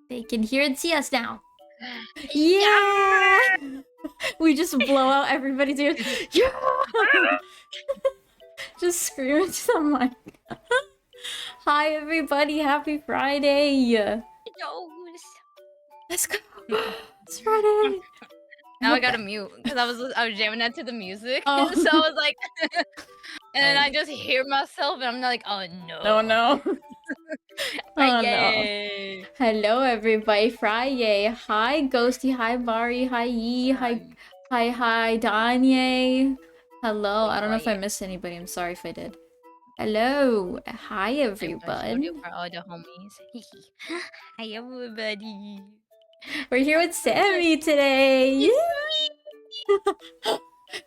They can hear and see us now. Yeah! Yeah! We just blow out everybody's ears. Yeah! Just scream into the mic. Hi everybody, happy Friday! Yos. Let's go! It's Friday! Now I We're gotta back. mute because I was jamming that to the music, Oh. so I was like, and then I Alright. just hear myself, and I'm like, oh Oh no, no. Oh no. Friday. Hello everybody, Friday. Hi Ghosty, hi Bari, hi Yi, hi Danye. Hello, I don't know if I missed anybody, I'm sorry if I did. Hello. Hi I showed you everybody. for all the homies. Hi everybody. We're here with Sammy today.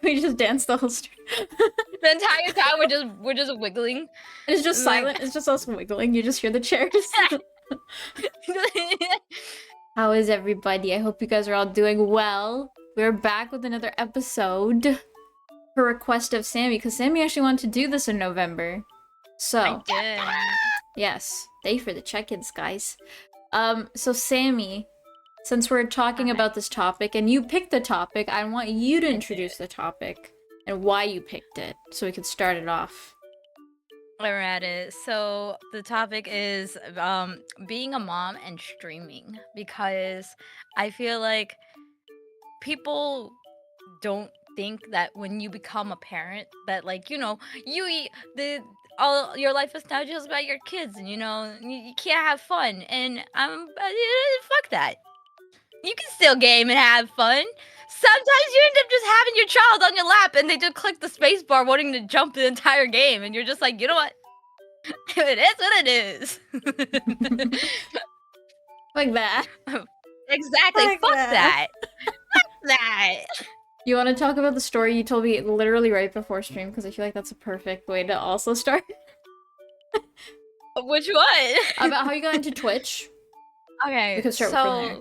We just danced the whole stream. The entire time we're just wiggling. It's just Like- silent. It's just us wiggling. You just hear the chairs. How is everybody? I hope you guys are all doing well. We're back with another episode per request of Sammy, because Sammy actually wanted to do this in November. So, I did. yes, thank you for the check-ins, guys. So Sammy, since we're talking about this topic and you picked the topic, I want you to introduce the topic and why you picked it, so we can start it off. We're at it. So the topic is being a mom and streaming, because I feel like people don't think that when you become a parent that, like, all your life is now just about your kids, and you can't have fun, and fuck that. You can still game and have fun. Sometimes you end up just having your child on your lap and they just click the space bar wanting to jump the entire game, and you're just like, you know what? It is what it is. Like that. Exactly. Like Fuck that. that. You want to talk about the story you told me literally right before stream, because I feel like that's a perfect way to also start. Which one? About how you got into Twitch. Okay, We can start from there.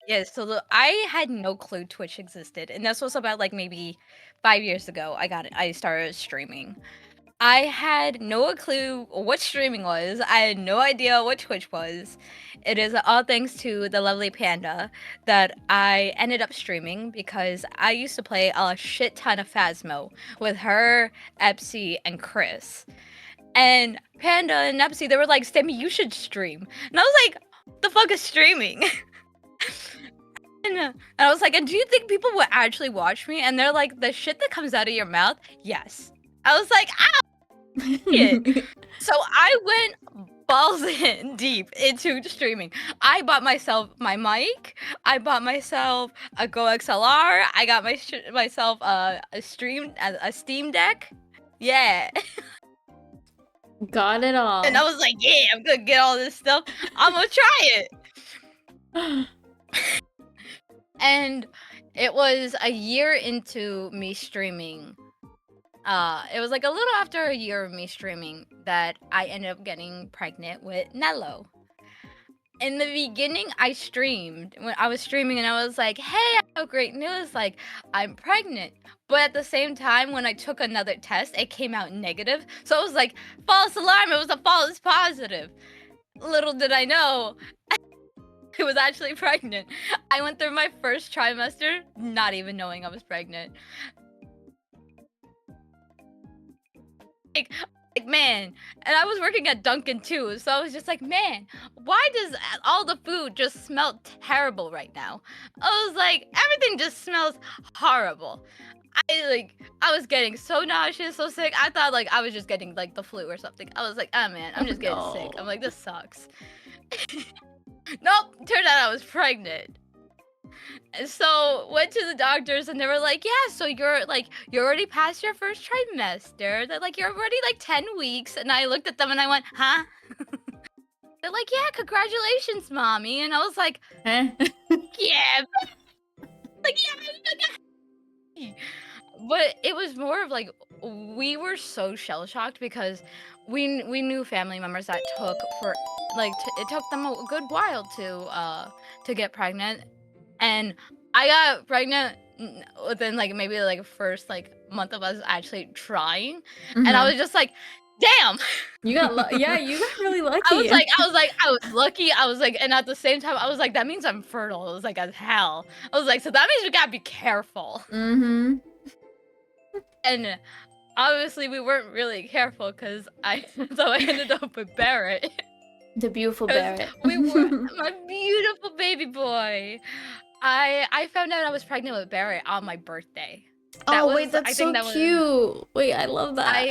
yeah, so I had no clue Twitch existed, and this was about like maybe 5 years ago. I started streaming. I had no clue what streaming was. I had no idea what Twitch was. It is all thanks to the lovely Panda that I ended up streaming, because I used to play a shit ton of Phasmo with her, Epsy, and Chris. And Panda and Epsy, they were like, Sammy, you should stream. And I was like, the fuck is streaming? And I was like, and do you think people would actually watch me? And they're like, the shit that comes out of your mouth? Yes. I was like, ow! So I went balls in deep into streaming. I bought myself my mic. I bought myself a Go XLR. I got myself a Steam Deck. Yeah. Got it all. And I was like, yeah, I'm gonna get all this stuff. I'm gonna try it. And it was a year into me streaming. It was like a little after a year of me streaming that I ended up getting pregnant with Nello. In the beginning, I streamed when I was streaming, and I was like, hey, I have great news, like, I'm pregnant. But at the same time, when I took another test, it came out negative. So I was like, false alarm, it was a false positive. Little did I know, I was actually pregnant. I went through my first trimester not even knowing I was pregnant. Like, man, and I was working at Dunkin' too, so I was just like, man, why does all the food just smell terrible right now? I was like, everything just smells horrible. I was getting so nauseous, so sick. I thought like I was just getting like the flu or something. I was like, oh man, I'm just getting sick. I'm like, this sucks. Nope, turned out I was pregnant. And so went to the doctors, and they were like, yeah, so you're already past your first trimester. They're like, you're already like 10 weeks. And I looked at them and I went, huh? They're like, yeah, congratulations, mommy. And I was like, Eh? yeah. Like, yeah. But it was more of like, we were so shell shocked because we knew family members that took for like it took them a good while to get pregnant, and I got pregnant within like maybe like first like month of us actually trying, and I was just like, damn. You got yeah, you got really lucky. I was lucky. I was like, and at the same time, I was like, that means I'm fertile. It was like as hell. I was like, so that means we gotta be careful. Mm-hmm. And obviously, we weren't really careful because so I ended up with Barrett. The beautiful 'Cause Barrett. we were my beautiful baby boy. I found out I was pregnant with Barrett on my birthday. Oh wait, that's so cute. Wait, I love that.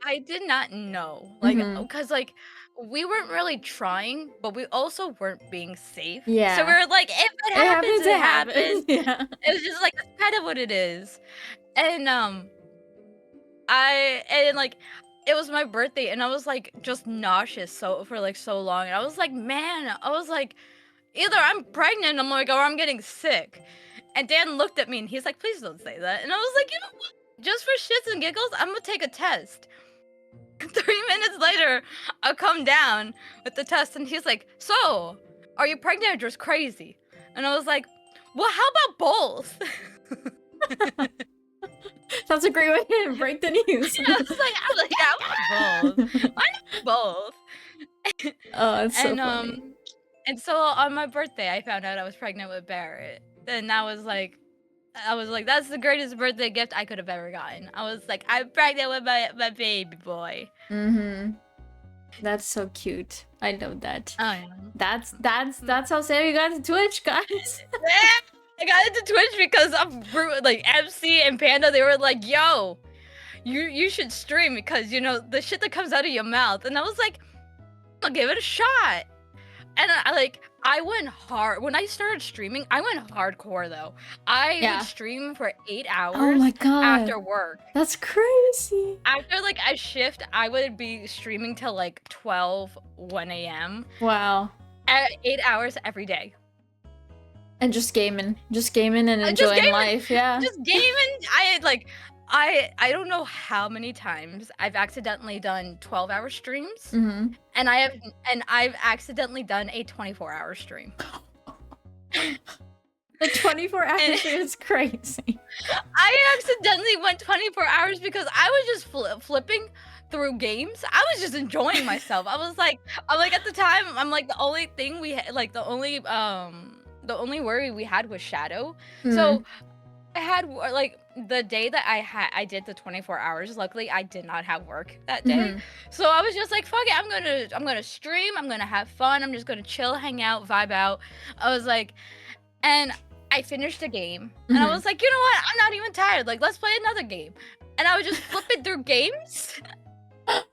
I did not know, like, Mhm. because like we weren't really trying, but we also weren't being safe. So Yeah. we were like, if it happens, it happens. Yeah. It was just like that's kind of what it is. And like it was my birthday and I was like just nauseous for like so long. And I was like, man, I was like, either I'm pregnant, I'm like, or I'm getting sick. And Dan looked at me and he's like, please don't say that. And I was like, you know what? Just for shits and giggles, I'm gonna take a test. 3 minutes later, I come down with the test and he's like, so, are you pregnant or just crazy? And I was like, well, how about both? That's a great way to break the news. I was like, yeah, I want both. I know both. Oh, it's so funny. And so on my birthday, I found out I was pregnant with Barrett. And I was like, that's the greatest birthday gift I could have ever gotten. I was like, I'm pregnant with my baby boy. Mm-hmm. That's so cute. I love that. Oh yeah. That's how Sammy got to Twitch, guys. I got into Twitch because of like MC and Panda. They were like, "Yo, you should stream because you know the shit that comes out of your mouth." And I was like, "I'll give it a shot." And I went hard when I started streaming. I went hardcore though. I would stream for 8 hours. Oh my god! After work. That's crazy. After like a shift, I would be streaming till like 1 a.m. Wow. 8 hours every day. And just gaming and enjoying life, yeah. Just gaming. I don't know how many times I've accidentally done 12-hour streams, Mm-hmm. and I've accidentally done a 24-hour stream. The 24-hour stream is crazy. I accidentally went 24 hours because I was just flipping through games. I was just enjoying myself. I'm like at the time, I'm like the only thing we had, like the only worry we had was Shadow. Mm-hmm. So I had like the day that I did the 24 hours. Luckily, I did not have work that day. Mm-hmm. So I was just like, fuck it, I'm gonna stream. I'm gonna have fun. I'm just gonna chill, hang out, vibe out. I was like, and I finished the game, and I was like, you know what? I'm not even tired. Like, let's play another game. And I was just flipping through games. And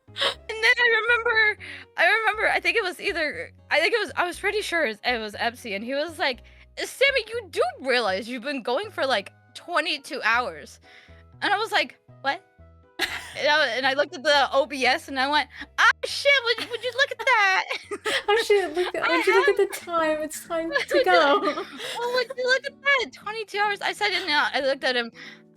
then I remember, I was pretty sure it was Epsy, and he was like, Sammy, you do realize you've been going for like 22 hours. And I was like, what? And I looked at the OBS and I went, oh shit, would you look at that? Oh shit, would you look at the time? It's time to go. Oh, would you look at that? 22 hours. I said, no, I looked at him.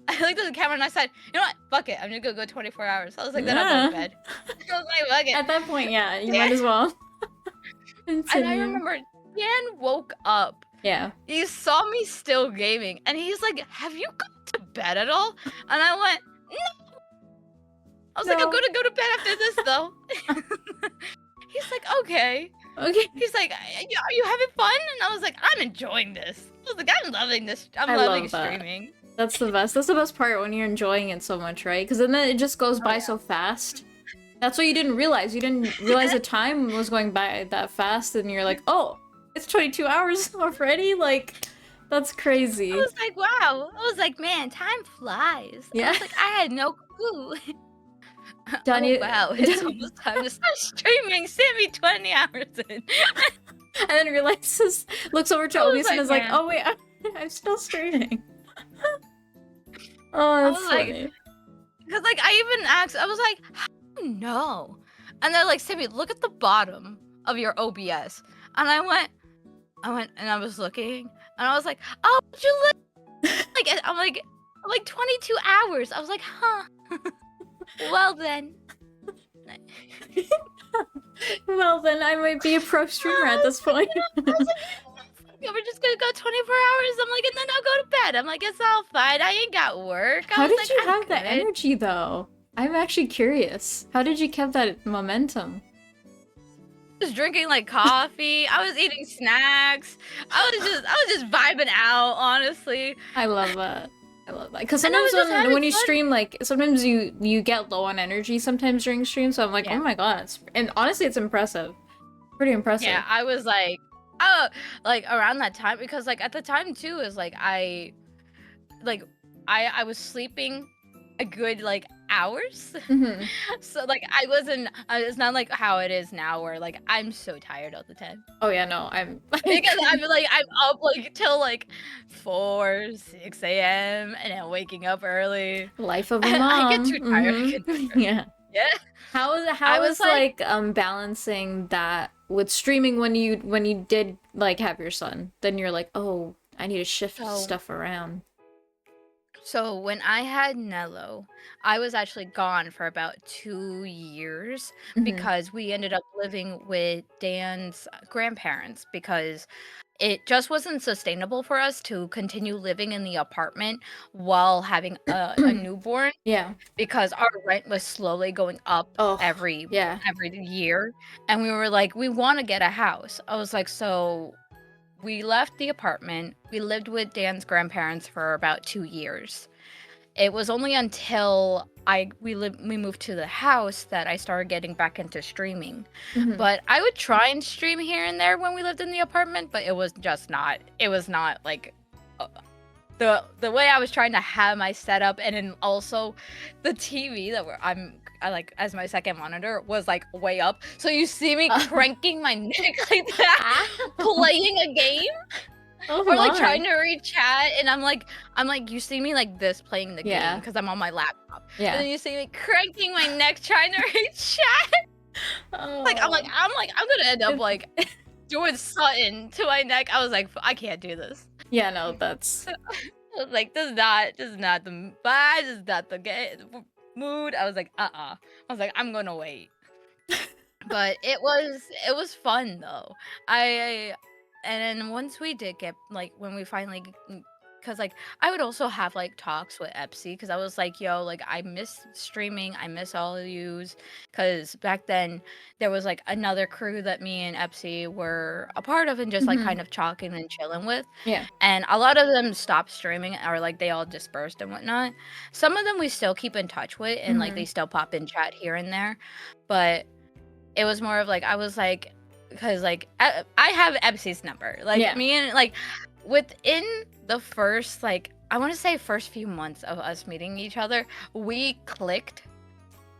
I looked at the camera and I said, you know what? Fuck it. I'm gonna go 24 hours. I was like, then I'll go to bed. I was like, fuck it. At that point, yeah, you might as well. And I remember Dan woke up. Yeah. He saw me still gaming and he's like, have you gone to bed at all? And I went, no. I was like, I'm gonna go to bed after this though. He's like, okay. Okay. He's like, are you having fun? And I was like, I'm enjoying this. I was like, I'm loving this. I'm loving streaming. That's the best. That's the best part when you're enjoying it so much, right? Because then it just goes by so fast. That's what you didn't realize. You didn't realize the time was going by that fast, and you're like, oh, it's 22 hours already? Like, that's crazy. I was like, wow. I was like, man, time flies. Yeah. I was like, I had no clue. Donnie, wow, it's almost time to start streaming. Sammy 20 hours in. And then realizes, looks over to Obvious and is like, oh wait, I'm still streaming. Oh, that's funny. Because like I even asked, I was like, how do you know? And they're like, Sammy, look at the bottom of your OBS. And I went and I was looking and I was like, oh, would you look? Like I'm like 22 hours. I was like, huh. Well then. Well then, I might be a pro streamer at this point. I was like, yeah, we're just gonna go 24 hours. I'm like, and then I'll go to bed. I'm like, it's all fine. I ain't got work. How did you have that energy though? I'm actually curious. How did you keep that momentum? Was drinking like coffee. I was eating snacks. I was just vibing out, honestly. I love that. I love that. Because And I sometimes was just having when you fun. stream, like, sometimes you get low on energy sometimes during stream, so I'm like, oh Yeah. my god, and honestly, it's impressive. Pretty Yeah, impressive. I was like, oh, like around that time because like at the time too is like I was sleeping a good like hours. Mm-hmm. So like I wasn't it's not like how it is now where like I'm so tired all the time. Oh yeah, no, I'm Because I'm up like till like 4, 6 a.m. and then waking up early. life of a I get mom. too tired. I get too Mm-hmm. tired. Yeah. Yeah. I How was is like, like balancing that with streaming when you did like have your son? Then you're like, oh, I need to shift so stuff around. So when I had Nello, I was actually gone for about 2 years Mm-hmm. because we ended up living with Dan's grandparents because it just wasn't sustainable for us to continue living in the apartment while having a newborn Yeah. because our rent was slowly going up Oh, every yeah. every year, and we were like, we want to get a house. I was like, so we left the apartment. We lived with Dan's grandparents for about 2 years. It was only until we moved to the house that I started getting back into streaming. Mm-hmm. But I would try and stream here and there when we lived in the apartment, but it was just not. It was not like uh, the way I was trying to have my setup, and then also the TV that I like as my second monitor was like way up. So you see me cranking my neck like that, playing a game. Oh Or like my. trying to read chat, and I'm like you see me like this playing the game Yeah. because I'm on my laptop, and Yeah. then you see me cranking my neck trying to read chat. Like I'm like Oh. I'm gonna end up like doing something to my neck. I was like, I can't do this. Yeah, no, that's I was like, this is not the vibe. This is not the mood. I was like, I was like, I'm gonna wait. But it was fun though. I and then once we did get like when we finally because like I would also have like talks with Epsi because I was like, yo, like I miss streaming, I miss all of yous. Because back then there was like another crew that me and Epsi were a part of and just like mm-hmm. kind of talking and chilling with. Yeah. And a lot of them stopped streaming or like they all dispersed and whatnot. Some of them we still keep in touch with and like Mm-hmm. they still pop in chat here and there. But it was more of like I was like because like I have Epsi's number. Like Yeah. me and like within the first like I want to say first few months of us meeting each other, we clicked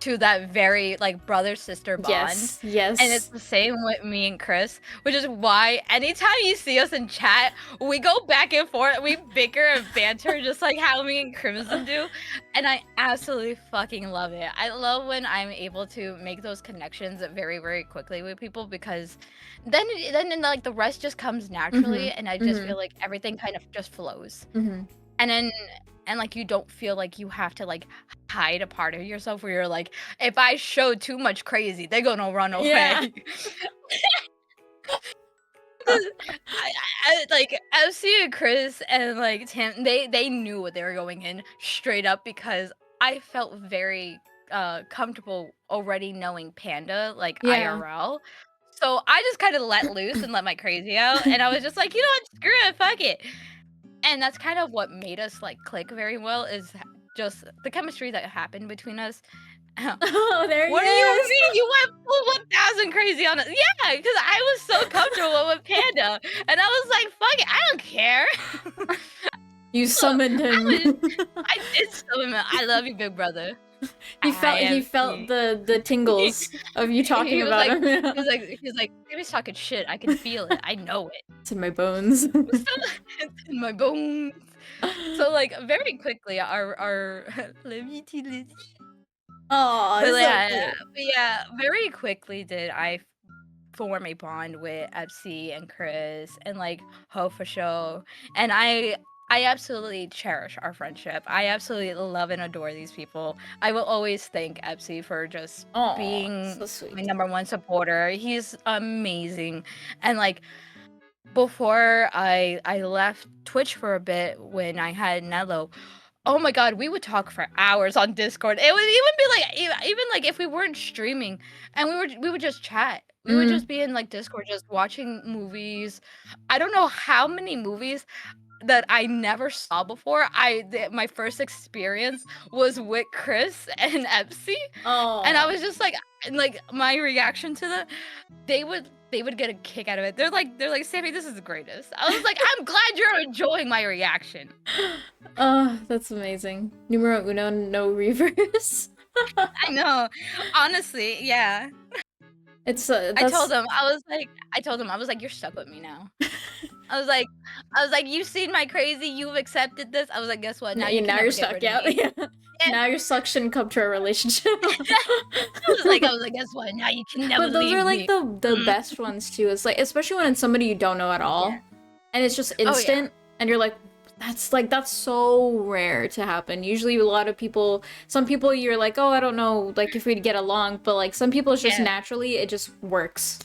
to that very like brother sister bond. Yes. Yes. And it's the same with me and Chris, which is why anytime you see us in chat, we go back and forth, we bicker and banter just like how me and Crimson do. And I absolutely fucking love it. I love when I'm able to make those connections very, very quickly with people because then like the rest just comes naturally and I just Mm-hmm. feel like everything kind of just flows. Mm-hmm. And then and like you don't feel like you have to like hide a part of yourself where you're like, if I show too much crazy, they're gonna run away. Yeah. Like FC and Chris and like Tim, they knew what they were going in straight up because I felt very comfortable already knowing Panda like Yeah. IRL. So I just kind of let loose and let my crazy out, and I was just like, you know what, screw it, fuck it. And that's kind of what made us like click very well is just the chemistry that happened between us. Oh, there he What do you is. mean? You went full 1000 crazy on it? Yeah, because I was so comfortable with Panda, and I was like, "Fuck it, I don't care." You summoned him. I did summon him. I love you, big brother. He felt the tingles of you talking He was about like, him. he was like, "Baby's talking shit. I can feel it. I know it. It's in my bones. It's in my bones." So like very quickly, our Oh, But it's so yeah, cute. but yeah, very quickly did I form a bond with Epsi and Chris and like Ho for show. And I absolutely cherish our friendship. I absolutely love and adore these people. I will always thank Epsi for just Oh, being so my sweet. number one supporter. He's amazing. And like before I left Twitch for a bit when I had Nello, Oh my god, we would talk for hours on Discord. It would even be like even like if we weren't streaming and we would just chat. We would Mm. just be in like Discord just watching movies. I don't know how many movies that I never saw before. My first experience was with Chris and Epsy, and I Oh. was just like, and like my reaction to them, they would get a kick out of it. They're like, Sammy, this is the greatest. I was like, I'm glad you're enjoying my reaction. Oh, that's amazing. Numero uno, no reverse. I know. Honestly, yeah. It's I told that's him, I told him, I was like, you're stuck with me now. I was like, you've seen my crazy, you've accepted this. I was like, guess what? Now you can now never you're get stuck. rid of Yeah, me. yeah. Yeah. Now you're stuck. Shouldn't come to our relationship. I was like, guess what? Now you can never But those leave are like me. the Mm. best ones too. It's like, especially when it's somebody you don't know at all, Yeah. and it's just Oh yeah. instant, and you're like, that's so rare to happen. Usually, a lot of people, some people, you're like, oh, I don't know, like if we'd get along, but like some people, it's just Yeah. naturally, it just works,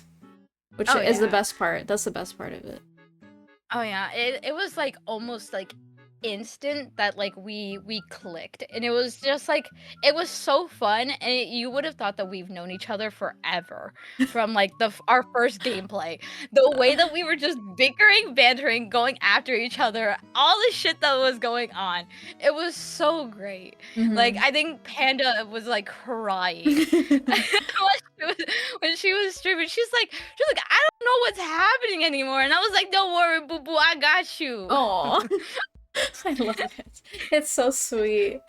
which Oh is the yeah. best part. That's the best part of it. Oh yeah, it was like almost like instant that like we clicked, and it was just like it was so fun, and you would have thought that we've known each other forever from like our first gameplay. The way that we were just bickering, bantering, going after each other, all the shit that was going on, it was so great. Like I think Panda was like crying when she was streaming. She's like, I don't know what's happening anymore. And I was like, don't worry, boo boo, I got you. Oh, I love it. It's so sweet.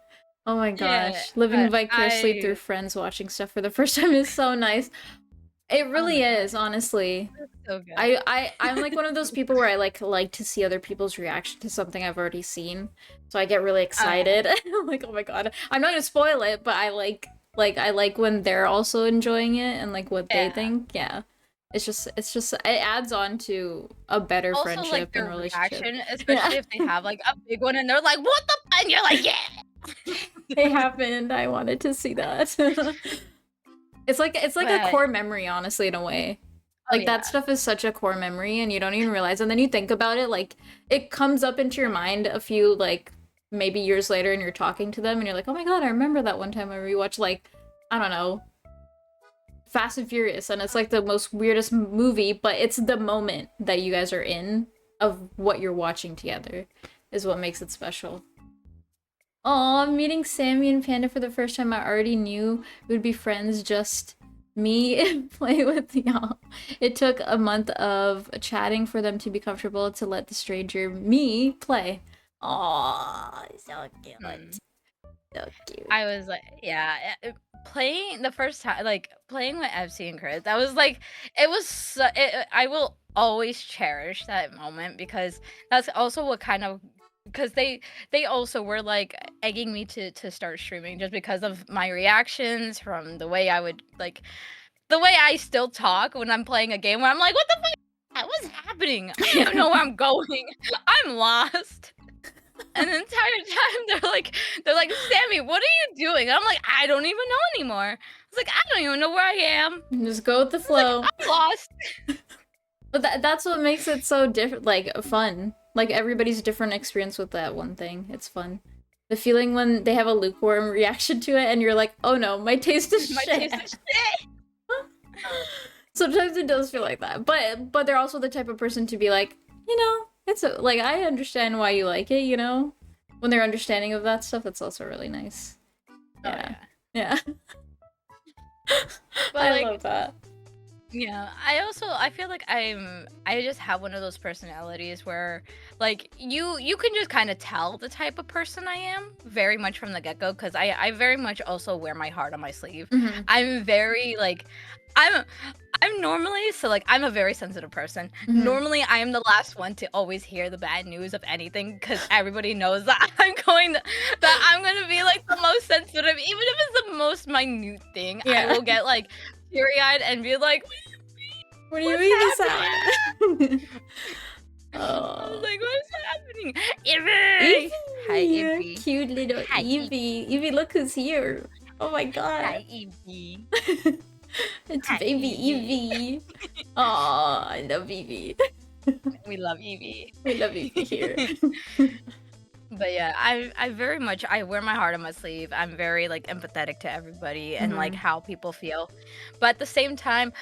Oh my Yeah, gosh, living vicariously through I friends watching stuff for the first time is so nice. It oh my really god, is, honestly. it's so good. I'm like one of those people where I like to see other people's reaction to something I've already seen. So I get really excited. I'm like, oh my god. I'm not gonna spoil it, but I like when they're also enjoying it and like what they Yeah. think. Yeah. It's just it adds on to a better Also, like friendship and their relationship. reaction, especially if they have like a big one, and they're like, "What the?" And you're like, "Yeah." It happened. I wanted to see that. It's like a But core memory, honestly, in a way. oh Like yeah, that stuff is such a core memory and you don't even realize, and then you think about it, like it comes up into your mind a few like maybe years later and you're talking to them and you're like, oh my god, I remember that one time I rewatched like, I don't know, Fast and Furious, and it's like the most weirdest movie, but it's the moment that you guys are in of what you're watching together is what makes it special. Aw, meeting Sammy and Panda for the first time, I already knew we would be friends, just me and play with y'all. It took a month of chatting for them to be comfortable to let the stranger, me, play. Aw, so cute. mm. So cute. I was like, yeah, playing the first time, like playing with FC and Chris. That was like, it was. I will always cherish that moment because that's also what kind of because they also were like egging me to start streaming just because of my reactions from the way I would like the way I still talk when I'm playing a game where I'm like, what the fuck? What's happening? I don't know where I'm going. I'm lost. And the entire time they're like, Sammy, what are you doing? And I'm like, I don't even know anymore. I was like, I don't even know where I am. Just go with the I was flow. like, I'm lost. But that's what makes it so different, like fun. Like everybody's different experience with that one thing. It's fun. The feeling when they have a lukewarm reaction to it and you're like, oh no, my taste is My shit. taste is shit. Sometimes it does feel like that. But they're also the type of person to be like, you know, like I understand why you like it, you know? When they're understanding of that stuff, that's also really nice. Yeah. Oh, Yeah. But I like, love that. yeah, I feel like I just have one of those personalities where like you can just kind of tell the type of person I am very much from the get-go because I very much also wear my heart on my sleeve. Mhm. I'm very like I'm normally so like I'm a very sensitive person. Mhm. Normally I am the last one to always hear the bad news of anything because everybody knows that I'm gonna be like the most sensitive, even if it's the most minute thing. Yeah. I will get like teary-eyed and be like, What do you what's mean this happening? happened? I was Oh. like, what's happening? Evie! Hi, You're Evie. cute little Hi, Evie. Evie, look who's here. Oh my god. Hi, Evie. It's Hi, baby Evie. Evie. Aw, I love Evie. We love Evie. We love Evie here. But yeah, I very much I wear my heart on my sleeve. I'm very like empathetic to everybody and like Mhm. how people feel. But at the same time,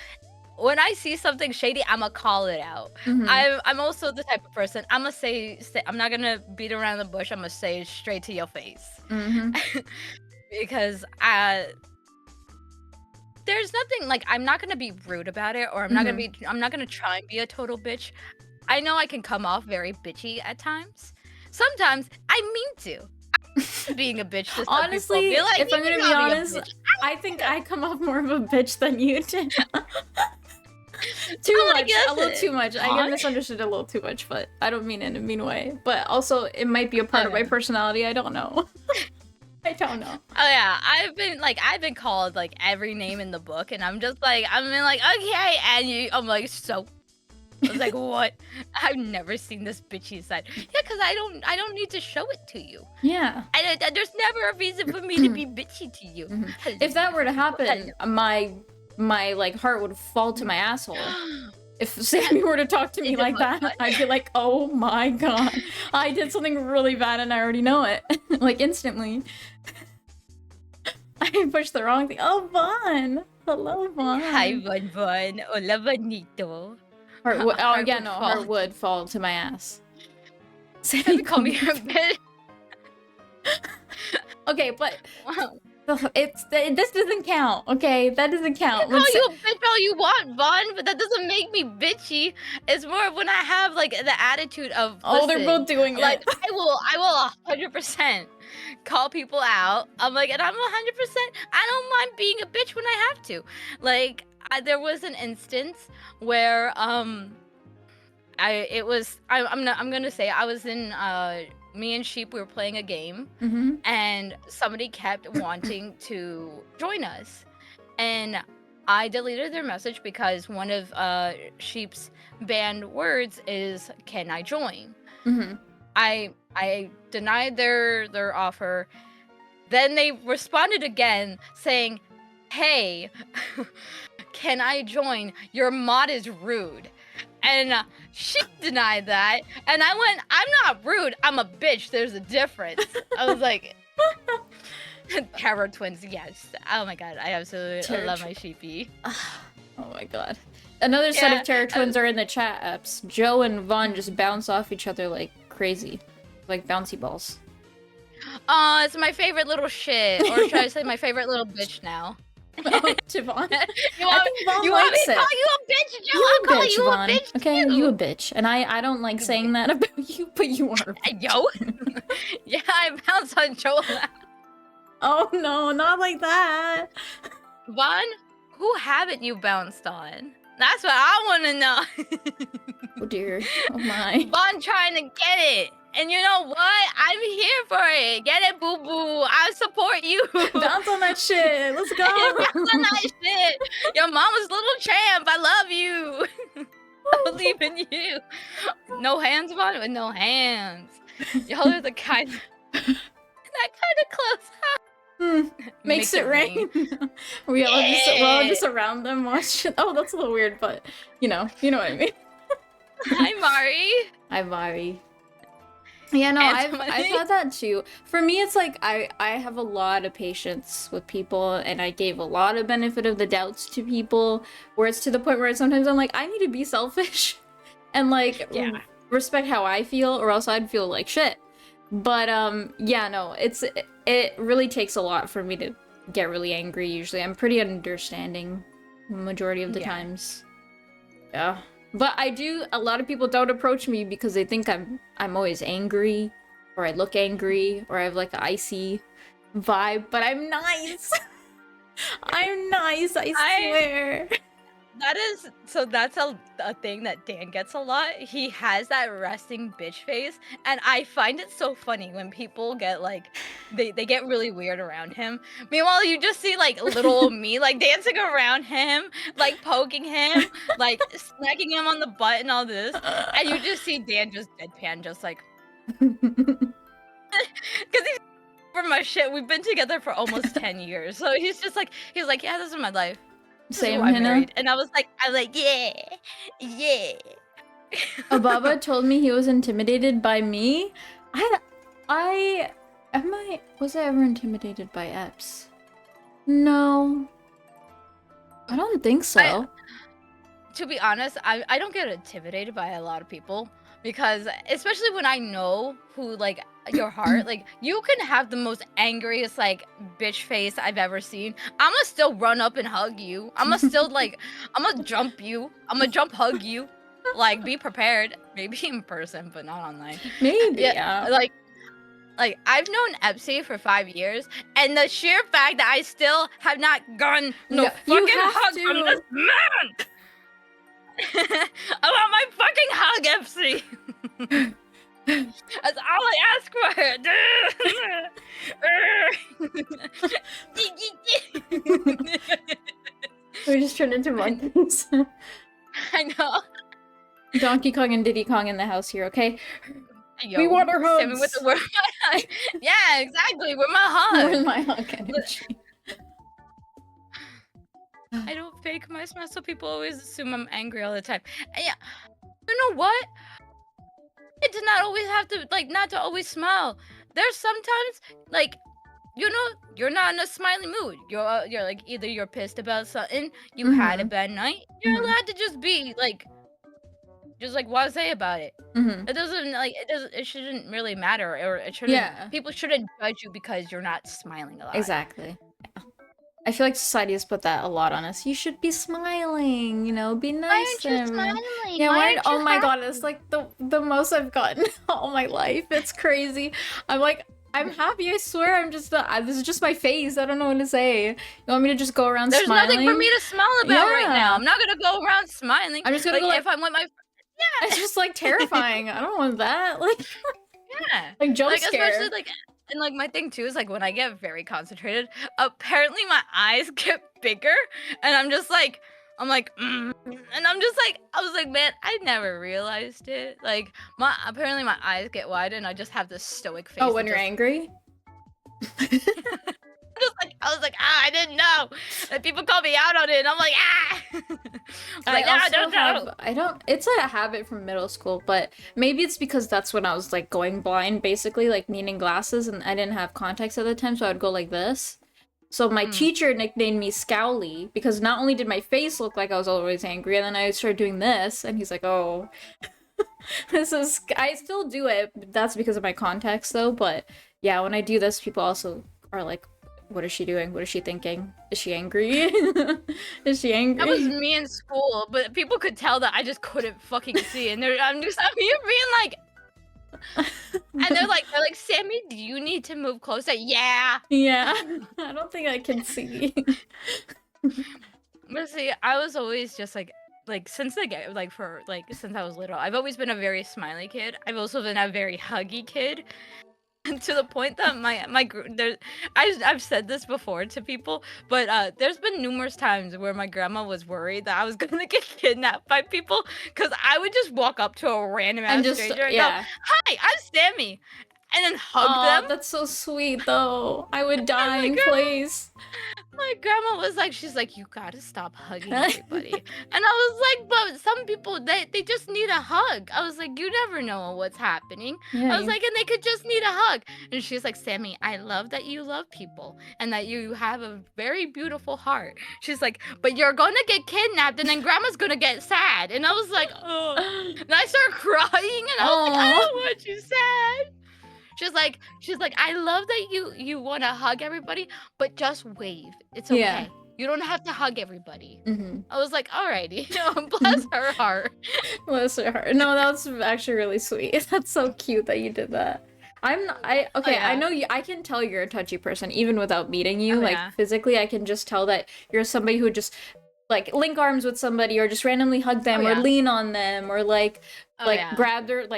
when I see something shady, I'ma call it out. Mhm. I'm also the type of person, Imma say I'm not gonna beat around the bush, Imma say it straight to your face. Mhm. Because, there's nothing like, I'm not gonna be rude about it, or Mhm. I'm not gonna try and be a total bitch. I know I can come off very bitchy at times. Sometimes I mean to. Being a bitch to some people, be Honestly, like, if "You I'm can gonna be call me a honest, bitch." I think I come off more of a bitch than you do. Too I'm like, much, a little too "Listen, much. I huh?" get misunderstood a little too much, but I don't mean it in a mean way. But also, it might be a part of my Okay. personality. I don't know. I don't know. Oh yeah, I've been called like every name in the book, and I'm like, okay, and I'm like, so I was like, what? I've never seen this bitchy side. Yeah, because I don't need to show it to you. Yeah. There's never a reason for me to be bitchy to you. Mhm. Hello, If that were to beautiful. happen, my like heart would fall to my asshole. Hello. If Sammy were to talk to me Is it like my that, butt? I'd be like, "Oh my god, I did something really bad and I already know it." Like instantly. I pushed the wrong thing. Oh, Vaughn. Hello, Hi, Vaughn. Bon Bon. Hola, bonito. Heart would. Oh Heart yeah, would no, fall. heart would fall to my ass. Sammy Doesn't call called me me. a bitch. Okay, but Wow. this doesn't count. Okay, that doesn't I can count. call you a bitch all you want, Vaughn, but that doesn't make me bitchy. It's more of when I have like the attitude of, Oh, they're listen, both doing like it. I will 100% call people out. I'm like, and I'm 100%. I don't mind being a bitch when I have to. Like, there was an instance where I'm gonna say I was in me and Sheep, we were playing a game, Mm-hmm. and somebody kept wanting to join us, and I deleted their message because one of Sheep's banned words is "Can I join?" Mm-hmm. I denied their offer. Then they responded again saying, "Hey, can I join? Your mod is rude." And she denied that, and I went, "I'm not rude. I'm a bitch. There's a difference." I was like, Terror twins, yes. Oh my god, I absolutely Terror love my sheepy. Oh my god. Another set Yeah. of Terror Twins are in the chat apps. Joe and Vaughn just bounce off each other like crazy. Like bouncy balls. Oh, it's my favorite little shit. Or should I say my favorite little bitch now? Oh, to Vaughn? You I want think Vaughn you want me likes to call it. you a bitch, Joe? You I'll a call bitch, you a Vaughn. bitch Okay, too. you a bitch. And I don't like You saying that about you, but you are a bitch. Yo. Yeah, I bounce on Joel now. Oh no, not like that. Vaughn, who haven't you bounced on? That's what I want to know. Oh dear. Oh my. Vaughn trying to get it. And you know what? I'm here for it. Get it, boo boo. I support you. Bounce on that shit. Let's go. Bounce on that shit. Your mama's little champ. I love you. I believe in you. No hands, Vaughn? With no hands. Y'all are the kind that kind of close. Makes it rain. We're all just around them watching. Oh, that's a little weird, but you know what I mean. Hi, Mari. Hi, Mari. Yeah, no, I've Antimony. had that too. For me, it's like I have a lot of patience with people, and I gave a lot of benefit of the doubts to people. Where it's to the point where sometimes I'm like, I need to be selfish, and like Yeah. respect how I feel, or else I'd feel like shit. But yeah, no, it really takes a lot for me to get really angry. Usually, I'm pretty understanding majority of the times. Yeah. But a lot of people don't approach me because they think I'm always angry, or I look angry, or I have like an icy vibe, but I'm nice. I'm nice, I swear. That's a thing that Dan gets a lot. He has that resting bitch face, and I find it so funny when people get like they get really weird around him. Meanwhile, you just see like little me like dancing around him, like poking him, like smacking him on the butt and all this, and you just see Dan just deadpan, just like because he's for my shit. We've been together for almost 10 years, so he's like, yeah, this is my life. Same, I'm Hannah. married. And I was like, yeah, yeah. Ababa told me he was intimidated by me. Was I ever intimidated by Eps? No. I don't think so. To be honest, I don't get intimidated by a lot of people because especially when I know who like your heart, like you can have the most angriest like bitch face I've ever seen. I'ma still run up and hug you. I'ma still like I'ma jump you. I'ma jump hug you. Like be prepared. Maybe in person, but not online. Maybe, yeah. Like I've known Epsy for 5 years, and the sheer fact that I still have not gotten no Yeah, you fucking have hug from to. this man. I want my fucking hug, FC. That's all I ask for. We just turned into monkeys. I know. Donkey Kong and Diddy Kong in the house here, okay? Yo, we want our hugs. With the word. Yeah, exactly. Where's my hug? Where's my hug energy? I don't fake my smile, so people always assume I'm angry all the time. And yeah, you know what? It does not always have to not to always smile. There's sometimes you know you're not in a smiley mood. You're like either you're pissed about something, you had a bad night. You're allowed to just be just want to say about it. It doesn't it shouldn't really matter, or it shouldn't. Yeah. People shouldn't judge you because you're not smiling a lot. Exactly. Yeah. I feel like society has put that a lot on us. You should be smiling, you know, be nice. Why aren't you smiling? Yeah, why oh my god, it's like the most I've gotten all my life. It's crazy. I'm happy, I swear. I'm just this is just my face. I don't know what to say. You want me to just go around There's smiling? There's nothing for me to smile about right now. I'm not gonna go around smiling. I'm just gonna go if I'm with my it's just terrifying. I don't want that. Yeah. Jump scare. Especially and my thing too is when I get very concentrated, apparently my eyes get bigger, and I'm just and I'm just I was like, man, I never realized it. Apparently my eyes get wide, and I just have this stoic face. Oh, when you're angry? I was like, I didn't know. And people call me out on it, and I'm like, I don't know. It's a habit from middle school, but maybe it's because that's when I was going blind, basically, needing glasses, and I didn't have contacts at the time, so I would go like this. So my teacher nicknamed me Scowly, because not only did my face look like I was always angry, and then I started doing this, and he's like, oh. I still do it, that's because of my contacts, though, but yeah, when I do this, people also are like, what is she doing? What is she thinking? Is she angry? Is she angry? That was me in school, but people could tell that I just couldn't fucking see, and I'm here being and they're like, Sammy, do you need to move closer? Yeah. Yeah. I don't think I can see. But see, I was always just since since I was little, I've always been a very smiley kid. I've also been a very huggy kid. To the point that my group I've said this before to people, but there's been numerous times where my grandma was worried that I was gonna get kidnapped by people, because I would just walk up to a random ass stranger and go, "Hi, I'm Sammy," and then hug them. That's so sweet, though. I would die in place. My grandma was she's like, you gotta stop hugging everybody. And I was like, but some people, they just need a hug. I was like, you never know what's happening. Yeah, I was like, and they could just need a hug. And she's like, Sammy, I love that you love people and that you have a very beautiful heart. She's like, but you're gonna get kidnapped, and then grandma's gonna get sad. And I was like, oh. And I started crying, and I was like, I don't want you sad. She's like, I love that you want to hug everybody, but just wave. It's okay. Yeah. You don't have to hug everybody. I was like, alrighty. Bless her heart. Bless her heart. No, that's actually really sweet. That's so cute that you did that. I know you. I can tell you're a touchy person even without meeting you. Physically, I can just tell that you're somebody who just link arms with somebody, or just randomly hug them, or lean on them, or grab their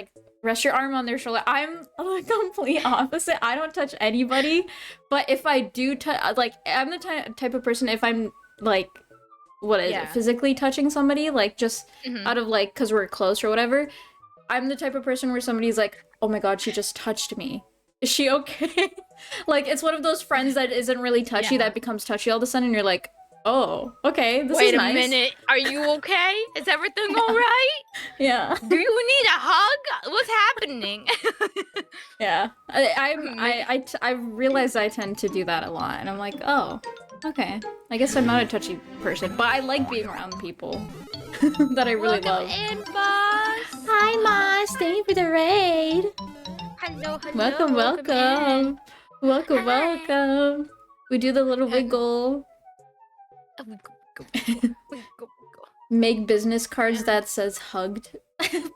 rest your arm on their shoulder. I'm the complete opposite. I don't touch anybody, but if I do touch, I'm the type of person, if I'm physically touching somebody, just out of because we're close or whatever, I'm the type of person where somebody's like, oh my god, she just touched me. Is she okay? It's one of those friends that isn't really touchy that becomes touchy all of a sudden, and you're like, Oh, okay. This Wait is a nice. minute. Are you okay? Is everything all right? Yeah. Do you need a hug? What's happening? Yeah. I realize I tend to do that a lot, and I'm like, oh, okay. I guess I'm not a touchy person, but I like being around people that I really Welcome love. in, boss. Hi, Moss. Thank you for the raid. Hello, Welcome, welcome. Welcome, Hi. welcome. We do the little wiggle. Go. Make business cards that says hugged.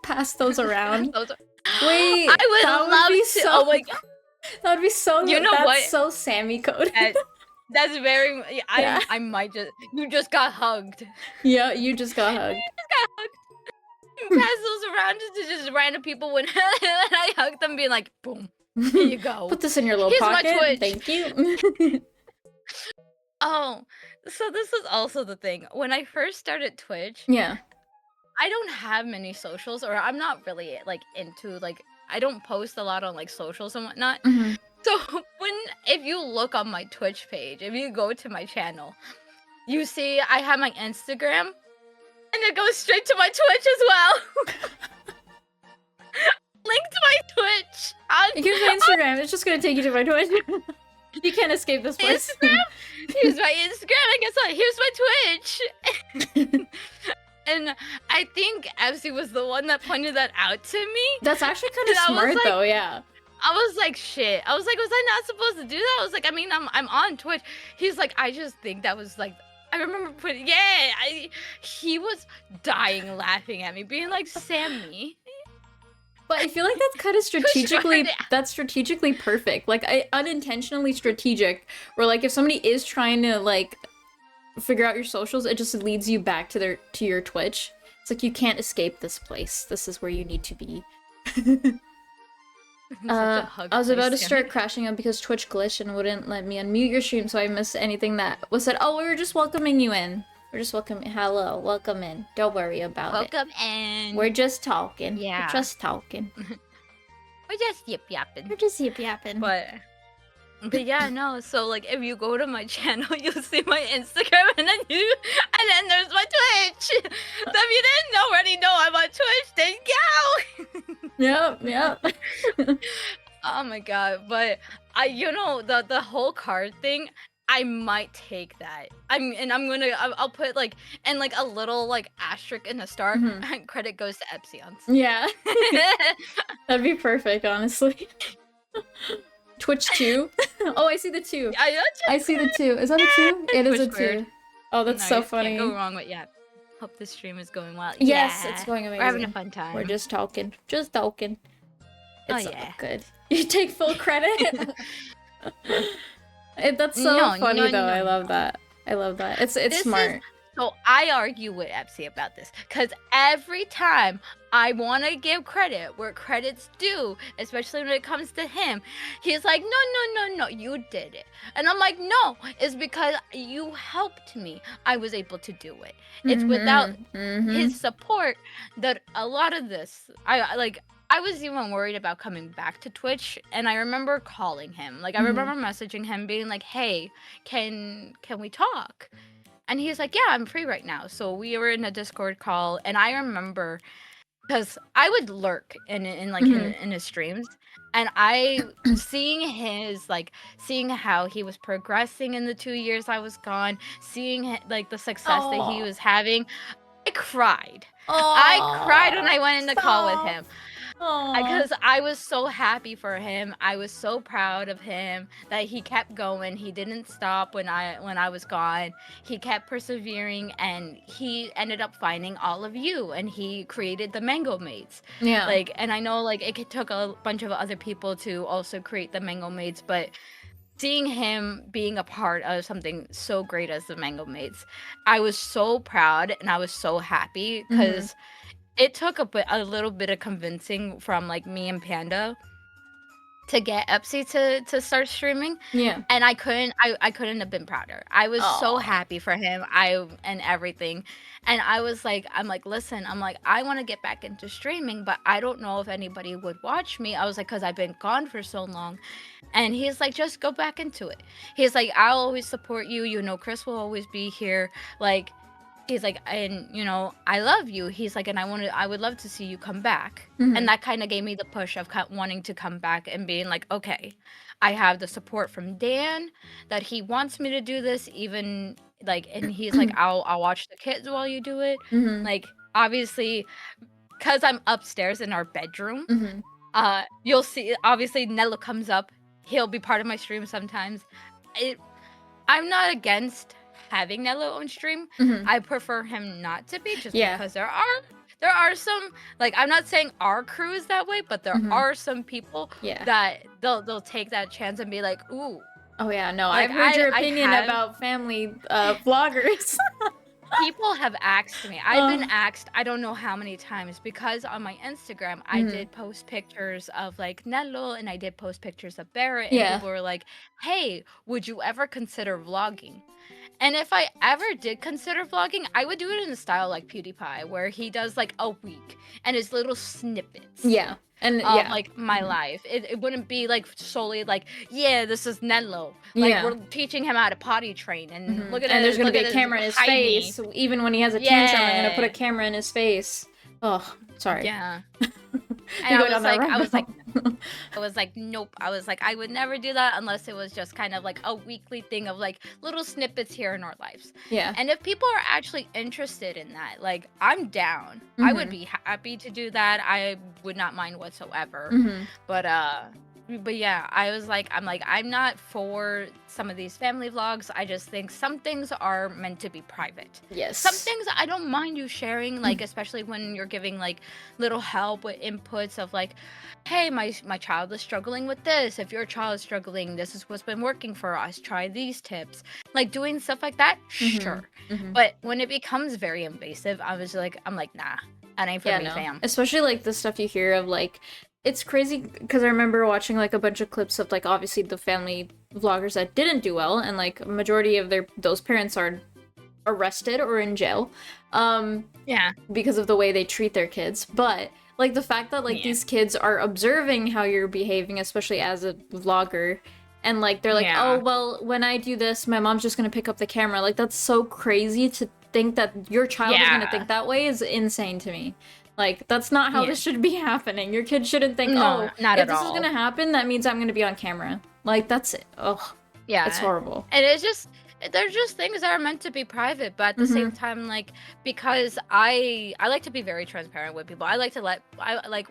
Pass those around. Those are- Wait, I would that love would be to. so. Oh my god. That would be so. You know that's what? so Sammy code. That's very. Yeah. I might just. You just got hugged. Yeah, you just got hugged. Pass those around to just random people when I hug them, being like, boom, here you go. Put this in your little Here's my pocket. Twitch. Thank you. Oh, so this is also the thing. When I first started Twitch, Yeah. I don't have many socials, or I'm not really like into like I don't post a lot on like socials and whatnot. Mhm. So if you look on my Twitch page, if you go to my channel, you see I have my Instagram, and it goes straight to my Twitch as well. Link to my Twitch. Here's my Instagram. It's just gonna take you to my Twitch. You can't escape this place. Instagram. Here's my Instagram, and guess what? Here's my Twitch. And I think Ebsy was the one that pointed that out to me. That's actually kind of smart, like, though. Yeah. I was like, shit. I was like, was I not supposed to do that? I was like, I mean, I'm on Twitch. He's like, I just think that was like, I remember putting, he was dying laughing at me, being like, Sammy. But I feel like that's kind of strategically perfect. Like, unintentionally strategic. Where like if somebody is trying to like figure out your socials, it just leads you back to your Twitch. It's like you can't escape this place. This is where you need to be. I was about to start crashing up because Twitch glitched and wouldn't let me unmute your stream, so I missed anything that was said. Oh, we were just welcoming you in. We're just hello, welcome in. Don't worry about it. Welcome in. We're just talking. Yeah. We're just talking. We're just yip-yapping. We're just yip-yapping. But yeah, no, so like if you go to my channel, you'll see my Instagram, and then there's my Twitch. So if you didn't already know I'm on Twitch, then go. Yep. Oh my god, but the whole card thing, I might take that. I'll put like and like a little like asterisk in the star. Mhm. Credit goes to Epsilons. Yeah. That'd be perfect, honestly. Twitch 2? Oh, I see the 2. I see the 2. Is that a 2? It is a 2. Oh, that's so funny. Can't go wrong with Hope this stream is going well. Yes, it's going amazing. We're having a fun time. We're just talking. Just talking. It's all yeah. good. You take full credit? That's so funny, though. No. I love that. I love that. It's smart. So I argue with Epsy about this because every time I want to give credit where credit's due, especially when it comes to him, he's like, no, you did it. And I'm like, no, it's because you helped me. I was able to do it. It's without his support that a lot of this, I was even worried about coming back to Twitch, and I remember calling him. Like, I remember messaging him being like, hey, can we talk? And he's like, yeah, I'm free right now. So we were in a Discord call, and I remember because I would lurk in his streams, and I seeing how he was progressing in the 2 years I was gone, seeing like the success that he was having, I cried. I cried when I went in the call with him. Because I was so happy for him. I was so proud of him that he kept going. He didn't stop when I was gone. He kept persevering, and he ended up finding all of you, and he created the Mango Mates. Yeah. Like, and I know like it took a bunch of other people to also create the Mango Mates, but seeing him being a part of something so great as the Mango Mates, I was so proud and I was so happy because it took a little bit of convincing from like me and Panda to get Epsy to start streaming, Yeah. and I couldn't have been prouder. I was so Oh. happy for him. And everything. And I'm like, listen, I'm like, I want to get back into streaming, but I don't know if anybody would watch me. I was like, because I've been gone for so long. And he's like, just go back into it. He's like, I'll always support you. You know, Chris will always be here. Like, he's like, and you know, I love you. He's like, and I would love to see you come back. Mhm. And that kind of gave me the push of wanting to come back and being like, okay, I have the support from Dan that he wants me to do this, even like, and he's like, I'll watch the kids while you do it. Mhm. Like, obviously, because I'm upstairs in our bedroom, Mhm. you'll see, obviously, Nello comes up. He'll be part of my stream sometimes. I'm not against having Nello on stream. Mhm. I prefer him not to be, just Yeah. because there are some, like, I'm not saying our crew is that way, but there Mhm. are some people Yeah. that they'll take that chance and be like, ooh. Oh yeah, no, Like, I've heard your I opinion have about family vloggers. people have asked me. I've been asked I don't know how many times, because on my Instagram I Mhm. did post pictures of like Nello, and I did post pictures of Barrett, and Yeah. people were like, hey, would you ever consider vlogging? And if I ever did consider vlogging, I would do it in a style like PewDiePie, where he does like a week and his little snippets Yeah. And of yeah. like my Mhm. life. It wouldn't be like solely like, yeah, this is Nello. Like, Yeah. we're teaching him how to potty train, and Mhm. look at And there's it, gonna look be at a his camera in his hide me. face. So even when he has a tantrum, I'm gonna put a Yeah. camera in his face. Oh, sorry. Yeah. You And go down that rabbit hole. I was like, nope. I was like, I would never do that unless it was just kind of like a weekly thing of like little snippets here in our lives. Yeah. And if people are actually interested in that, like, I'm down. I would Mhm. be happy to do that. I would not mind whatsoever. Mhm. But yeah, I'm not for some of these family vlogs. I just think some things are meant to be private. Yes. Some things I don't mind you sharing, like, especially when you're giving like little help with inputs of like, hey, my child is struggling with this. If your child is struggling, this is what's been working for us. Try these tips. Like, doing stuff like that, sure. Mhm. But when it becomes very invasive, I'm like, nah, that ain't for Yeah, me, no. fam. Especially like the stuff you hear of like, it's crazy because I remember watching like a bunch of clips of like obviously the family vloggers that didn't do well, and like a majority of those parents are arrested or in jail Yeah. because of the way they treat their kids. But like the fact that like Yeah. these kids are observing how you're behaving, especially as a vlogger, and like they're like, Yeah. oh well, when I do this my mom's just gonna pick up the camera. Like, that's so crazy to think that your child is gonna Yeah. think that way is insane to me. Like, that's not how Yeah. this should be happening. Your kid shouldn't think, No, oh, not if at this is all. gonna happen, that means I'm gonna be on camera. Like, that's it. Ugh, Yeah. it's horrible. And they're just things that are meant to be private, but at the same time, like, because I like to be very transparent with people. I like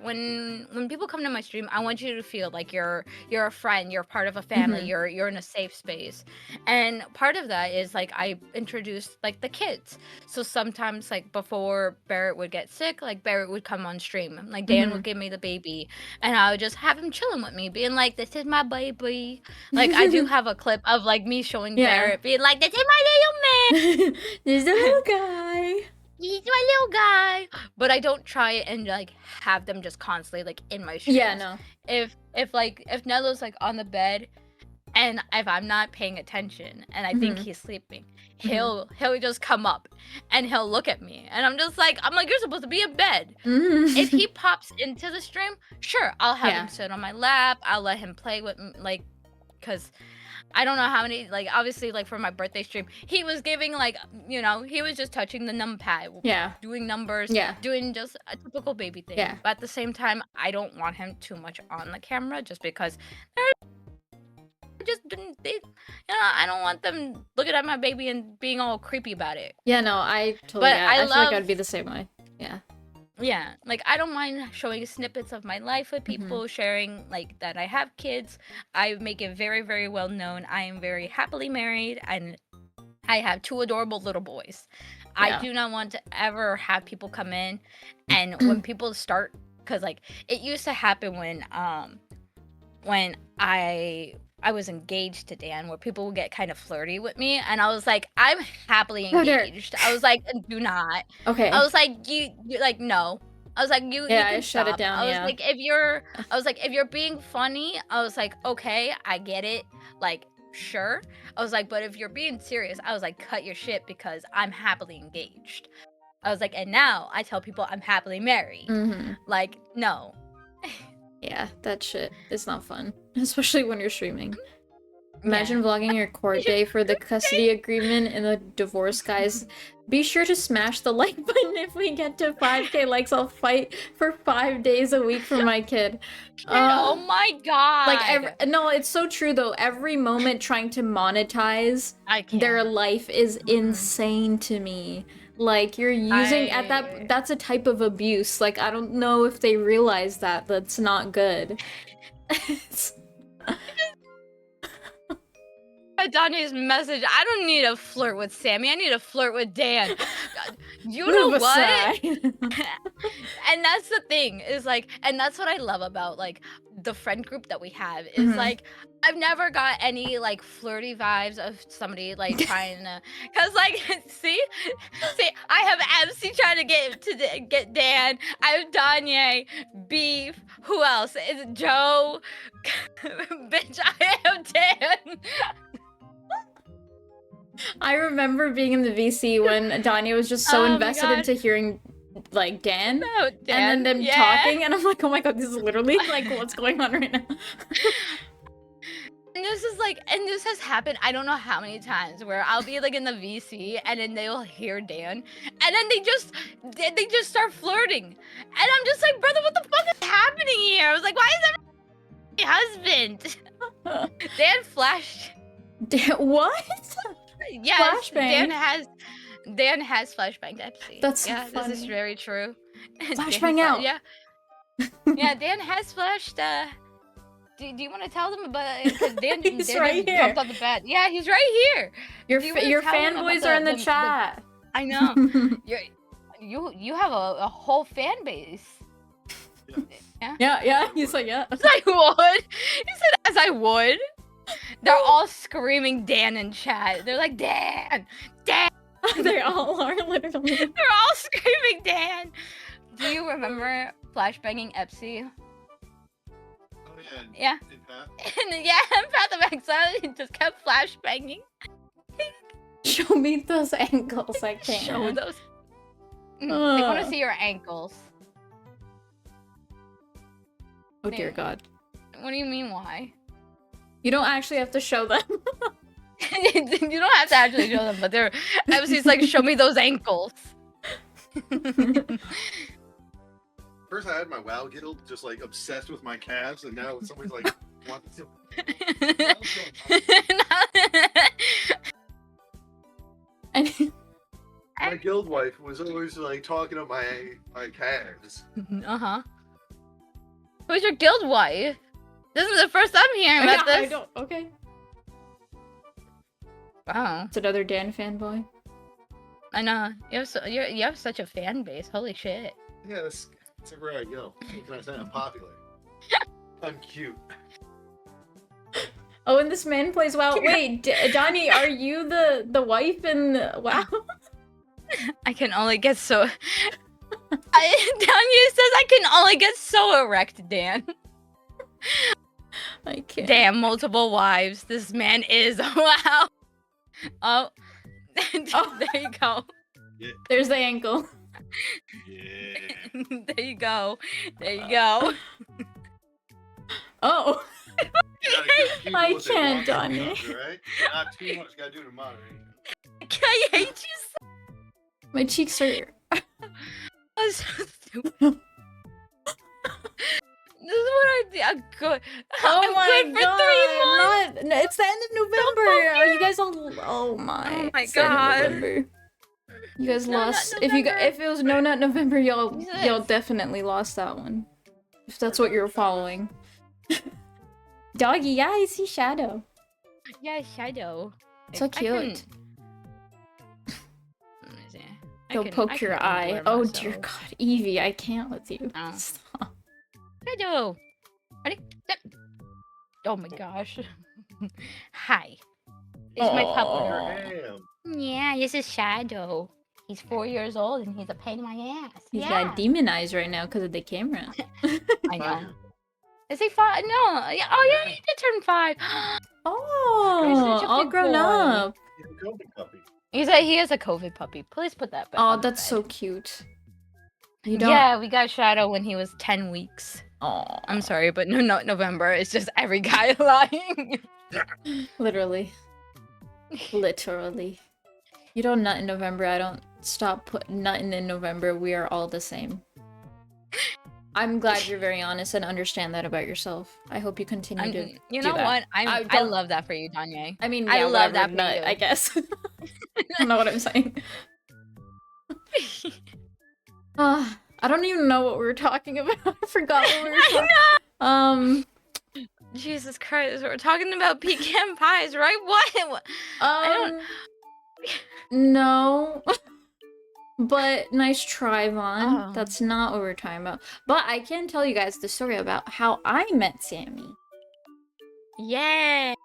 when people come to my stream, I want you to feel like you're a friend, you're part of a family, you're in a safe space. And part of that is like I introduced like the kids. So sometimes, like, before Barrett would get sick, like Barrett would come on stream. Like, Dan would give me the baby, and I would just have him chilling with me, being like, this is my baby. Like, I do have a clip of like me showing Barrett being like, this is my little man. There's a little guy. He's my little guy. But I don't try and like have them just constantly like in my streams. Yeah, no. If Nello's like on the bed, and if I'm not paying attention and I think he's sleeping, he'll just come up and he'll look at me, and I'm like, you're supposed to be in bed. If he pops into the stream, sure, I'll have him sit on my lap. I'll let him play with like, because I don't know how many, like, obviously, like, for my birthday stream, he was giving, like, you know, he was just touching the numpad, doing numbers, doing just a typical baby thing. Yeah. But at the same time, I don't want him too much on the camera, just because I don't want them looking at my baby and being all creepy about it. Yeah, no, I totally But get it. I feel like love- I'd be the same way. Yeah. Yeah, like, I don't mind showing snippets of my life with people, sharing, like, that I have kids. I make it very, very well known. I am very happily married, and I have 2 adorable little boys. I do not want to ever have people come in, and when people start, because, like, it used to happen when I was engaged to Dan, where people would get kind of flirty with me, and I was like, I'm happily engaged. I was like, do not. Okay. I was like, you like, no. I was like, you Yeah, I can shut it stop. down, I was yeah. like, if you're being funny, I was like, okay, I get it. Like, sure. I was like, but if you're being serious, I was like, cut your shit because I'm happily engaged. I was like, and now I tell people I'm happily married. Mm-hmm. Like, no. Yeah, that shit is not fun. Especially when you're streaming. Imagine Yeah. vlogging your court day for the custody agreement and the divorce, guys. Be sure to smash the like button if we get to 5k likes. I'll fight for 5 days a week for my kid. Oh my god. Like, no, it's so true though. Every moment trying to monetize I can't. their life is insane to me. Like, you're using that's a type of abuse. Like, I don't know if they realize that. That's not good. Dante's message. I don't need to flirt with Sammy. I need to flirt with Dan. You know what? And that's the thing is like, and that's what I love about like the friend group that we have is like, I've never got any like flirty vibes of somebody like trying to, cause like, see, I have MC trying to get Dan. I have Danye, Beef. Who else? Is it Joe? Bitch, I have Dan. I remember being in the VC when Danya was just so invested into hearing like Dan, and then them talking, and I'm like, oh my god, this is literally like what's going on right now. And this is like, and this has happened I don't know how many times where I'll be like in the VC and then they'll hear Dan and then they just start flirting. And I'm just like, brother, what the fuck is happening here? I was like, why is that my husband? Dan flashed. What? Yes, Flashbang. Dan has flashbang Epsi. That's so yeah, funny. this is very true. Flashbang out. Yeah. Yeah, Dan has flashed do you want to tell them about it? Because Dan, He's Dan right here. jumped on the bed. Yeah, he's right here. Your fanboys are in the chat. I know. You have a whole fan base. Yeah. He's like, yeah. As I would. He said, as I would. They're all screaming Dan in chat. They're like, Dan! They all are, literally. They're all screaming Dan! Do you remember flashbanging Epsi? Oh, yeah. In Path? In Path of Exile, he just kept flashbanging. Show me those ankles, I can't. Show those. They want to see your ankles. Oh dear god. What do you mean, why? You don't actually have to show them. You don't have to actually show them, but they're. Epsi's like, show me those ankles. First, I had my WoW guild just like obsessed with my calves, and now somebody's like, want to my guild wife was always like talking about my calves. Who's your guild wife? This is the first I'm hearing about this. I don't. Okay. Wow. It's another Dan fanboy. I know. You have such a fan base. Holy shit. Yeah, that's everywhere I go. What can I say? I'm popular. I'm cute. Oh, and this man plays WoW. Wait, Donnie, are you the wife in WoW? I can only get so. Danya says I can only get so erect, Dan. I can't. Damn, multiple wives. This man is wow. Oh, there you go. Yeah. There's the ankle. Yeah. There you go. There you go. Oh. I can't, Donnie. Right? Not too much. Gotta do the moderation. I hate you so. My cheeks are. I'm so stupid. This is what I did. I'm good. Oh I'm my good for god! 3 months. It's the end of November. Are you guys all? Oh my! Oh my It's the end of god! November. You guys No Nut lost. November. If it was No Nut November, y'all Yes. definitely lost that one. If that's what you were following. Doggy, yeah, I see Shadow. Yeah, Shadow. So cute. Go Go poke your eye. Oh dear god, Evie, I can't with you. Oh. Stop. Shadow. Ready? Set. Oh my gosh. Hi. This is my puppy. Damn. Yeah, this is Shadow. He's 4 years old and he's a pain in my ass. He's Yeah. got demon eyes right now because of the camera. I know. Is he 5? No. Yeah. Oh yeah, he did turn 5. Oh, such a all big grown boy. up. He's a COVID puppy. He is a COVID puppy. Please put that back. Oh, on the that's bed. so cute. You don't. Yeah, we got Shadow when he was 10 weeks. Oh, I'm sorry, but no, not November. It's just every guy lying. literally. Literally. You don't nut in November. I don't stop nutting in November. We are all the same. I'm glad you're very honest and understand that about yourself. I hope you continue to. You do know that. what? I don't- love that for you, Danye. I mean, I yeah, love whatever, that for nut, you. I guess. I don't know what I'm saying. I don't even know what we were talking about. I forgot what we were talking. Jesus Christ, we're talking about pecan pies, right? What? I No. But nice try, Vaughn. Oh. That's not what we're talking about. But I can tell you guys the story about how I met Sammy. Yeah.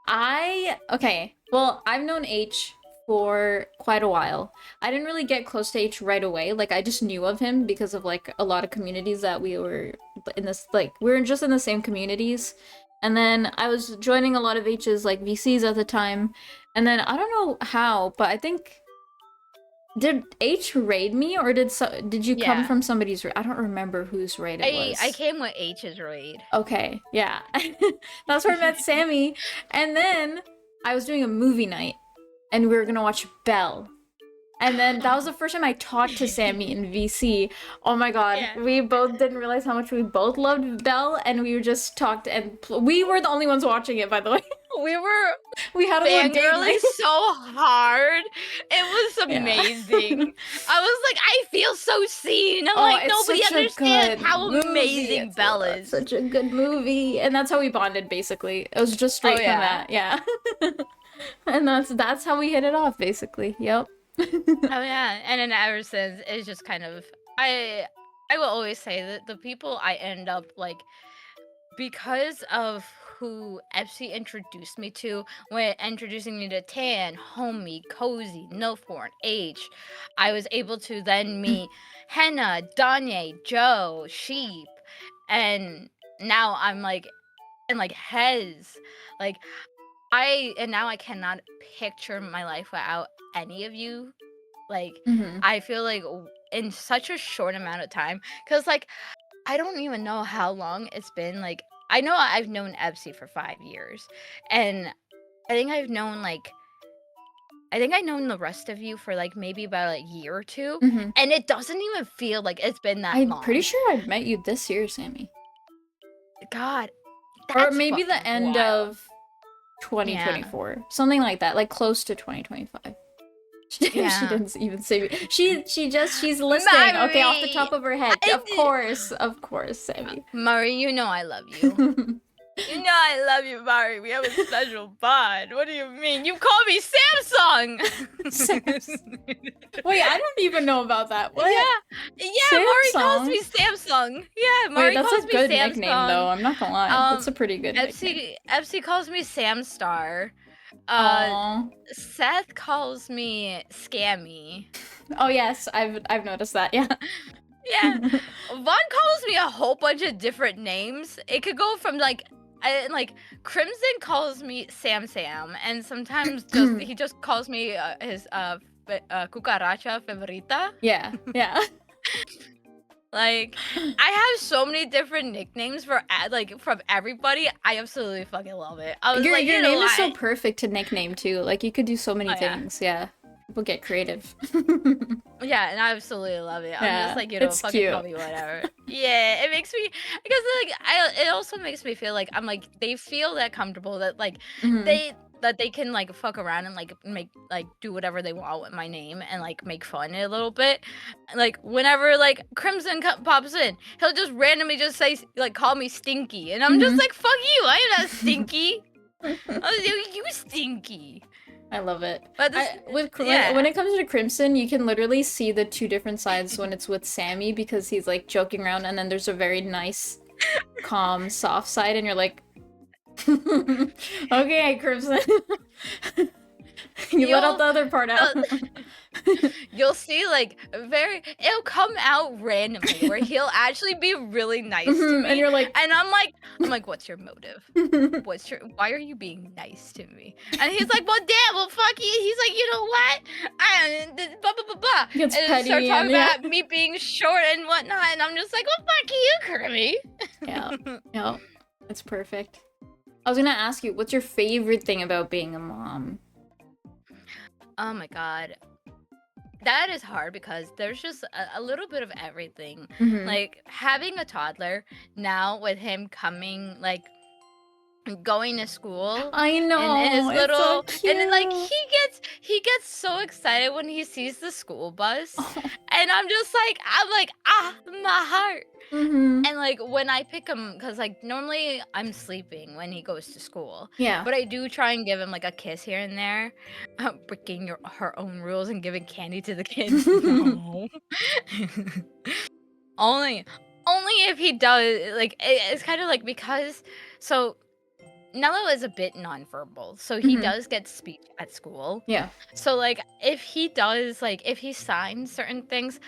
Okay, well, I've known H for quite a while. I didn't really get close to H right away. Like, I just knew of him because of, like, a lot of communities that we were in this, like, we were just in the same communities. And then I was joining a lot of H's, like, VCs at the time. And then, I don't know how, but I think... Did H raid me, or did you come Yeah. from somebody's raid? I don't remember whose raid it was. I came with H's raid. Okay, yeah. That's where I met Sammy. And then I was doing a movie night, and we were gonna watch Belle. And then that was the first time I talked to Sammy in VC. Oh my god, Yeah. we both didn't realize how much we both loved Belle, and we just talked, and we were the only ones watching it, by the way. We were We had a little date fangirling night. so hard. It was amazing. I was like, I feel so seen. I'm like, it's nobody such a understands good how movie. amazing It's Belle is. Such a good movie, and that's how we bonded. Basically, it was just straight from yeah. that, yeah. And that's how we hit it off, basically. Yep. Oh yeah, and then ever since it's just kind of I will always say that the people I end up like because of who FC introduced me to when introducing me to Tan, Homie, Cozy, Nilforn, H, I was able to then meet Henna, Danye, Joe, Sheep, and now I'm like and like Hez. Like now I cannot picture my life without any of you. Like I feel like in such a short amount of time, because like I don't even know how long it's been. Like I know I've known Ebsy for 5 years, and I think I've known the rest of you for like maybe about a year or two, and it doesn't even feel like it's been that long. I'm pretty sure I met you this year, Sammy. God, Or that's maybe the fucking end wild. of 2024, something like that, like close to 2025. She Yeah. didn't even say me. She's listening. Okay, off the Mari! top of her head. I Of course, Sammy. Murray, you know I love you. You know I love you, Mari. We have a special bond. What do you mean? You call me Samsung. Wait, I don't even know about that. What? Yeah, Mari calls Samsung? me Samsung. Yeah, Mari Wait, that's calls a me good Samsung. nickname, though. I'm not gonna lie. That's a pretty good nickname. FC calls me Samstar. Aw. Seth calls me Scammy. Oh yes, I've noticed that. Yeah. Yeah, Vaughn calls me a whole bunch of different names. It could go from like Crimson calls me Sam, and sometimes he just calls me his cucaracha favorita. Yeah. Like, I have so many different nicknames for from everybody. I absolutely fucking love it. I was Your like, name is so perfect to nickname too. Like you could do so many Oh, yeah. things. Yeah. People get creative. Yeah, and I absolutely love it. I'm Yeah, just like, it's fucking cute. call me whatever. Yeah, it makes me because it also makes me feel like I'm like they feel that comfortable that like Mhm. they can like fuck around and like make like do whatever they want with my name and like make fun a little bit. Like whenever like Crimson pops in, he'll just randomly just say like call me Stinky, and I'm just Mhm. like fuck you, I am not Stinky. You Stinky. I love it. But When it comes to Crimson, you can literally see the two different sides when it's with Sammy because he's like joking around, and then there's a very nice, calm, soft side, and you're like, okay, Crimson. You let out the other part out. you'll see like it'll come out randomly where he'll actually be really nice to me, And you're like, and I'm like, what's your motive? Why are you being nice to me? And he's like, well, damn, well, fuck you. He's like, you know what? Blah blah blah blah. He gets And then start petty talking and about me being short and whatnot, and I'm just like, well, fuck you, Kirby. yeah, that's perfect. I was gonna ask you, what's your favorite thing about being a mom? Oh my god. That is hard because there's just a little bit of everything. Mhm. Like having a toddler now with him coming, like going to school I know, and his it's little so cute. and then like he gets so excited when he sees the school bus, and I'm like my heart. Mhm. And like when I pick him, because like normally I'm sleeping when he goes to school, Yeah. but I do try and give him like a kiss here and there, breaking her own rules and giving candy to the kids. No. only only if he does, like it's kind of like, because so Nello is a bit nonverbal, so he Mhm. does get speech at school. Yeah. So like if he signs certain things,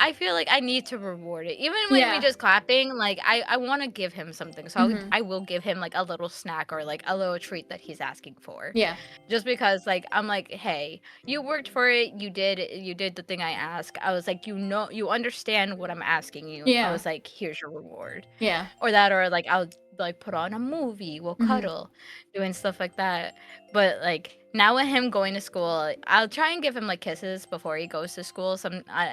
I feel like I need to reward it. Even when we Yeah. just clapping, like I want to give him something. So Mhm. I will give him like a little snack or like a little treat that he's asking for. Yeah. Just because like I'm like, hey, you worked for it. You did the thing I asked. I was like, you understand what I'm asking you. I Yeah. was like, here's your reward. Yeah. Or that, or like I'll like put on a movie, we'll Mhm. cuddle, doing stuff like that. But like now with him going to school, I'll try and give him like kisses before he goes to school.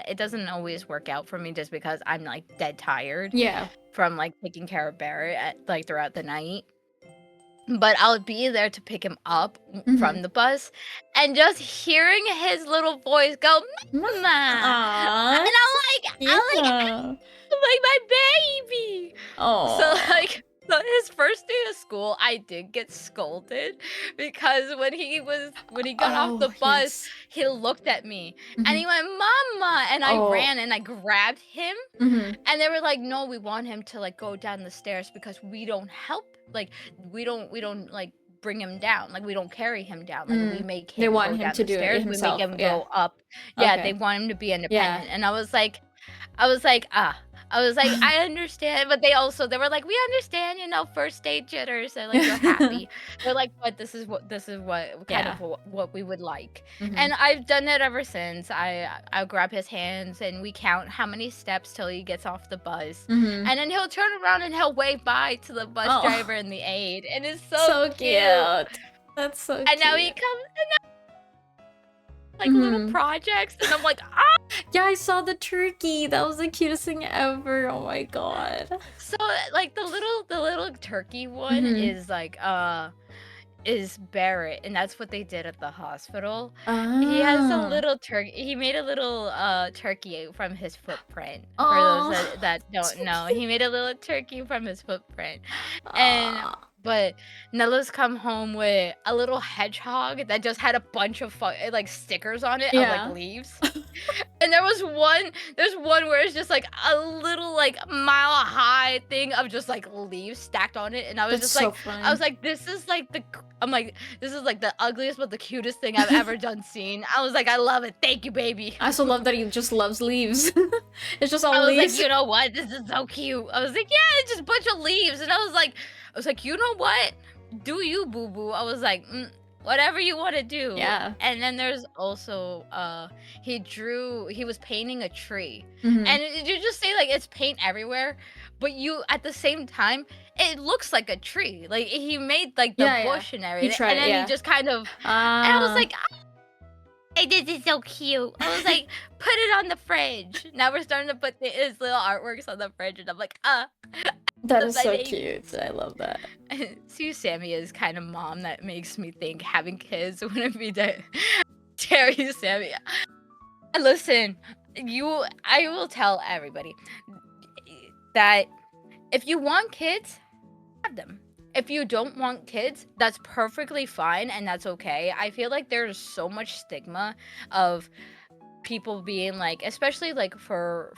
It doesn't always work out for me just because I'm like dead tired Yeah. from like taking care of Barrett like throughout the night. But I'll be there to pick him up from the bus, and just hearing his little voice go, "Mama," Aww. and I'm like my baby. Oh. So his first day of school, I did get scolded because when he got off the bus, he looked at me and he went, "Mama," and I ran and I grabbed him, and they were like, "No, we want him to like go down the stairs because we don't help, like we don't like bring him down, like we don't carry him down, like we make him They want go him down to the do it stairs, we himself, make him yeah. go up." Yeah, Okay. they want him to be Yeah. independent, and I was like, I understand, but they were like, we understand, first day jitters. They're like, you're happy. They're like, but this is what kind of what we would like. And I've done it ever since. I'll grab his hands and we count how many steps till he gets off the bus, and then he'll turn around and he'll wave bye to the bus driver and the aide, and it's so cute. That's so cute. And now he comes like little projects, and I'm like, yeah, I saw the turkey. That was the cutest thing ever. Oh my god. So like the little turkey one is like is Barrett, and that's what they did at the hospital. He has a little turkey. He made a little turkey from his footprint. For those that don't know, he made a little turkey from his footprint. And but Nella's come home with a little hedgehog that just had a bunch of like stickers on it of like leaves. And there's one where it's just like a little like mile high thing of just like leaves stacked on it, and I was That's just so like, funny. I was like, this is like the ugliest but the cutest thing I've ever seen. I was like, I love it. Thank you, baby. I also love that he just loves leaves. It's just all I was leaves. like, you know what? This is so cute. I was like, yeah, it's just a bunch of leaves, and I was like, you know what? Do you, boo boo? I was like, whatever you want to do. Yeah. And then there's also he was painting a tree, Mhm. and you just say like it's paint everywhere, but you at the same time it looks like a tree. Like he made like the bush and everything, tried and then it, he just kind of and I was like, hey, this is so cute. I was like, put it on the fridge. Now we're starting to put his little artworks on the fridge, and I'm like, that is my so baby. cute. I love that. Sue Sammy is kind of mom that makes me think having kids wouldn't be that. Terry Sammy. Listen, I will tell everybody that if you want kids, have them. If you don't want kids, that's perfectly fine, and that's okay. I feel like there's so much stigma of people being like, especially like for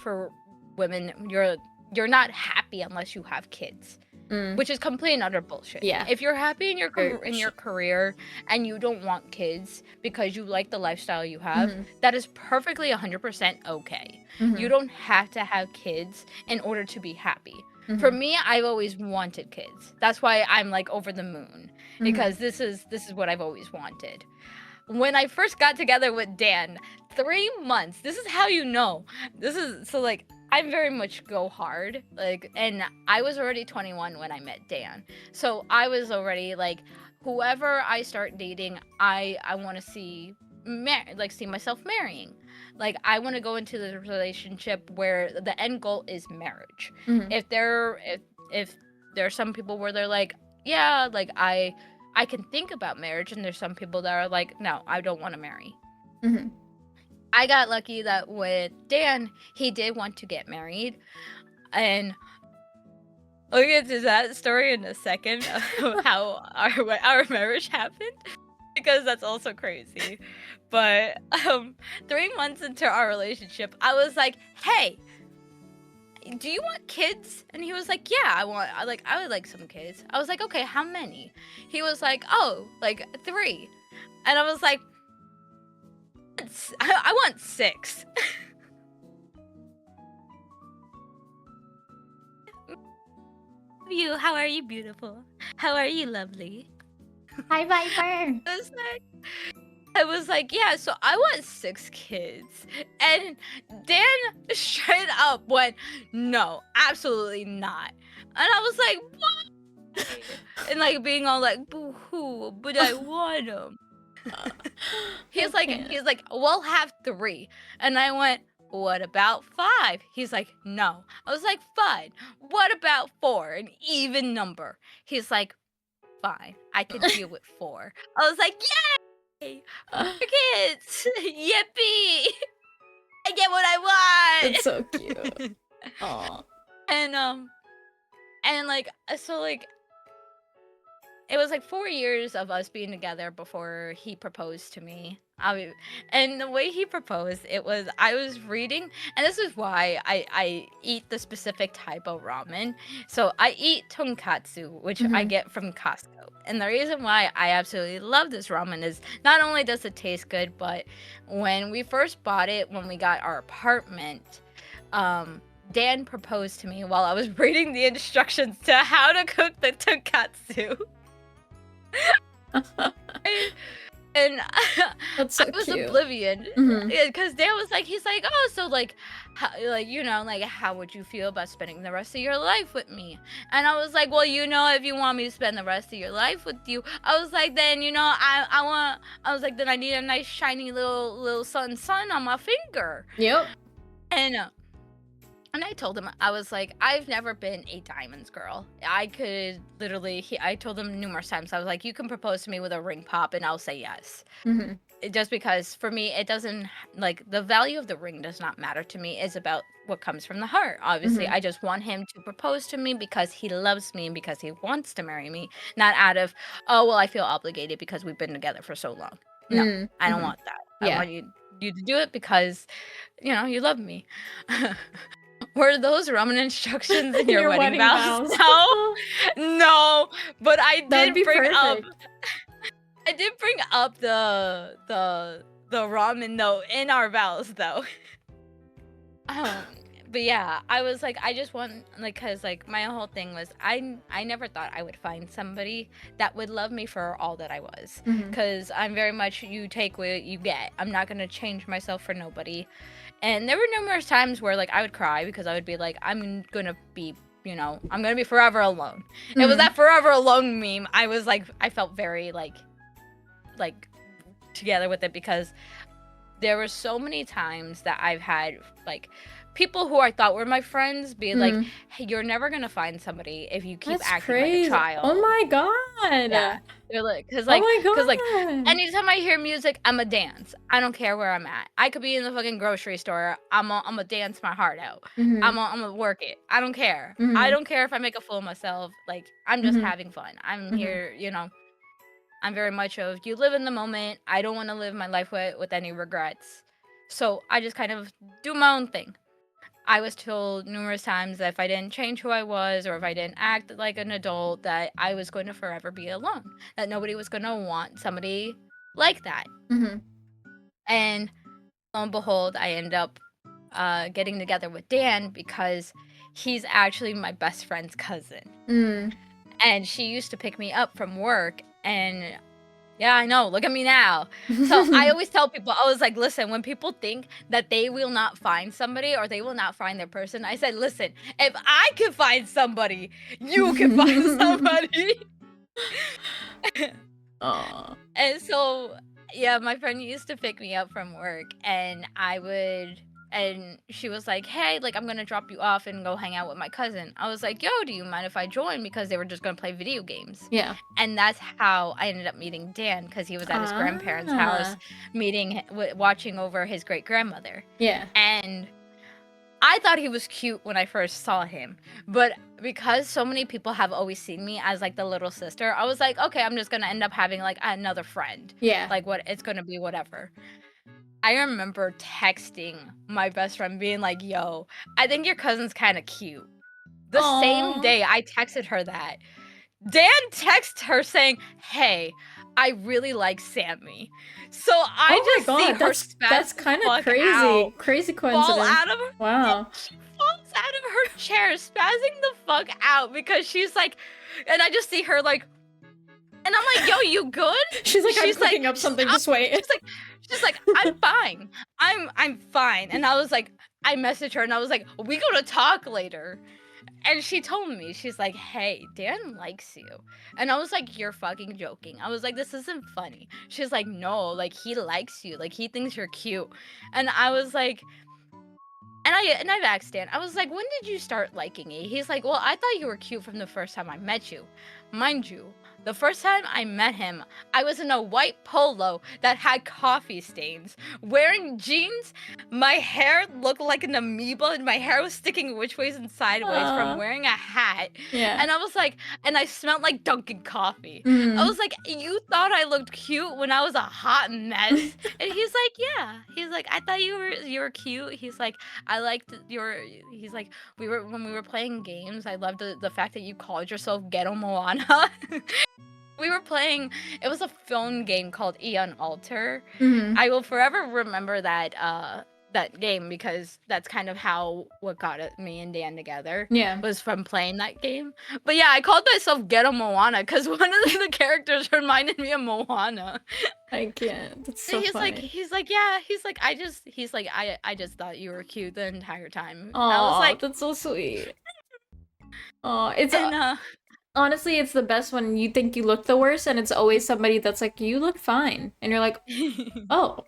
women, you're not happy unless you have kids. Mm. which is complete and utter bullshit. Yeah. If you're happy in your Very in your bullshit. career and you don't want kids because you like the lifestyle you have, Mhm. that is perfectly 100% okay. Mhm. You don't have to have kids in order to be happy. Mhm. For me, I've always wanted kids. That's why I'm like over the moon, because this is what I've always wanted. When I first got together with Dan, 3 months. This is how you know. This is so like I very much go hard. Like, and I was already 21 when I met Dan. So I was already like, whoever I start dating, I want to see see myself marrying. Like, I want to go into the relationship where the end goal is marriage. Mhm. If there are some people where they're like, yeah, like I can think about marriage, and there's some people that are like, no, I don't want to marry. Mhm. I got lucky that with Dan, he did want to get married, and I'll get to that story in a second of how our marriage happened, because that's also crazy. But 3 months into our relationship, I was like, "Hey, do you want kids?" And he was like, "Yeah, I would like some kids." I was like, "Okay, how many?" He was like, "Oh, like 3." And I was like, I want 6. You, how are you beautiful? How are you lovely? Hi, Viper. I was like, yeah, so I want 6 kids. And Dan straight up went, no, absolutely not. And I was like, what? And like being all like, boo hoo, but I want them. He's like, we'll have 3. And I went, what about 5? He's like, no. I was like, fine. What about 4? An even number. He's like, fine. I can deal with 4. I was like, yay! 4 kids! Yippee! I get what I want! That's so cute. Aw. And like, so like, it was like 4 years of us being together before he proposed to me. And the way he proposed, I was reading, and this is why I eat the specific type of ramen. So I eat tonkatsu, which I get from Costco. And the reason why I absolutely love this ramen is not only does it taste good, but when we first bought it, when we got our apartment, Dan proposed to me while I was reading the instructions to how to cook the tonkatsu. And That's so I was cute. oblivion, Mhm. because Dan was like, he's like, oh, so like, how would you feel about spending the rest of your life with me? And I was like, well, if you want me to spend the rest of your life with you, I was like, then I was like, then I need a nice shiny little sun on my finger. Yep. And I told him, I was like, I've never been a diamonds girl. I could literally, I told him numerous times, I was like, you can propose to me with a ring pop and I'll say yes. Mhm. Just because for me, it doesn't, like, the value of the ring does not matter to me. It's about what comes from the heart. Obviously, I just want him to propose to me because he loves me and because he wants to marry me, not out of, oh, well, I feel obligated because we've been together for so long. No, I don't want that. I Yeah. want you to do it because, you love me. Were those ramen instructions in your wedding vows? No, no. But That'd be perfect. I did bring up the ramen though in our vows though. But yeah, I was like, I just want, like, cause like my whole thing was I never thought I would find somebody that would love me for all that I was. Cause I'm very much, you take what you get. I'm not gonna change myself for nobody. And there were numerous times where like I would cry because I would be like, I'm gonna be forever alone. It was that forever alone meme. I felt very like together with it, because there were so many times that I've had like people who I thought were my friends be like, hey, you're never gonna find somebody if you keep acting crazy. like a child. Oh my god. Yeah. They're like, cause anytime I hear music, I'ma dance. I don't care where I'm at. I could be in the fucking grocery store. I'ma dance my heart out. I'ma work it. I don't care. I don't care if I make a fool of myself. Like, I'm just having fun. I'm here, I'm very much of, you live in the moment. I don't want to live my life with any regrets. So I just kind of do my own thing. I was told numerous times that if I didn't change who I was, or if I didn't act like an adult, that I was going to forever be alone. That nobody was going to want somebody like that. Mm-hmm. And lo and behold, I end up getting together with Dan because he's actually my best friend's cousin. Mm. And she used to pick me up from work, and yeah, I know, look at me now. So I always tell people, I was like, listen, when people think that they will not find somebody or they will not find their person, I said, listen, if I can find somebody, you can find somebody. Aw. And so, yeah, my friend used to pick me up from work, and she was like, hey, like, I'm gonna drop you off and go hang out with my cousin. I was like, yo, do you mind if I join? Because they were just gonna play video games. Yeah. And that's how I ended up meeting Dan, because he was at his grandparents' house, watching over his great grandmother. Yeah. And I thought he was cute when I first saw him, but because so many people have always seen me as like the little sister, I was like, okay, I'm just gonna end up having like another friend. Yeah. Like, what, it's gonna be whatever. I remember texting my best friend being like, yo, I think your cousin's kind of cute. The same Aw. day I texted her that, Dan texted her saying, hey, I really like Sammy. So I just see her that's kind of crazy. out, Crazy fall coincidence. out of her, Wow. she falls out of her chair, spazzing the fuck out, because she's like, and I just see her like, and I'm like, yo, you good? She's like, I'm cooking like, up something. Just wait. She's like, I'm fine. I'm fine. And I was like, I messaged her and I was like, we gonna talk later. And she told me, she's like, hey, Dan likes you. And I was like, you're fucking joking. I was like, this isn't funny. She's like, no, like, he likes you. Like, he thinks you're cute. And I was like, and I've asked Dan, I was like, when did you start liking me? He's like, well, I thought you were cute from the first time I met you. Mind you, the first time I met him, I was in a white polo that had coffee stains, wearing jeans. My hair looked like an amoeba, and my hair was sticking which ways and sideways from wearing a hat. Yeah. And I was like, and I smelled like Dunkin' coffee. Mm. I was like, you thought I looked cute when I was a hot mess? And he's like, yeah. He's like, I thought you were cute. He's like, I liked he's like, when we were playing games, I loved the fact that you called yourself Ghetto Moana. We were playing, it was a phone game called Eon Alter. Mhm. I will forever remember that game, because that's kind of what got me and Dan together. Yeah. Was from playing that game. But yeah, I called myself Ghetto Moana because one of the characters reminded me of Moana. I can't. That's so he's funny. like, I just thought you were cute the entire time. Oh, I was like, that's so sweet. Oh, it's and honestly, it's the best when you think you look the worst, and it's always somebody that's like, you look fine, and you're like, oh,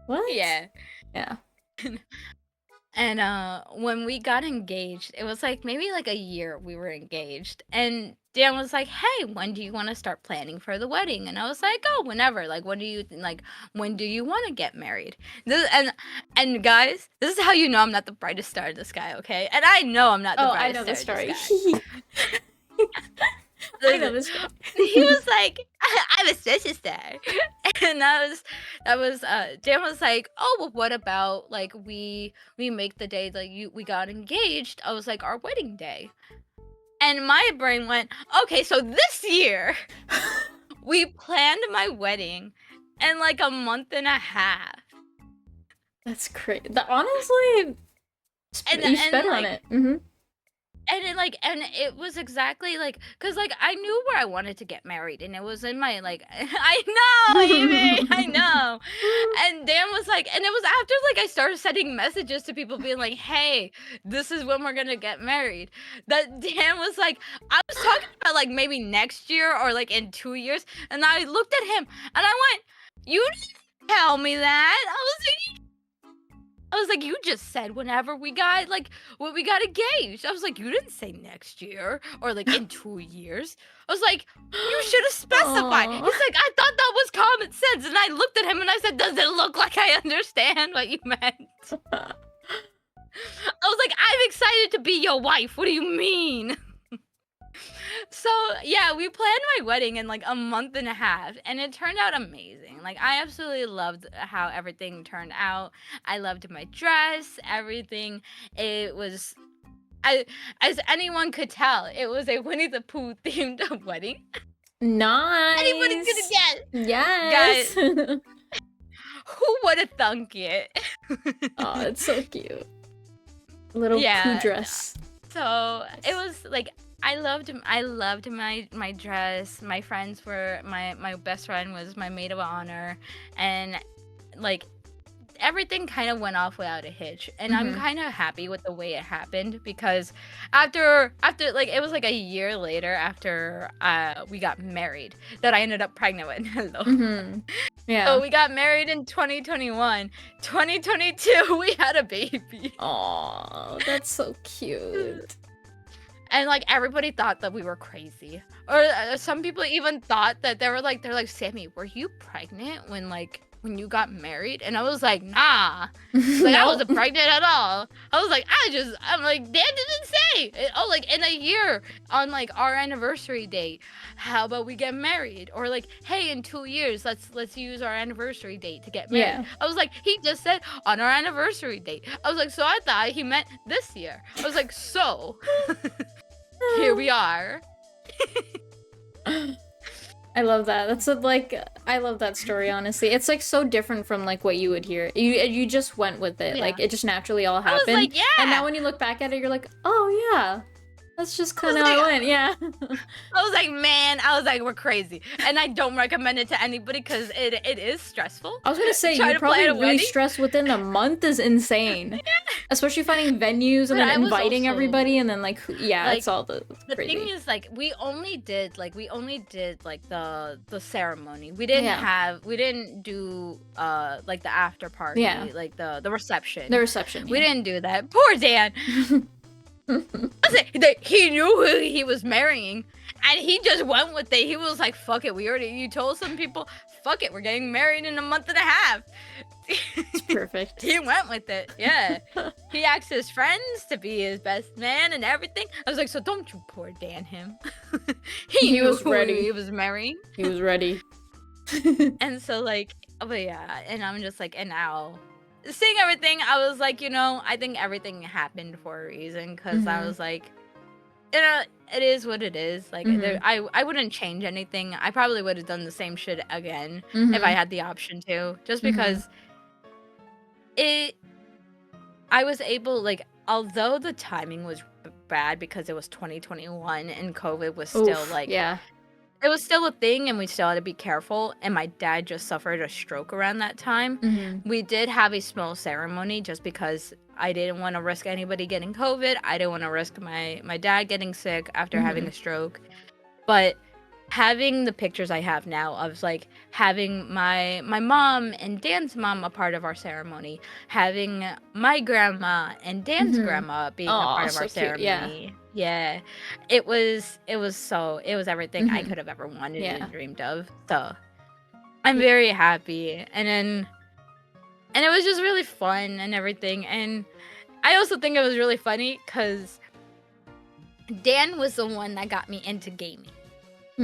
what? yeah. Yeah. And when we got engaged, it was like maybe like a year we were engaged, and Dan was like, hey, when do you want to start planning for the wedding? And I was like, oh, whenever. Like, when do you want to get married? And guys, this is how you know I'm not the brightest star in the sky, okay? And I know I'm not the Oh, I brightest know the star in story. the sky. I know the story. He was like, I'm a sister star. And Dan was like, oh, well, what about like we make the day that we got engaged? I was like, our wedding day. And my brain went, okay, so this year we planned my wedding in like a month and a half. That's crazy. Honestly, you sped on it. Mm-hmm. And it was exactly like, cause like I knew where I wanted to get married, and it was in my like, I know, Evie, I know. And Dan was like, and it was after like I started sending messages to people being like, hey, this is when we're gonna get married. That Dan was like, I was talking about like maybe next year or like in 2 years, and I looked at him and I went, you didn't tell me that. I was like, you just said whenever we got when we got engaged. I was like, you didn't say next year or like in 2 years. I was like, you should have specified. Aww. He's like, I thought that was common sense. And I looked at him and I said, does it look like I understand what you meant? I was like, I'm excited to be your wife. What do you mean? So yeah, we planned my wedding in like a month and a half, and it turned out amazing. Like I absolutely loved how everything turned out. I loved my dress, everything. It was, I, as anyone could tell, it was a Winnie the Pooh themed wedding. Anybody could have Nice. guessed. Yes. Guys, who would have thunk it? Oh, it's so cute. Little Pooh Yeah. dress. So it was like I loved my dress. My friends were my best friend was my maid of honor, and like everything kind of went off without a hitch, and I'm kind of happy with the way it happened, because after like it was like a year later after we got married that I ended up pregnant with. Hello. Yeah. So we got married in 2021. 2022 we had a baby. Oh, that's so cute. And like everybody thought that we were crazy, or some people even thought that they're like, Sammy, were you pregnant when you got married? And I was like, nah, like I wasn't pregnant at all. I was like, I'm like, Dad didn't say. Oh, like in a year on like our anniversary date, how about we get married? Or like, hey, in 2 years, let's use our anniversary date to get married. Yeah. I was like, he just said on our anniversary date. I was like, so I thought he meant this year. I was like, so here we are. I love that. That's I love that story, honestly. It's like so different from like what you would hear. You just went with it. Yeah. Like it just naturally all I was happened. like, yeah. And now when you look back at it, you're like, oh yeah. That's just kind of how it went, yeah. I was like, man, we're crazy. And I don't recommend it to anybody because it is stressful. I was gonna say, Try you're to probably plan a really wedding. stressed within a month is insane. Yeah. Especially finding venues and But I then was inviting also- everybody and then like, yeah, Like, it's all the The crazy. thing is, like, we only did like the ceremony. We didn't do like the after party, like the reception. The reception. We didn't do that. Poor Dan. Listen, he knew who he was marrying, and he just went with it. He was like, fuck it, you told some people, fuck it, we're getting married in a month and a half. It's perfect. He went with it, yeah. He asked his friends to be his best man and everything. I was like, so don't you poor Dan him. he knew was who ready. he was marrying. He was ready. And so like, but yeah, and I'm just like, and now seeing everything, I was like, I think everything happened for a reason, because I was like, it is what it is. Like, I wouldn't change anything. I probably would have done the same shit again if I had the option to, just because I was able, like, although the timing was bad because it was 2021 and COVID was still it was still a thing, and we still had to be careful, and my dad just suffered a stroke around that time. We did have a small ceremony just because I didn't want to risk anybody getting COVID. I didn't want to risk my dad getting sick after having a stroke. But having the pictures I have now of like having my mom and Dan's mom a part of our ceremony, having my grandma and Dan's grandma being a part of our ceremony. Yeah. It was everything I could have ever wanted and dreamed of. So I'm very happy. And it was just really fun and everything. And I also think it was really funny because Dan was the one that got me into gaming.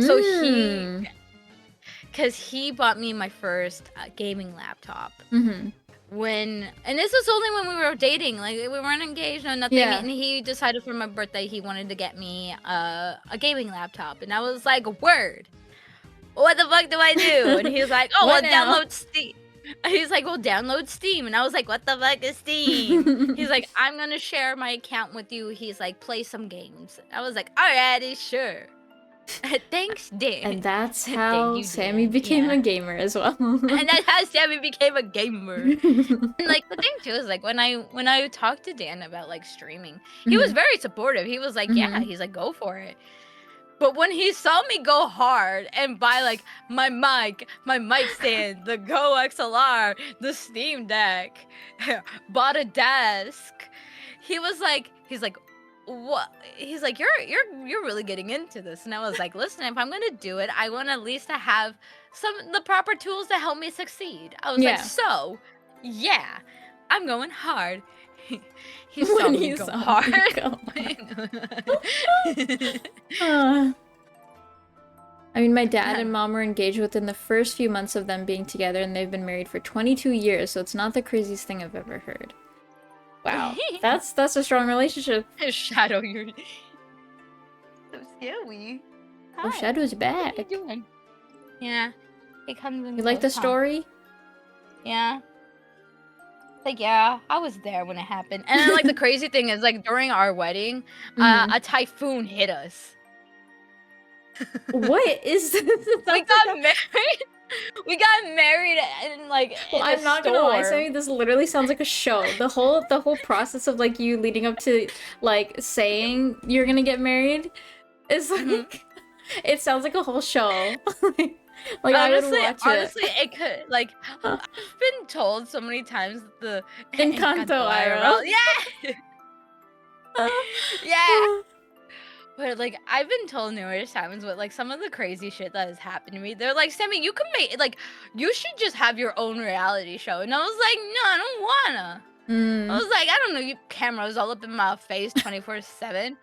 So he bought me my first gaming laptop. And this was only when we were dating, like we weren't engaged or nothing. And he decided for my birthday he wanted to get me a gaming laptop, and I was like, word, what the fuck do I do? And he was like, oh, well, download Steam. He's like, well, download Steam. And I was like, what the fuck is Steam? He's like, I'm gonna share my account with you. He's like, play some games. I was like, alrighty, sure. Thanks, Dan. And that's how Sammy became a gamer as well. And that's how Sammy became a gamer. And like the thing too is like when I talked to Dan about like streaming, he was very supportive. He was like, yeah, he's like, go for it. But when he saw me go hard and buy like my mic stand, the Go XLR, the Steam Deck, bought a desk, he's like, what? He's like, you're really getting into this. And I was like, listen, if I'm gonna do it, I want at least to have the proper tools to help me succeed. I was like, so yeah, I'm going hard. He saw me go hard. I mean, my dad and mom were engaged within the first few months of them being together, and they've been married for 22 years, so it's not the craziest thing I've ever heard. Wow. That's a strong relationship. Shadow, you're so scary. Oh, Shadow's back. What are you doing? Yeah. He comes in. You like the close, huh? story? Yeah. Like, yeah, I was there when it happened. And then, like, the crazy thing is, like, during our wedding, a typhoon hit us. What is this? We got married. We got married in, like, Well, in I'm a not gonna lie, store. Sammy, this literally sounds like a show. The whole process of like you leading up to like saying you're gonna get married is like it sounds like a whole show. Like I would watch it. Honestly, it could, like, I've been told so many times the Encanto IRL. Yeah. Yeah. But, like, I've been told numerous times with, like, some of the crazy shit that has happened to me. They're like, Sammy, you can make, like, you should just have your own reality show. And I was like, no, I don't wanna. I was like, I don't know, you cameras all up in my face 24/7.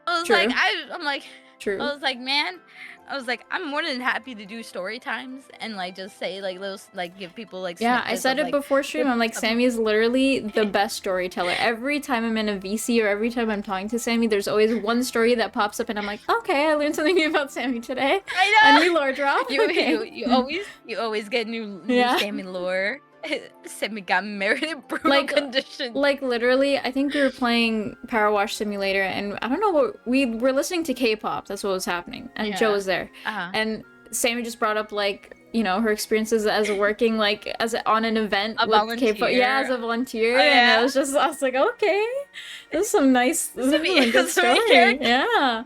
I was True. like, I'm like, True. I was like, man, I was like, I'm more than happy to do story times and like just say like little, like give people like Yeah, I snippets said of, it like, before stream. I'm like, some- Sammy is literally the best storyteller. Every time I'm in a VC or every time I'm talking to Sammy, there's always one story that pops up and I'm like, okay, I learned something new about Sammy today. I know. A new lore drop. Okay. You always get new Yeah. Sammy lore. Sammy got married in brutal Like- conditions. Like literally, I think we were playing Power Wash Simulator, and I don't know what we were listening to K-pop. That's what was happening, and Yeah. Joe was there, and Sammy just brought up like her experiences as working like on an event A with K-pop. volunteer. Yeah, as a volunteer, Oh, and yeah. I was like, okay, this is some nice, this is a good This is a main story. character. Yeah.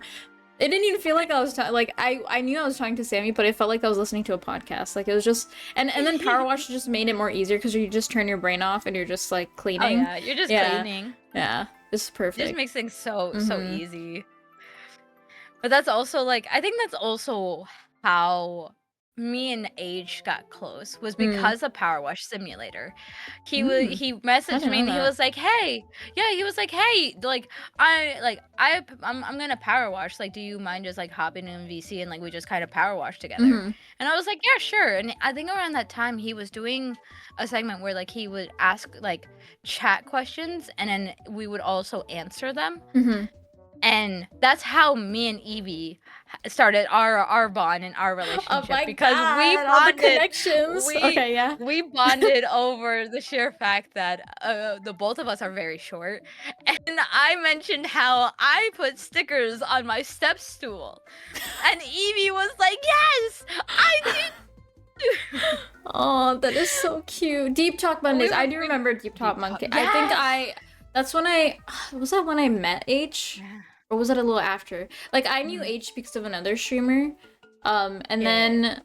It didn't even feel like I was like I knew I was talking to Sammy, but it felt like I was listening to a podcast. Like it was just and then Power Wash just made it more easier because you just turn your brain off and you're just like Oh cleaning. yeah, you're just Yeah. cleaning. Yeah, this is It perfect. just makes things so Mhm. easy. But that's also like I think that's also how me and Age got close was because of Power Wash Simulator. He he messaged didn't me and know he that. was like, "Hey, yeah," he was like, "Hey, like I'm gonna power wash. Like, do you mind just like hopping in VC and like we just kind of power wash together?" Mhm. And I was like, "Yeah, sure." And I think around that time he was doing a segment where like he would ask like chat questions and then we would also answer them. Mhm. And that's how me and Evie started our bond and our relationship Oh my because god! we all the bonded. connections. We Okay, yeah. we bonded over the sheer fact that the both of us are very short, and I mentioned how I put stickers on my step stool, and Evie was like, "Yes, I did." Oh, that is so cute. Deep Talk Mondays. I do remember Deep Talk Deep Talk- Monkey. I think that's when was that when I met H? Or was it a little after? Like I knew H because of another streamer. And Yeah. then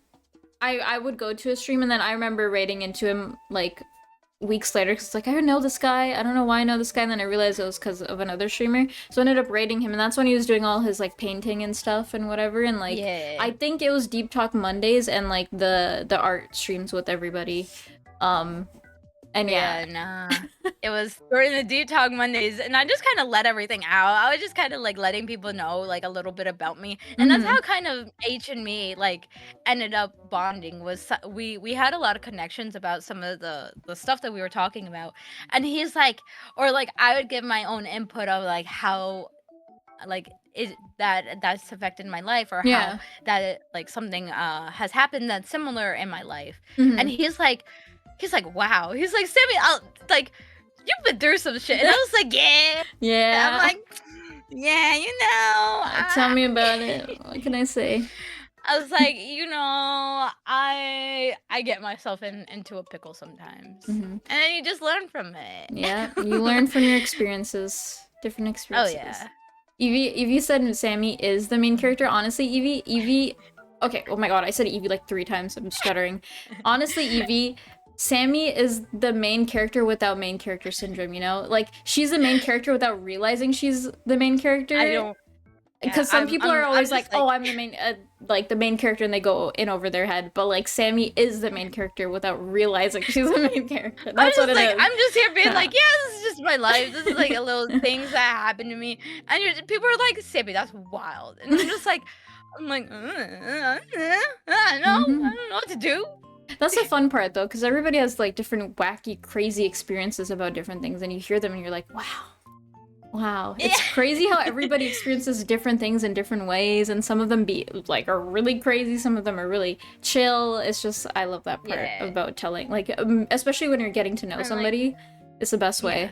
I would go to a stream and then I remember raiding into him like weeks later because it's like I know this guy. I don't know why I know this guy, and then I realized it was because of another streamer. So I ended up raiding him, and that's when he was doing all his like painting and stuff and whatever. And like I think it was Deep Talk Mondays and like the art streams with everybody. And yeah. Nah. It was during the Deep Talk Mondays, and I just kind of let everything out. I was just kind of like letting people know like a little bit about me, and that's how kind of H and me like ended up bonding. Was we had a lot of connections about some of the stuff that we were talking about, and he's like, or like I would give my own input of like how like that's affected my life or how that like something has happened that's similar in my life, and he's like, wow. He's like, Sammy, like, you've been through some shit. And I was like, yeah. Yeah. I'm like, yeah, you know. Tell me about it. What can I say? I was like, you know, I get myself into a pickle sometimes. And then you just learn from it. Yeah, you learn from your experiences. Different experiences. Oh, yeah. Evie said Sammy is the main character. Honestly, Evie... Okay, oh my god, I said Evie like 3 times. I'm stuttering. Honestly, Evie... Sammy is the main character without main character syndrome, you know? Like, she's the main character without realizing she's the main character. I don't... Because some people are always like, oh, I'm the main, like, the main character, and they go in over their head. But, like, Sammy is the main character without realizing she's the main character. That's what it is. I'm just here being like, yeah, this is just my life. This is, like, a little things that happen to me. And people are like, Sammy, that's wild. And I'm just like, I'm like, I don't know. I don't know what to do. That's the fun part though, because everybody has like different wacky, crazy experiences about different things, and you hear them and you're like, wow. Wow, it's Yeah. crazy how everybody experiences different things in different ways, and some of them are really crazy, some of them are really chill. It's just, I love that part Yeah. about telling, like, especially when you're getting to know And, like, somebody, it's the best way.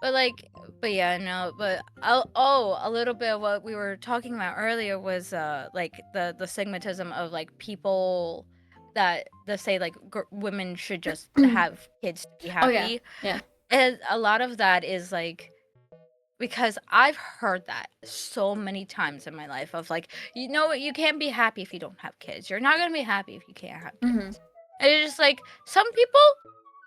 But but yeah, no. But a little bit of what we were talking about earlier was like the stigmatism of like people that say like women should just have kids to be happy. yeah. And a lot of that is like because I've heard that so many times in my life of like, you know what, you can't be happy if you don't have kids. You're not gonna be happy if you can't have kids. And it's just like some people,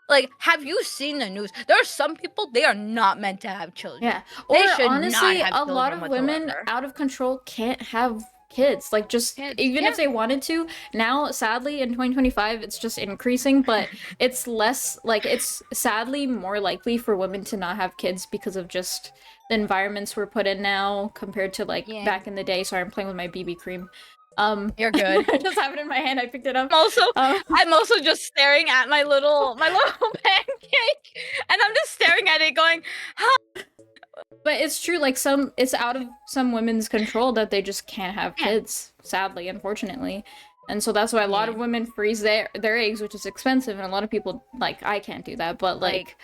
like, have you seen the news? There are some people, they are not meant to have children. Yeah. They Or should not honestly, have a lot of children women whatsoever. out of control can't have kids. Like, just Kids, even yeah. if they wanted to, now sadly in 2025 it's just increasing, but it's less, like, it's sadly more likely for women to not have kids because of just the environments we're put in now compared to like Yeah. back in the day. Sorry, I'm playing with my BB cream. You're good. I just have it in my hand. I picked it up. I'm also just staring at my little pancake, and I'm just staring at it, going, "Huh." But it's true. Like it's out of some women's control that they just can't have kids. Sadly, unfortunately, and so that's why a lot of women freeze their eggs, which is expensive, and a lot of people like I can't do that. But like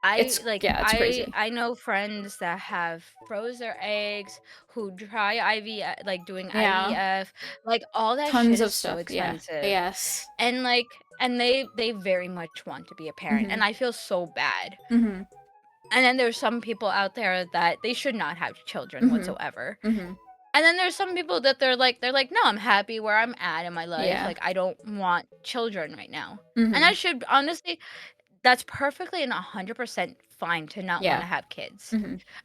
it's crazy. I know friends that have froze their eggs, who try IVF, like doing IVF, like all that Tons shit of is so stuff. expensive. Yeah. Yes. And like, and they very much want to be a parent, and I feel so bad. And then there's some people out there that they should not have children whatsoever. And then there's some people that they're like, no, I'm happy where I'm at in my life. Yeah. Like, I don't want children right now. And I should honestly, that's perfectly and 100% fine to not want to have kids.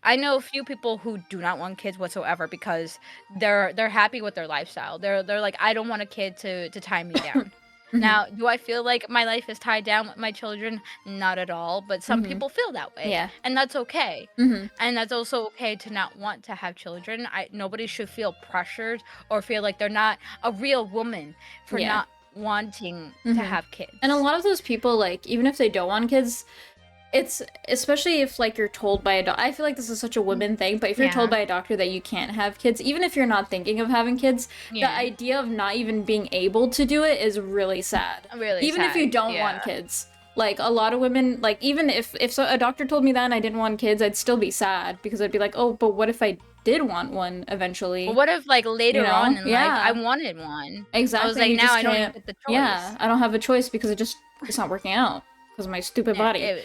I know a few people who do not want kids whatsoever because they're happy with their lifestyle. They're like, I don't want a kid to tie me down. Now, do I feel like my life is tied down with my children? Not at all, but some people feel that way. Yeah. And that's okay. And that's also okay to not want to have children. Nobody should feel pressured or feel like they're not a real woman for not wanting to have kids. And a lot of those people, like, even if they don't want kids, it's especially if like you're told by a doctor. I feel like this is such a women thing, but if you're told by a doctor that you can't have kids, even if you're not thinking of having kids, the idea of not even being able to do it is really sad. Even if you don't want kids. Like, a lot of women, like, even if a doctor told me that and I didn't want kids, I'd still be sad because I'd be like, oh, but what if I did want one eventually? Well, what if, like, later on in life, I wanted one? Exactly. I was like, now I don't even get the choice. Yeah, I don't have a choice because it's not working out because of my stupid body.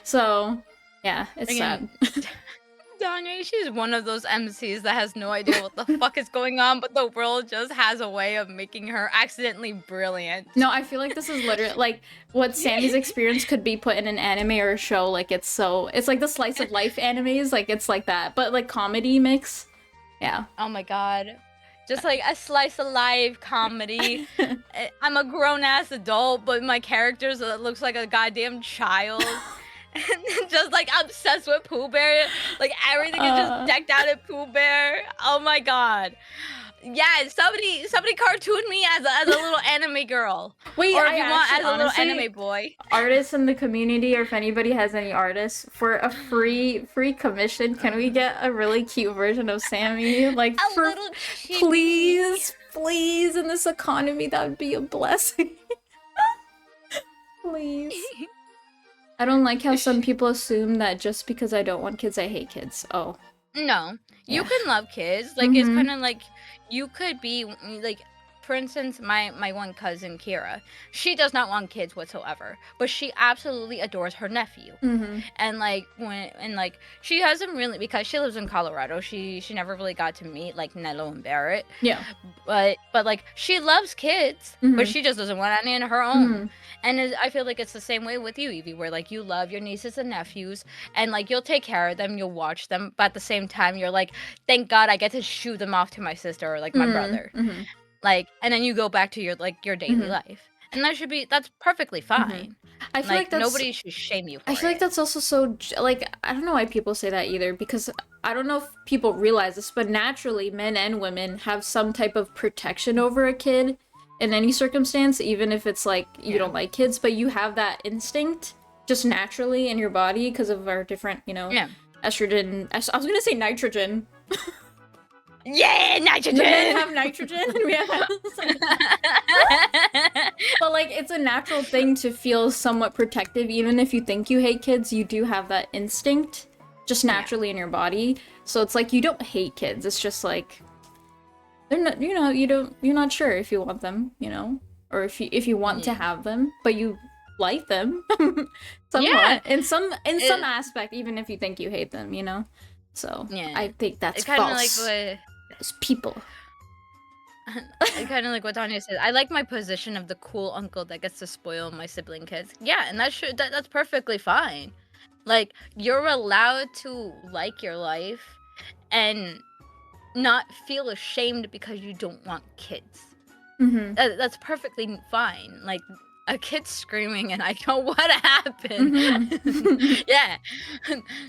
So, yeah, it's sad. Danya, she's one of those MCs that has no idea what the fuck is going on, but the world just has a way of making her accidentally brilliant. No, I feel like this is literally like what Sammy's experience could be put in an anime or a show. Like, it's like the slice of life animes, like it's like that, but like comedy mix. Yeah. Oh my god. Just like a slice of life comedy. I'm a grown-ass adult, but my character looks like a goddamn child. Just like obsessed with Pooh Bear. Like everything is just decked out in Pooh Bear. Oh my god. Yeah, somebody cartoon me as a little anime girl. Wait, or if you want as a little anime boy. Artists in the community, or if anybody has any artists, for a free commission, can we get a really cute version of Sammy? Like, please, in this economy, that would be a blessing. Please. I don't like how some people assume that just because I don't want kids, I hate kids. Oh. No. You can love kids. Like, it's kind of like, you could be, like, for instance, my one cousin, Kira, she does not want kids whatsoever, but she absolutely adores her nephew. And, like, she hasn't really, because she lives in Colorado, she never really got to meet, like, Nello and Barrett. Yeah. But like, she loves kids, but she just doesn't want any of her own. And I feel like it's the same way with you, Evie, where, like, you love your nieces and nephews, and, like, you'll take care of them, you'll watch them, but at the same time, you're like, thank God I get to shoo them off to my sister or, like, my brother. Like, and then you go back to your daily life. And that's perfectly fine. I feel like that's nobody should shame you for I feel like it. that's also so like I don't know why people say that either because I don't know if people realize this, but naturally men and women have some type of protection over a kid in any circumstance, even if it's like you don't like kids, but you have that instinct just naturally in your body because of our different, Yeah. estrogen. I was gonna say nitrogen. Yeah, The men nitrogen. have nitrogen and we have but like it's a natural thing to feel somewhat protective even if you think you hate kids, you do have that instinct just naturally in your body. So it's like you don't hate kids. It's just like they're not, you're not sure if you want them, or if you want to have them, but you like them somewhat in some aspect even if you think you hate them, So I think that's it's kind of like false. what Those people. kind of like what Tanya said. I like my position of the cool uncle that gets to spoil my sibling kids. Yeah, and that's perfectly fine. Like you're allowed to like your life and not feel ashamed because you don't want kids. Mm-hmm. That's perfectly fine. Like a kid screaming and I know what happened. Mm-hmm. Yeah,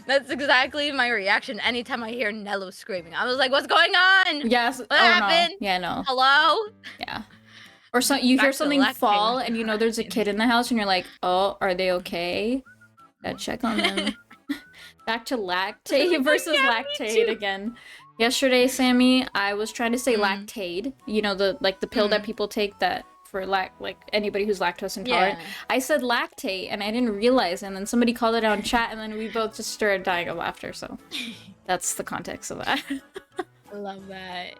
that's exactly my reaction anytime I hear Nello screaming. I was like, what's going on? Yes. What Oh happened? no. Yeah, no. Hello? Yeah. Or you hear Back to something lactate fall when and you're there's a crying. kid in the house and you're like, oh, are they okay? Gotta check on them. Back to lactate versus Yeah, me lactate too. again. Yesterday, Sammy, I was trying to say Mm. lactate. The pill that people take that for anybody who's lactose intolerant. Yeah. I said lactate and I didn't realize, and then somebody called it out in chat, and then we both just started dying of laughter. So that's the context of that. I love that.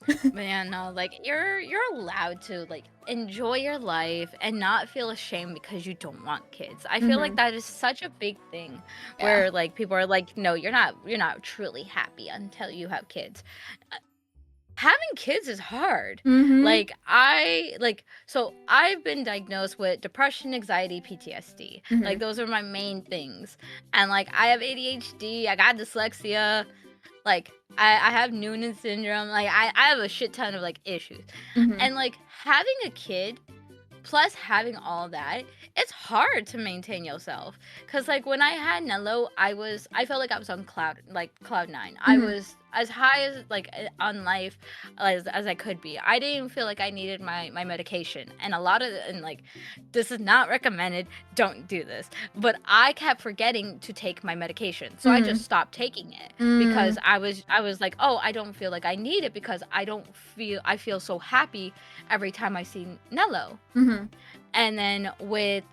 But yeah, no, like you're allowed to like enjoy your life and not feel ashamed because you don't want kids. I feel like that is such a big thing where like people are like, no, you're not truly happy until you have kids. Having kids is hard. Mm-hmm. So I've been diagnosed with depression, anxiety, PTSD. Mhm. Like those are my main things. And like I have ADHD, I got dyslexia, like I have Noonan syndrome, like I have a shit ton of like issues. Mhm. And like having a kid plus having all that, it's hard to maintain yourself. Cause like when I had Nello, I felt like I was on cloud 9. I was as high as like on life as I could be. I didn't even feel like I needed my medication. And like this is not recommended, don't do this. But I kept forgetting to take my medication. So I just stopped taking it because I was like, oh, I don't feel like I need it because I feel so happy every time I see Nello. And then with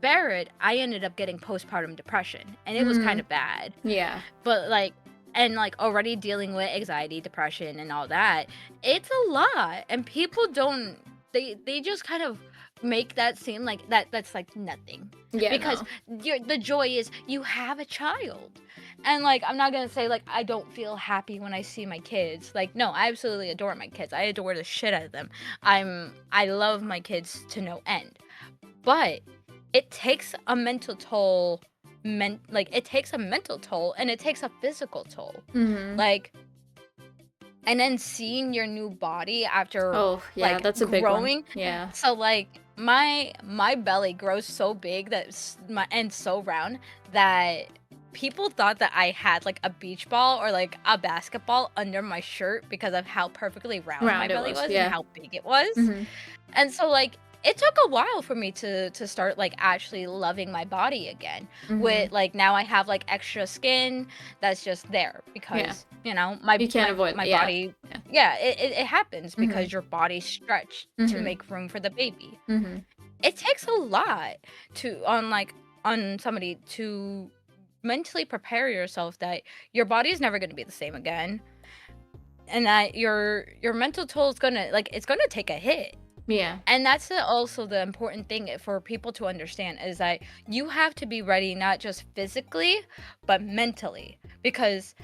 Barrett, I ended up getting postpartum depression, and it was kind of bad. Yeah. But like, and like already dealing with anxiety, depression, and all that, it's a lot. And people don't, they just kind of make that seem like that's like nothing. Yeah. Because the joy is you have a child. And like I'm not gonna say like I don't feel happy when I see my kids. Like no, I absolutely adore my kids. I adore the shit out of them. I love my kids to no end. But it takes a mental toll. It takes a mental toll and it takes a physical toll. Like, and then seeing your new body after like that's a growing. Big one. Yeah. So like my belly grows so big and so round that people thought that I had like a beach ball or like a basketball under my shirt because of how perfectly round my belly was and how big it was. And so like it took a while for me to start like actually loving my body again. With like now I have like extra skin that's just there because you can't avoid my body. It happens because your body's stretched to make room for the baby. It takes a lot on somebody to mentally prepare yourself that your body is never going to be the same again, and that your mental toll is it's gonna take a hit. Yeah. And that's also the important thing for people to understand is that you have to be ready not just physically but mentally, because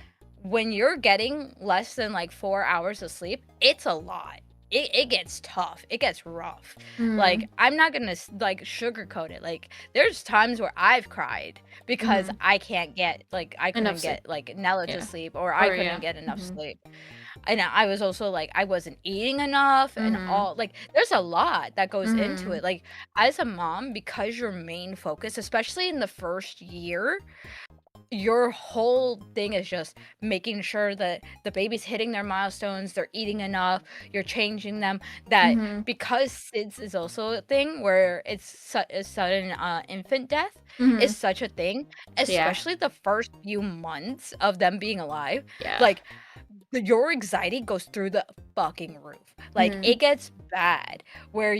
when you're getting less than like 4 hours of sleep, it's a lot. It gets tough. It gets rough. Like I'm not gonna like sugarcoat it. Like there's times where I've cried because I can't get like I couldn't get like Nello to sleep or I couldn't get enough sleep. I was also like I wasn't eating enough and all like there's a lot that goes into it. Like as a mom, because your main focus, especially in the first year, your whole thing is just making sure that the baby's hitting their milestones, they're eating enough, you're changing them. That because SIDS is also a thing where it's a sudden infant death is such a thing, especially the first few months of them being alive. Yeah. Like your anxiety goes through the fucking roof. Like it gets bad where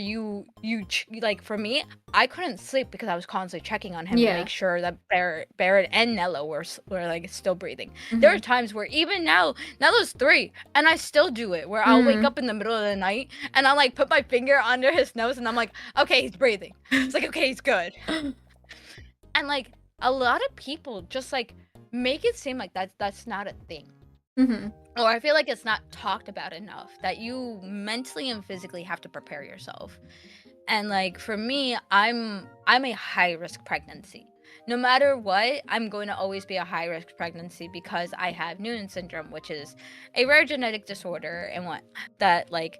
like for me, I couldn't sleep because I was constantly checking on him to make sure that Barrett and Nello were like still breathing. There are times where even now, Nello's 3, and I still do it where I'll wake up in the middle of the night and I'll like put my finger under his nose and I'm like, okay, he's breathing. It's like, okay, he's good. And like a lot of people just like make it seem like that's not a thing. Or I feel like it's not talked about enough that you mentally and physically have to prepare yourself. And like for me, I'm a high risk pregnancy. No matter what, I'm going to always be a high risk pregnancy because I have Noonan syndrome, which is a rare genetic disorder and what that like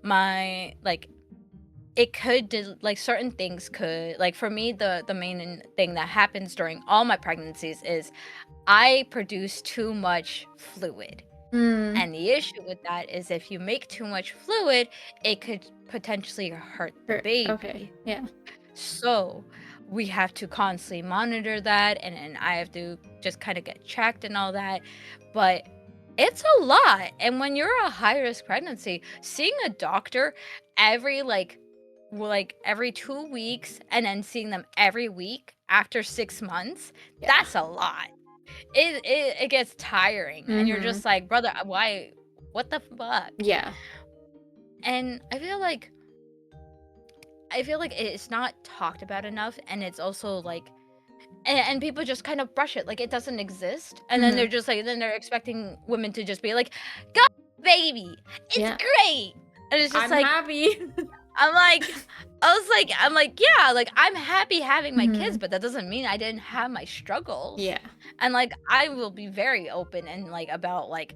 my like it could like certain things could like for me the main thing that happens during all my pregnancies is I produce too much fluid. And the issue with that is if you make too much fluid, it could potentially hurt the baby. Okay. Yeah. So we have to constantly monitor that, and I have to just kind of get checked and all that. But it's a lot. And when you're a high risk pregnancy, seeing a doctor every every 2 weeks and then seeing them every week after 6 months, that's a lot. It gets tiring and you're just like, brother, why, what the fuck? Yeah. And I feel like it's not talked about enough, and it's also like and people just kind of brush it like it doesn't exist, and then they're just like then they're expecting women to just be like, go baby, it's great, and it's just I'm like happy. I'm like yeah, like I'm happy having my kids, but that doesn't mean I didn't have my struggles. Yeah. And like I will be very open and like about like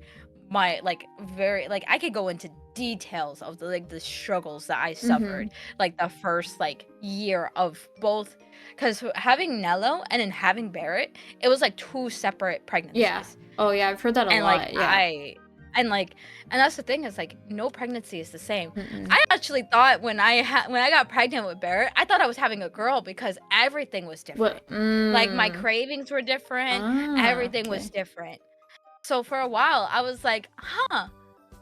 my like very like I could go into details of the struggles that I suffered like the first like year of both, because having Nello and then having Barrett, it was like 2 separate pregnancies. Yeah. Oh yeah, I've heard that a And lot. like Yeah. and that's the thing is like no pregnancy is the same. I actually thought when I got pregnant with Barrett, I thought I was having a girl because everything was different. Like my cravings were different, everything was different. So for a while I was like, I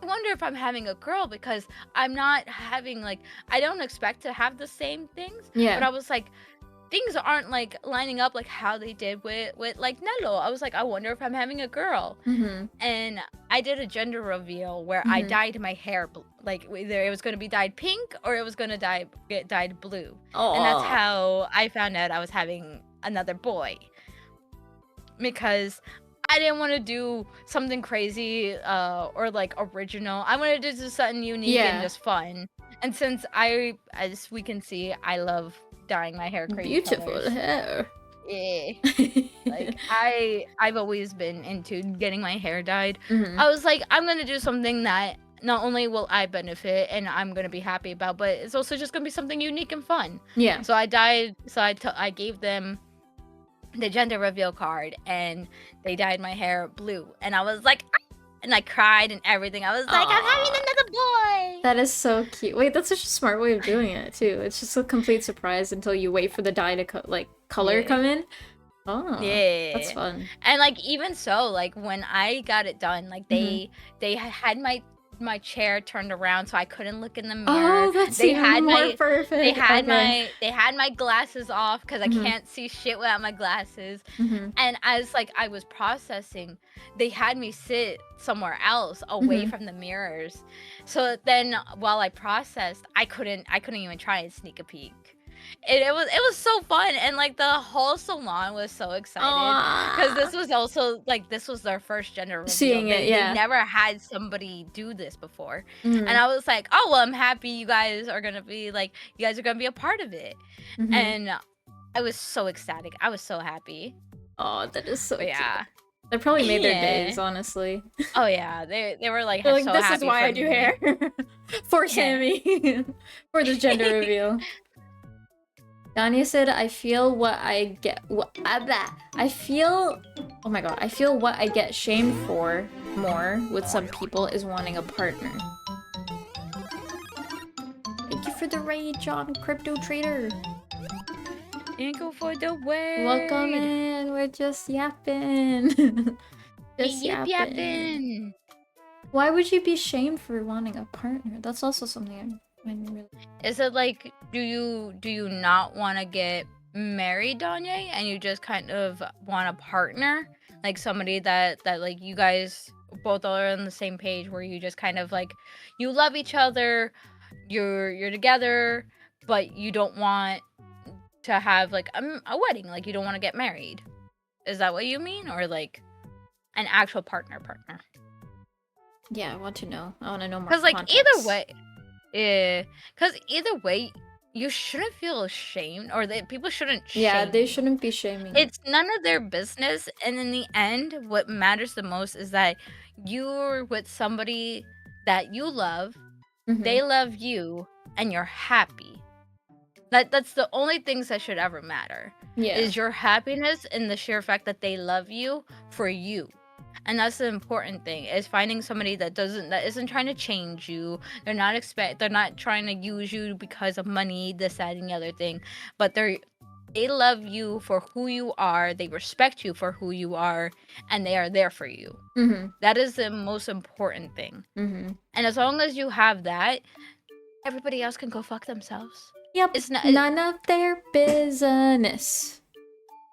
wonder if I'm having a girl because I'm not having like I don't expect to have the same things. Yeah. But I was like, things aren't like lining up like how they did with like Nello. I was like, I wonder if I'm having a girl. And I did a gender reveal where I dyed my hair like either it was going to be dyed pink or it was going to get dyed blue. And that's how I found out I was having another boy, because I didn't want to do something crazy or like original. I wanted to do something unique and just fun. And since as we can see, I love dyeing my hair crazy Beautiful colors. hair. Yeah. Like I've always been into getting my hair dyed. I was like, I'm gonna do something that not only will I benefit and I'm gonna be happy about, but it's also just gonna be something unique and fun. Yeah. So I gave them the gender reveal card and they dyed my hair blue, and I was like, and I cried and everything. I was like, I'm having another boy. That is so cute. Wait, that's such a smart way of doing it too. It's just a complete surprise until you wait for the dye to color come in. Oh, yeah, that's fun. And like even so, like when I got it done, like they had my chair turned around so I couldn't look in the mirror. Oh, that's they even had more perfect. They had my glasses off because I can't see shit without my glasses. And as like I was processing, they had me sit somewhere else away from the mirrors. So then while I processed, I couldn't even try and sneak a peek. It was so fun, and like the whole salon was so excited because this was their first gender reveal. Seeing it, yeah. They never had somebody do this before, and I was like, oh well, I'm happy you guys are gonna be a part of it, and I was so ecstatic. I was so happy. Oh, that is so cute. Yeah. That probably made their Yeah. days, honestly. Oh yeah, they were like They're like, so this is happy why for I do me. hair. For Yeah. Sammy. For this gender reveal. Danya said, I feel what I get. I feel. Oh my god. I feel what I get shamed for more with some people is wanting a partner. Thank you for the raid, John Crypto Trader. Thank you for the way. Welcome in. We're just yapping. Just Yip yapping. yapping. Why would you be shamed for wanting a partner? That's also something I'm really. Is it like do you not want to get married, Danye, and you just kind of want a partner, like somebody that like you guys both are on the same page, where you just kind of like you love each other, you're together, but you don't want to have like a wedding, like you don't want to get married. Is that what you mean, or like an actual partner? Yeah, I want to know. I want to know more. Because like context. either way, yeah, because either way, you shouldn't feel ashamed, or that people shouldn't shame Yeah, they you. shouldn't be shaming. It's none of their business, and in the end, what matters the most is that you're with somebody that you love, they love you, and you're happy. That's the only things that should ever matter. Yeah. Is your happiness and the sheer fact that they love you for you. And that's the important thing, is finding somebody that isn't trying to change you. They're not trying to use you because of money, this, that, and the other thing. But they love you for who you are, they respect you for who you are, and they are there for you. That is the most important thing. And as long as you have that, everybody else can go fuck themselves. Yep. It's none of their business.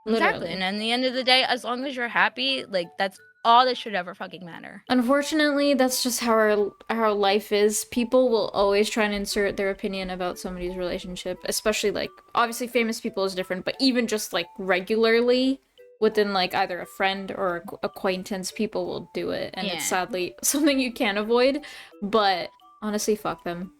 Exactly. Literally. And at the end of the day, as long as you're happy, like that's all that should ever fucking matter. Unfortunately, that's just how our life is. People will always try and insert their opinion about somebody's relationship, especially like obviously famous people is different, but even just like regularly within like either a friend or acquaintance, people will do it, and it's sadly something you can't avoid. But honestly, fuck them.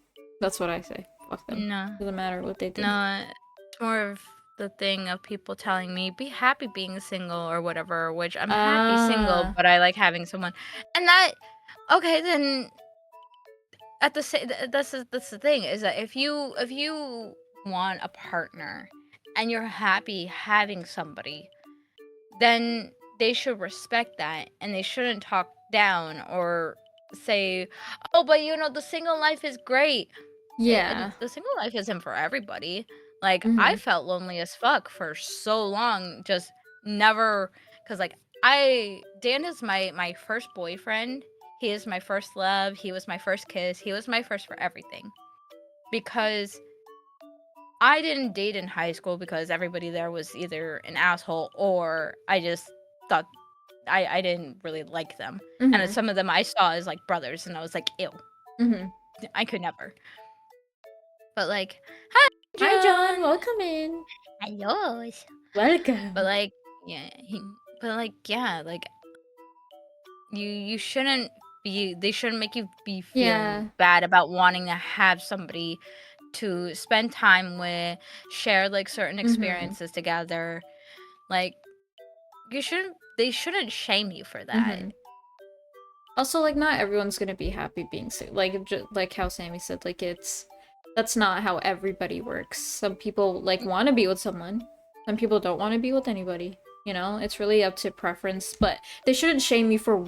That's what I say. Fuck them. No. Doesn't matter what they do. No, it's more of the thing of people telling me, be happy being single or whatever, which I'm happy single, but I like having someone. And that, okay, then at the same, that's the thing, is that if you want a partner and you're happy having somebody, then they should respect that, and they shouldn't talk down or say, oh, but you know, the single life is great. Yeah. The single life isn't for everybody. Like, I felt lonely as fuck for so long, just never, because like Dan is my first boyfriend. He is my first love. He was my first kiss. He was my first for everything. Because I didn't date in high school because everybody there was either an asshole, or I just thought I didn't really like them. And some of them I saw as like brothers, and I was like, ew. I could never. But like, hi John. Hi John, welcome in. Hello. Welcome. But like, yeah, like you shouldn't be. They shouldn't make you be feeling bad about wanting to have somebody to spend time with, share like certain experiences together. Like, they shouldn't shame you for that. Also, like, not everyone's gonna be happy being sick. Like, like how Sammy said, like, that's not how everybody works. Some people, like, want to be with someone. Some people don't want to be with anybody. You know? It's really up to preference. But they shouldn't shame you for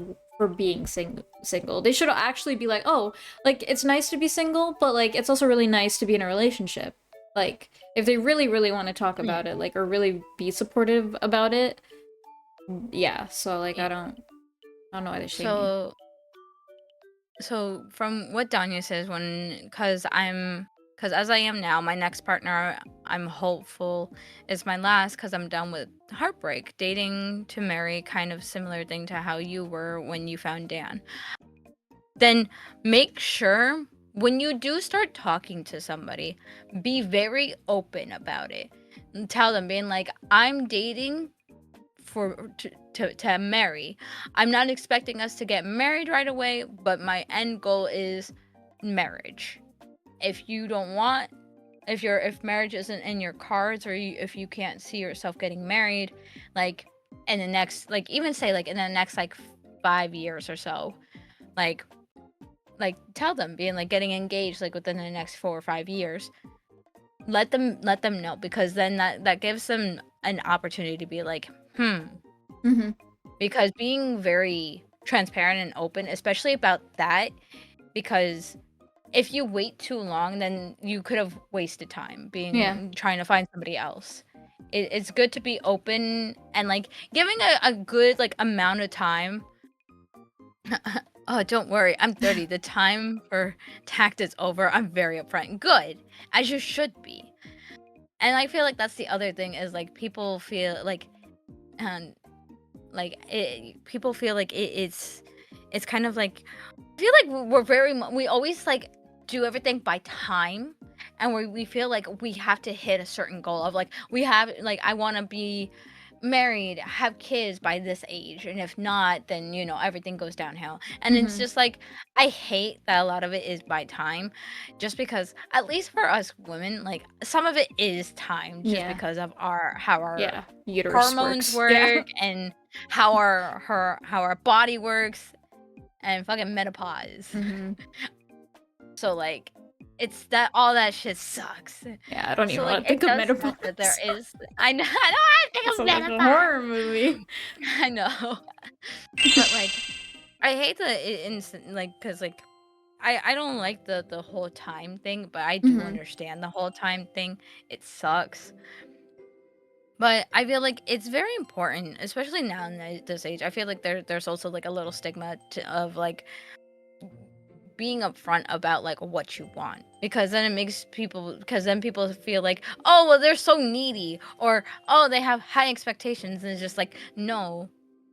being single. They should actually be like, oh, like, it's nice to be single, but, like, it's also really nice to be in a relationship. Like, if they really, really want to talk about it, like, or really be supportive about it, yeah. So, like, I don't know why they shame me. So from what Danya says, because as I am now, my next partner, I'm hopeful is my last, because I'm done with heartbreak. Dating to marry, kind of similar thing to how you were when you found Dan. Then make sure when you do start talking to somebody, be very open about it. And tell them, being like, I'm dating to marry. I'm not expecting us to get married right away, but my end goal is marriage. If you don't want, if marriage isn't in your cards, or if you can't see yourself getting married, like, in the next, like, even say like in the next like 5 years or so, like tell them, being like getting engaged like within the next 4 or 5 years. Let them know, because then that gives them an opportunity to be like, Mm-hmm. because being very transparent and open, especially about that, because if you wait too long, then you could have wasted time Yeah. trying to find somebody else. It's good to be open and like giving a good like amount of time. Oh, don't worry, I'm 30. The time for tact is over. I'm very upfront. Good, as you should be. And I feel like that's the other thing, is like people feel like, um, people feel like it's kind of like, I feel like we always like do everything by time, and we feel like we have to hit a certain goal of like, we have like, I want to be married, have kids by this age, and if not, then everything goes downhill. And it's Mhm. just like, I hate that a lot of it is by time, just because at least for us women, like some of it is time, just Yeah. because of how our Yeah. Uterus hormones works. Yeah. work, and how our body works, and fucking menopause. Mm-hmm. So like, it's that all that shit sucks. Yeah, I don't So even want like, to it think of does menopause. suck that there is. I know. I don't want to think Sounds of like a menopause. horror movie. I know. But like, I hate the instant, like, because like, I don't like the whole time thing, but I do Mhm. understand the whole time thing. It sucks. But I feel like it's very important, especially now in this age. I feel like there's also like a little stigma of like being upfront about like what you want, because then it makes people, because then people feel like, oh well, they're so needy, or oh, they have high expectations, and it's just like, no,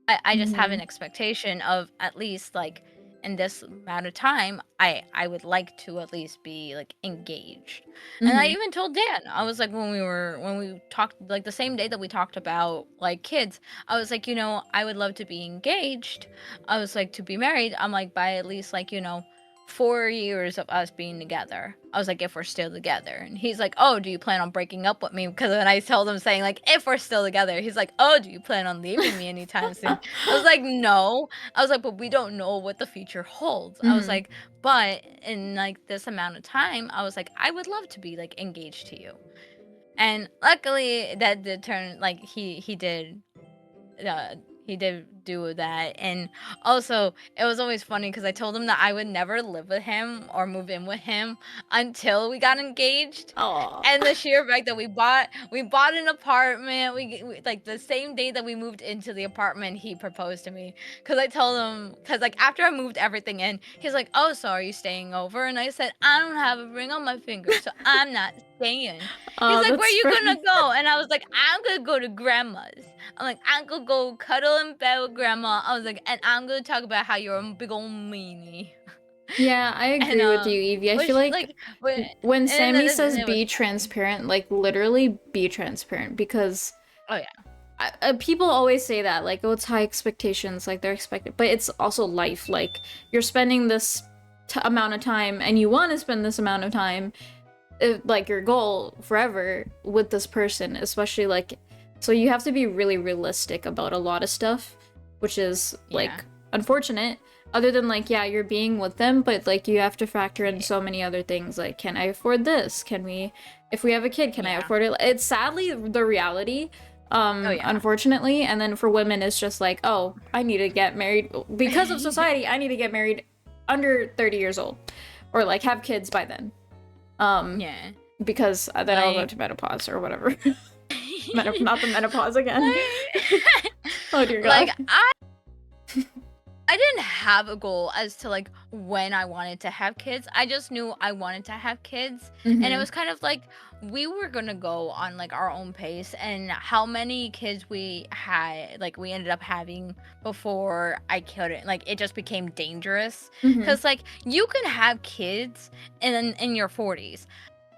I just have an Mhm. expectation of, at least like in this amount of time, I would like to at least be like engaged. And I Mhm. even told Dan, I was like, when we talked, like the same day that we talked about like kids, I was like, I would love to be engaged. I was like, to be married, I'm like, by at least like 4 years of us being together. I was like, if we're still together. And he's like, oh, do you plan on breaking up with me? Because when I told him, saying like, if we're still together, he's like, oh, do you plan on leaving me anytime soon? I was like, no. I was like, but we don't know what the future holds. I was Mhm. like, but in like this amount of time, I was like, I would love to be like engaged to you. And luckily that did turn, like, uh, he did do that. And also, it was always funny because I told him that I would never live with him or move in with him until we got engaged. Aw. And the sheer fact that we bought an apartment, we like the same day that we moved into the apartment, he proposed to me. Because I told him, because like after I moved everything in, he's like, oh, so are you staying over? And I said, I don't have a ring on my finger, so I'm not staying. He's Oh, like, where that's you gonna funny. go? And I was like, I'm gonna go to grandma's. I'm like, I'm gonna go cuddle in bed with grandma. I was like, and I'm gonna talk about how you're a big old meanie. Yeah, I And agree with you, Evie. I feel which like like, when, when and Sammy says it was be funny. transparent, like literally be transparent, because Oh yeah, people always say that, like, oh, it's high expectations, like they're expected, but it's also life. Like, you're spending this amount of time, and you want to spend this amount of time, like your goal forever with this person, especially like, so you have to be really realistic about a lot of stuff, which is yeah, like unfortunate. Other than like, yeah, you're being with them, but like you have to factor in so many other things, like, can I afford this? Can we, if we have a kid, can I yeah. afford it? It's sadly the reality, Oh yeah. unfortunately. And then for women, it's just like, oh, I need to get married because of society. I need to get married under 30 years old, or like have kids by then. Yeah. Because then I'll go Like, to menopause or whatever. Not the menopause again. like, Oh dear God. like I didn't have a goal as to like when I wanted to have kids. I just knew I wanted to have kids. And it Mhm. was kind of like we were going to go on like our own pace, and how many kids we had, like we ended up having before I couldn't, like it just became dangerous. Mhm. Cuz like you can have kids in your 40s.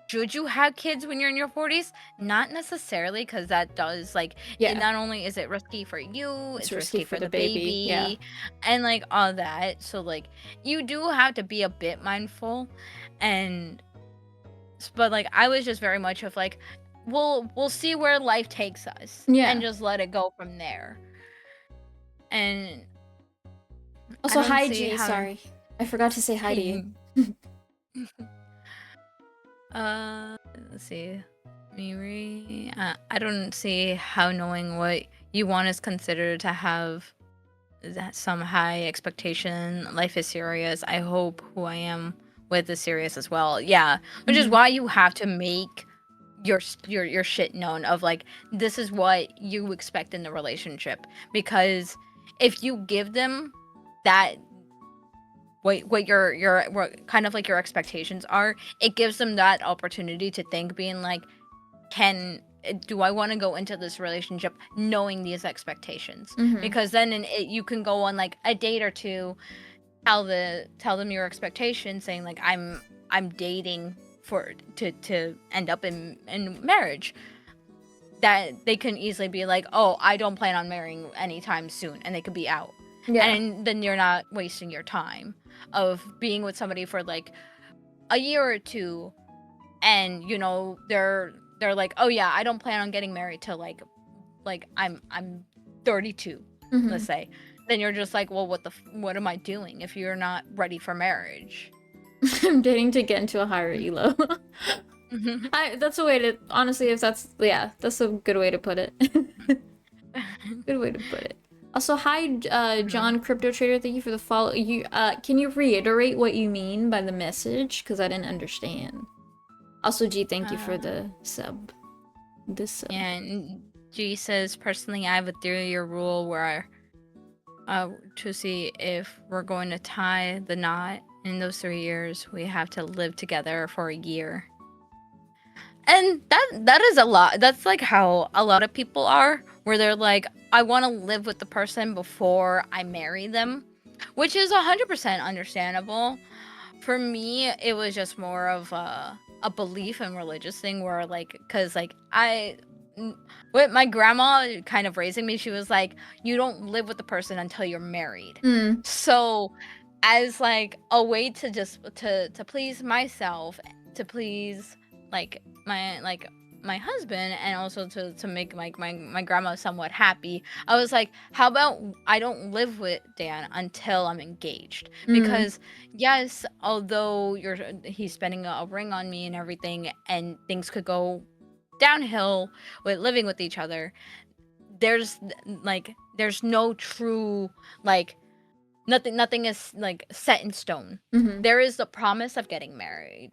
Should you have kids when you're in your 40s? Not necessarily, because that does like, it Yeah, not only is it risky for you, it's it's risky risky for for the the baby. Yeah. baby, and like all that. So like, you do have to be a bit mindful, and but like I was just very much of like, we'll see where life takes us, and Yeah. just let it go from there. And Also, don't hi see G. how- Sorry, I forgot to say hi to you. let's see. Miri, I don't see how knowing what you want is considered to have that some high expectation. Life is serious. I hope who I am with is serious as well. Yeah, which is Mhm. why you have to make your shit known of like this is what you expect in the relationship, because if you give them that what what kind of like your expectations are, it gives them that opportunity to think, being like, do I want to go into this relationship knowing these expectations? Mhm. Because then you can go on like a date or two, tell them your expectations, saying like I'm dating for to end up in marriage. That they can easily be like, oh, I don't plan on marrying anytime soon, and they could be out. Yeah. And then you're not wasting your time of being with somebody for like a year or two, and you know they're like, oh yeah, I don't plan on getting married till like I'm 32, Mhm. let's say. Then you're just like, well, what am I doing if you're not ready for marriage? I'm dating to get into a higher elo. That's a way to, honestly, if that's, yeah, that's a good way to put it. Good way to put it. Also, hi, John Crypto Trader. Thank you for the follow. Can you reiterate what you mean by the message? Because I didn't understand. Also, G, thank you for the sub. This sub. And G says, personally, I have a 3-year rule where to see if we're going to tie the knot in those 3 years, we have to live together for a year. And that is a lot. That's like how a lot of people are, where they're like, I want to live with the person before I marry them, which is 100% understandable. For me, it was just more of a belief and religious thing, where like, because like with my grandma kind of raising me, she was like, you don't live with the person until you're married. So as like a way to just to please myself, to please like my husband, and also to make like my grandma somewhat happy, I was like, how about I don't live with Dan until I'm engaged? Because yes, although he's spending a ring on me and everything, and things could go downhill with living with each other, there's no true like nothing is like set in stone. There is the promise of getting married,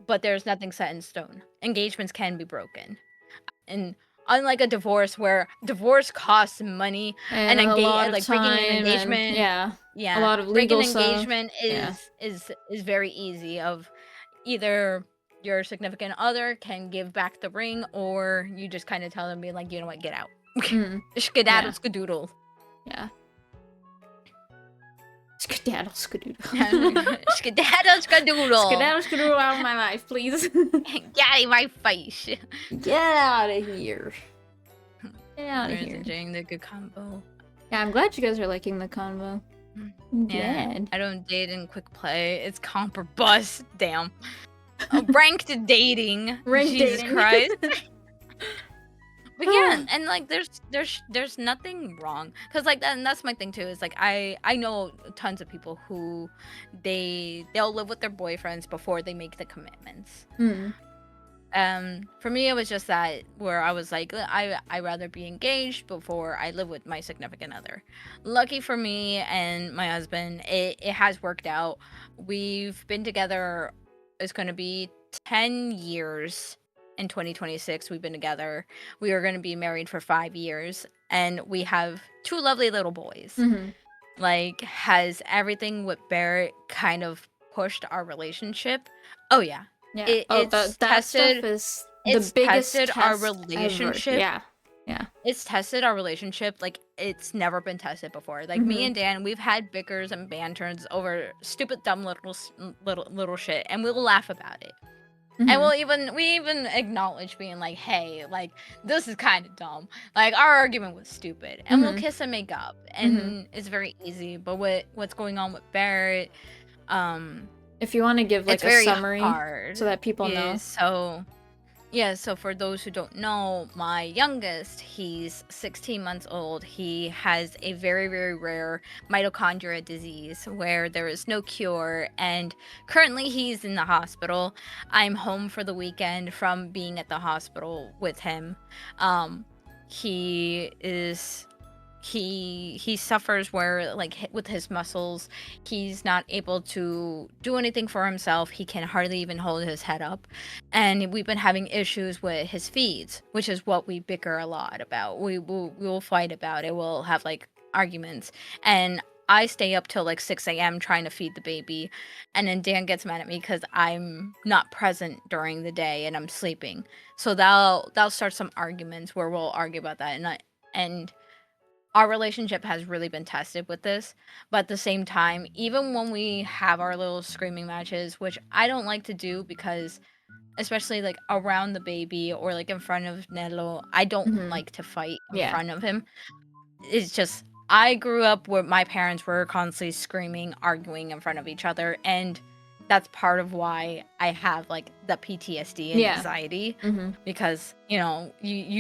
but there's nothing set in stone. Engagements can be broken, and unlike a divorce, where divorce costs money, and and a lot of like time, breaking an engagement, a lot of breaking legal an stuff. engagement is very easy. Of either your significant other can give back the ring, or you just kind of tell them, be like, you know what, get out. Skedaddle skadoodle. Yeah. Skedaddle skadoodle. Skedaddle skadoodle. Skedaddle skadoodle out of my life, please. Get out of my face. Get out of here. Get out of here. Enjoying the good combo. Yeah, I'm glad you guys are liking the convo. Yeah, I don't date in quick play. It's comp or bust. Damn. Ranked dating. Jesus Christ. But yeah, and like there's nothing wrong, because like and that's my thing too, is like I know tons of people who they'll live with their boyfriends before they make the commitments. For me, it was just that, where I was like, I rather be engaged before I live with my significant other. Lucky for me and my husband, it has worked out. We've been together, it's going to be 10 years in 2026. We've been together. We are going to be married for 5 years, and we have 2 lovely little boys. Like, has everything with Barrett kind of pushed our relationship? Oh yeah. Yeah. It's that tested. stuff is It's the biggest tested test our relationship. Ever. Yeah. It's tested our relationship like it's never been tested before. Like me and Dan, we've had bickers and banters over stupid, dumb little shit, and we'll laugh about it. And we even acknowledge being like, hey, like, this is kind of dumb. Like, our argument was stupid. And we'll kiss and make up. And it's very easy. But what's going on with Barrett, if you want to give like a summary hard. so that people know. So Yeah, so for those who don't know, my youngest, he's 16 months old. He has a very, very rare mitochondria disease where there is no cure, and currently he's in the hospital. I'm home for the weekend from being at the hospital with him. Um, he is he suffers where like with his muscles he's not able to do anything for himself. He can hardly even hold his head up, and we've been having issues with his feeds, which is what we bicker a lot about. We will fight about it. We'll have like arguments, and I stay up till like 6 a.m. trying to feed the baby, and then Dan gets mad at me because I'm not present during the day and I'm sleeping. So that'll start some arguments where we'll argue about that, and our relationship has really been tested with this. But at the same time, even when we have our little screaming matches, which I don't like to do because especially like around the baby or like in front of Nelo, I don't Mhm. like to fight in Yeah. front of him. It's just I grew up where my parents were constantly screaming, arguing in front of each other, and that's part of why I have like the PTSD and Yeah. anxiety, Mhm. because you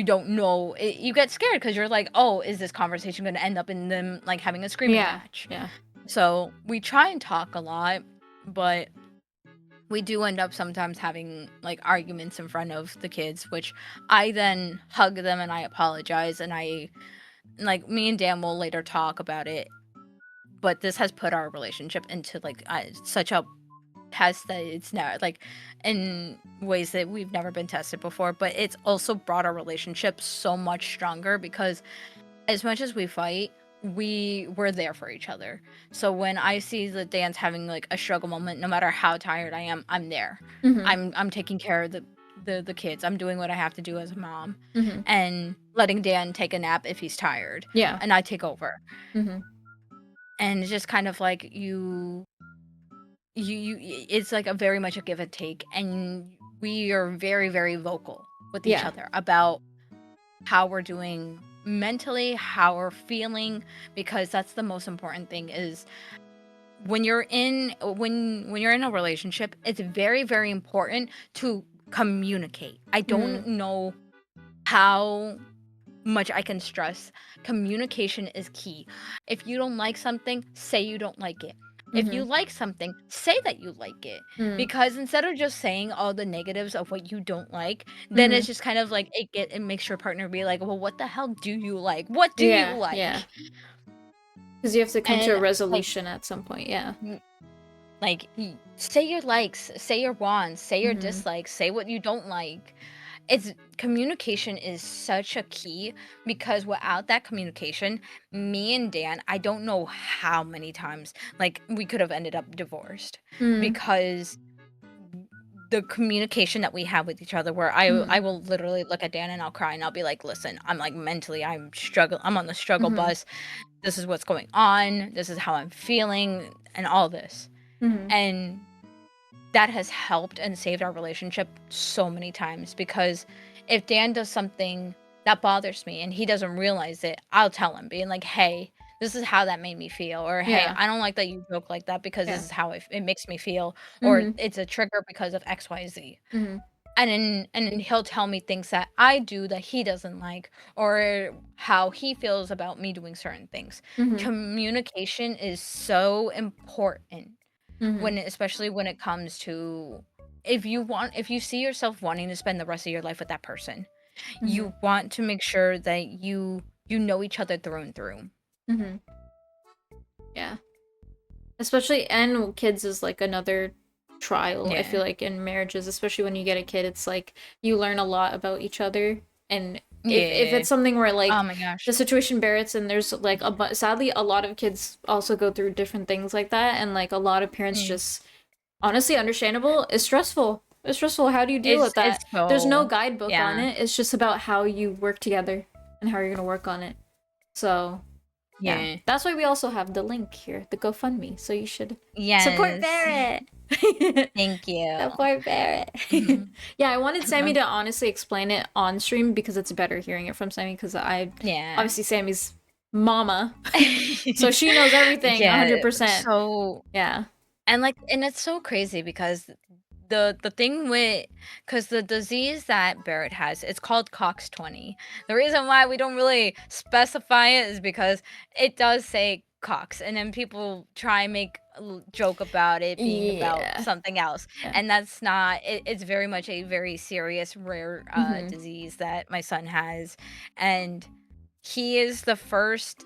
don't know you get scared because you're like, oh, is this conversation going to end up in them like having a screaming Yeah. match? Yeah. So we try and talk a lot, but we do end up sometimes having like arguments in front of the kids, which I then hug them and I apologize, and I like me and Dan will later talk about it. But this has put our relationship into like such a test that it's now like in ways that we've never been tested before. But it's also brought our relationship so much stronger because as much as we fight, we were there for each other. So when I see that Dan's having like a struggle moment, no matter how tired I am, I'm there. Mhm. I'm taking care of the kids. I'm doing what I have to do as a mom, Mhm. and letting Dan take a nap if he's tired, Yeah. and I take over. Mhm. And it's just kind of like it's like a very much a give and take, and we are very, very vocal with each Yeah. other about how we're doing mentally, how we're feeling, because that's the most important thing is when you're in a relationship, it's very, very important to communicate. I don't Mhm. know how much I can stress communication is key. If you don't like something, say you don't like it. If you Mhm. like something, say that you like it. Mhm. Because instead of just saying all the negatives of what you don't like, then it's Mhm. just kind of like it makes your partner be like, well, what the hell do you like? What do you Yeah. Yeah. like? Because you have to come to a And like resolution at some point. Yeah. say your likes, say your wants, say your Mhm. dislikes, say what you don't like. It's communication is such a key, because without that communication, me and Dan, I don't know how many times like we could have ended up divorced, Mhm. because the communication that we have with each other, where I Mhm. I will literally look at Dan and I'll cry and I'll be like, listen, I'm like mentally I'm on the struggle Mhm. bus. This is what's going on. This is how I'm feeling and all this. Mhm. And that has helped and saved our relationship so many times, because if Dan does something that bothers me and he doesn't realize it, I'll tell him, being like, hey, this is how that made me feel, or hey, Yeah. I don't like that you joke like that because this Yeah. is how it makes me feel, or Mhm. it's a trigger because of XYZ. Mhm. And then he'll tell me things that I do that he doesn't like, or how he feels about me doing certain things. Mhm. Communication is so important, Mhm. especially when it comes to, if you see yourself wanting to spend the rest of your life with that person, Mhm. you want to make sure that you know each other through and through. Mhm. Yeah. Especially and kids is like another trial. I feel Yeah. like in marriages, especially when you get a kid, it's like you learn a lot about each other. And if Yeah. it's something where Oh like my gosh. the situation merits and there's like sadly a lot of kids also go through different things like that, and like a lot of parents Mm. just honestly understandable, it's stressful. It's stressful. How do you deal with It's that? There's no so, guidebook on yeah. it. It's just about how you work together and how you're gonna work on it. So yeah. Yeah. That's why we also have the link here, the GoFundMe. So you should support Yes. Barrett. Thank you. Support Barrett. Mhm. Yeah, I wanted Sammy Um, to honestly explain it on stream because it's better hearing it from Sammy because I yeah. obviously Sammy's mama. So she knows everything Yeah. 100%. So, Yeah. and it's so crazy because the thing with, because the disease that Barrett has, it's called COX-20. The reason why we don't really specify it is because it does say Cox, and then people try and make a joke about it being about Yeah. something else, Yeah. and that's not. It's very much a very serious, rare disease that my son has, and he is the first.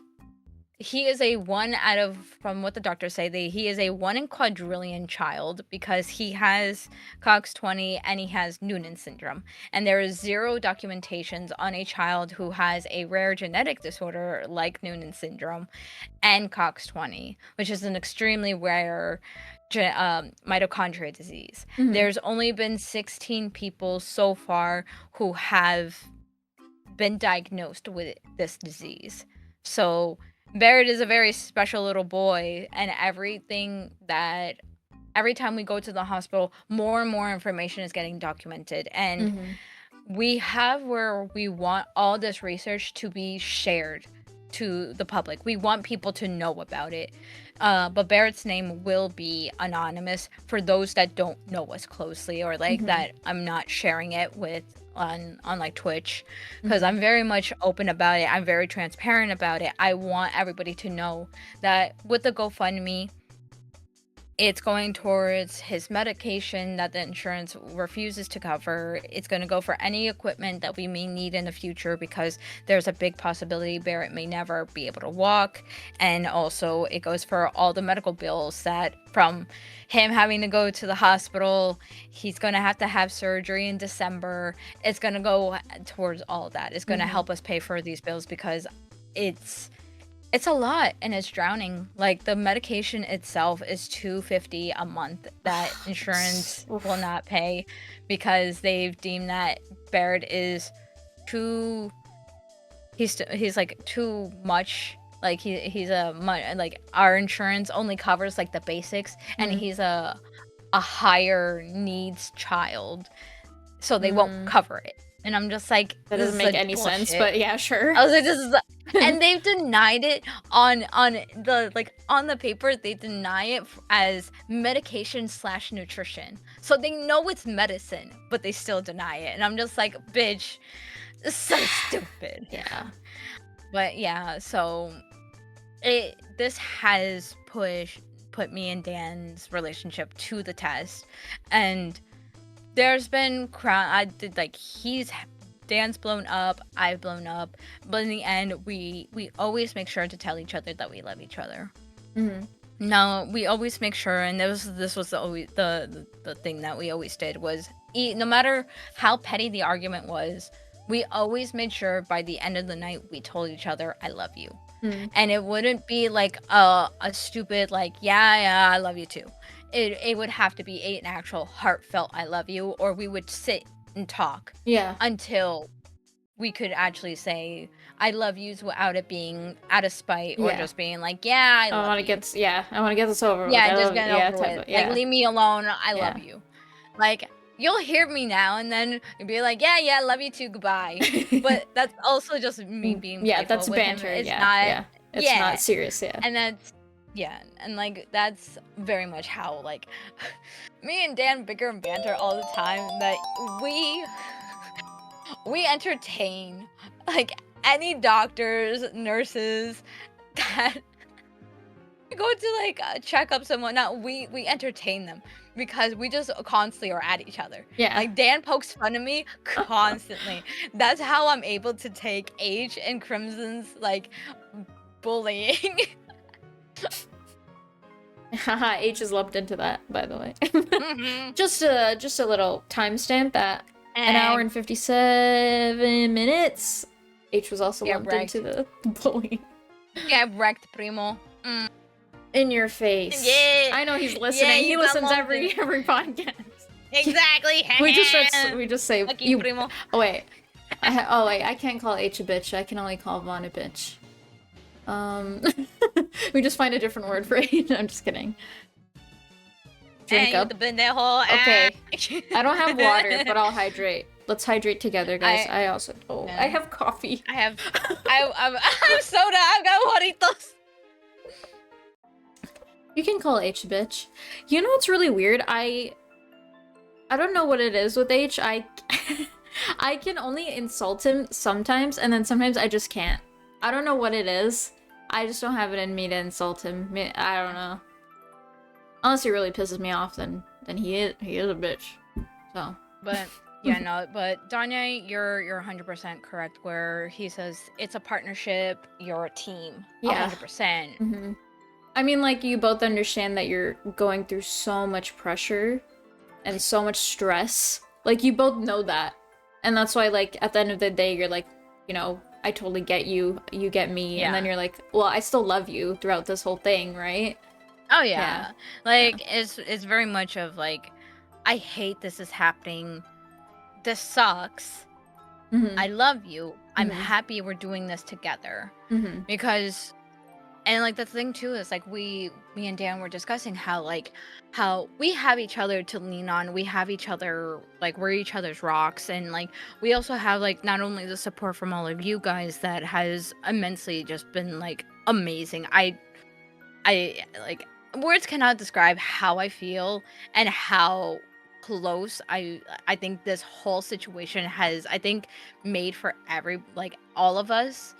He is a one out of, from what the doctors say, he is a 1 in quadrillion child because he has COX-20 and he has Noonan syndrome. And there is 0 documentations on a child who has a rare genetic disorder like Noonan syndrome and COX-20, which is an extremely rare mitochondria disease. Mhm. There's only been 16 people so far who have been diagnosed with this disease. So Barrett is a very special little boy, and every time we go to the hospital, more and more information is getting documented. And we have where we want all this research to be shared to the public. We want people to know about it. But Barrett's name will be anonymous for those that don't know us closely, or like that I'm not sharing it with on like Twitch, because I'm very much open about it. I'm very transparent about it. I want everybody to know that with the GoFundMe, it's going towards his medication that the insurance refuses to cover. It's going to go for any equipment that we may need in the future, because there's a big possibility Barrett may never be able to walk. And also it goes for all the medical bills that, from him having to go to the hospital, he's going to have surgery in December. It's going to go towards all of that. It's going to help us pay for these bills, because it's a lot, and it's drowning. Like, the medication itself is $250 a month that insurance will not pay, because they've deemed that Barrett is he's like too much. Like, like, our insurance only covers like the basics, and he's a higher needs child, so they won't cover it. And I'm just like, that doesn't make any sense, but yeah, sure. I was like, this is and they've denied it on the paper. They deny it as medication / nutrition, so they know it's medicine, but they still deny it. And I'm just like, bitch, this is so stupid. Yeah. But yeah, so this has put me and Dan's relationship to the test, and there's been Dan's blown up, I've blown up, but in the end, we always make sure to tell each other that we love each other. No, we always make sure, and this was the thing that we always did, was no matter how petty the argument was, we always made sure by the end of the night we told each other, I love you. And it wouldn't be like a stupid, like, yeah, I love you too. It would have to be an actual heartfelt I love you, or we would sit and talk until we could actually say I love yous without it being out of spite or just being like, yeah, I want to get this over with. Just get it over with. Like, leave me alone, I love you. Like, you'll hear me now and then you'll be like, yeah, I love you too, goodbye. But that's also just me being that's with banter. Him. It's It's not serious. And that's and like, that's very much how, like, me and Dan bicker and banter all the time, that we entertain, like, any doctors, nurses that go to, like, checkups and whatnot. We entertain them, because we just constantly are at each other. Like, Dan pokes fun of me constantly. That's how I'm able to take H and Crimson's, like, bullying. Haha, H is lumped into that, by the way. Just a little timestamp at an hour and 57 minutes. H was also lumped into the bullying. Get wrecked, primo. In your face. Yeah. I know he's listening. He listens every podcast. Exactly. we just say Lucky primo. Oh wait. I can't call H a bitch. I can only call Vaughn a bitch. We just find a different word for H. I'm just kidding. Drink up. Okay. I don't have water, but I'll hydrate. Let's hydrate together, guys. I have coffee. I have soda. I've got Juanitos. You can call H a bitch. You know what's really weird? I don't know what it is with H. I can only insult him sometimes, and then sometimes I just can't. I don't know what it is. I just don't have it in me to insult him. I don't know. Unless he really pisses me off, then he is a bitch. So. But yeah, no, but Danya, you're 100% correct. Where he says it's a partnership, you're a team. Yeah. 100%. Mm-hmm. I mean, like, you both understand that you're going through so much pressure and so much stress. Like, you both know that. And that's why, like, at the end of the day, you're like, you know, I totally get you, you get me. Yeah. And then you're like, well, I still love you throughout this whole thing, right? Oh yeah. Like it's very much of like, I hate this is happening. This sucks. Mm-hmm. I love you. I'm Mhm. happy we're doing this together. Mm-hmm. Because, and like the thing too is like me and Dan were discussing how we have each other to lean on. We have each other, like we're each other's rocks, and like we also have like not only the support from all of you guys that has immensely just been like amazing. I like, words cannot describe how I feel and how close I think this whole situation has, I think, made for all of us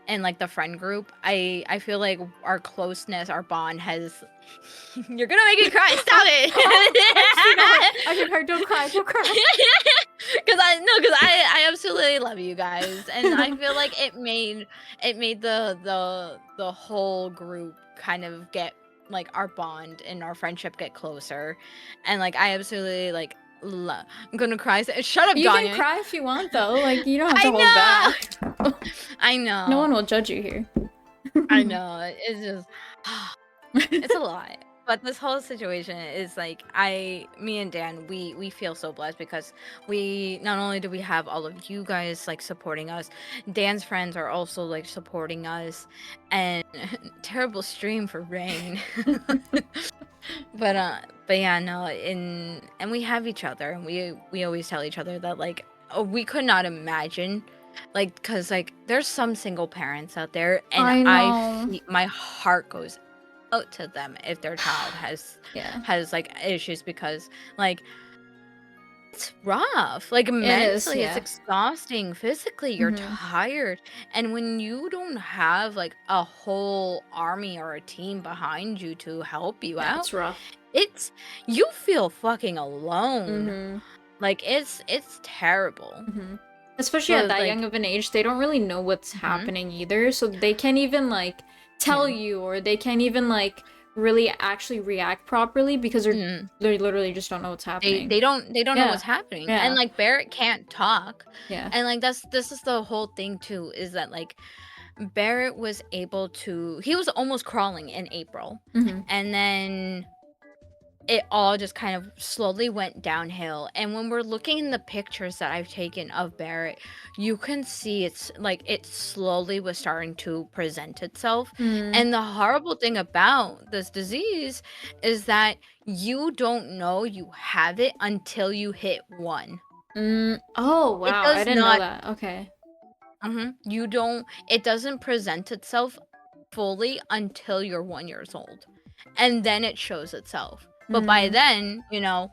and like the friend group. I feel like our closeness, our bond has you're gonna make me cry, stop it. I can hurt, don't cry. Because I absolutely love you guys, and I feel like it made the whole group kind of get like our bond and our friendship get closer, and like I absolutely like I'm gonna cry. Shut up, You Danya. can cry if you want, though. Like, you don't have to I hold know. back. I know. No one will judge you here. I know. It's just it's a lot. But this whole situation is like me and Dan, we feel so blessed because we not only do we have all of you guys like supporting us, Dan's friends are also like supporting us, and terrible stream for rain. but yeah, no, and we have each other, and we always tell each other that like, oh, we could not imagine, like, because like there's some single parents out there, and I know. my heart goes out to them if their child has like issues, because like it's rough, like mentally it's exhausting, physically you're tired, and when you don't have like a whole army or a team behind you to help you out, it's rough. You feel fucking alone. Like it's terrible. Especially at that young of an age, they don't really know what's happening either, so they can't even like tell you, or they can't even like really actually react properly because they literally just don't know what's happening. They don't know what's happening. And like Barrett can't talk. And like this is the whole thing too, is that like Barrett was able to, he was almost crawling in April, and then it all just kind of slowly went downhill. And when we're looking in the pictures that I've taken of Barrett, you can see it's like it slowly was starting to present itself. And the horrible thing about this disease is that you don't know you have it until you hit 1. Oh wow, I didn't know that. Okay. You don't, it doesn't present itself fully until you're 1 years old, and then it shows itself. But by then, you know,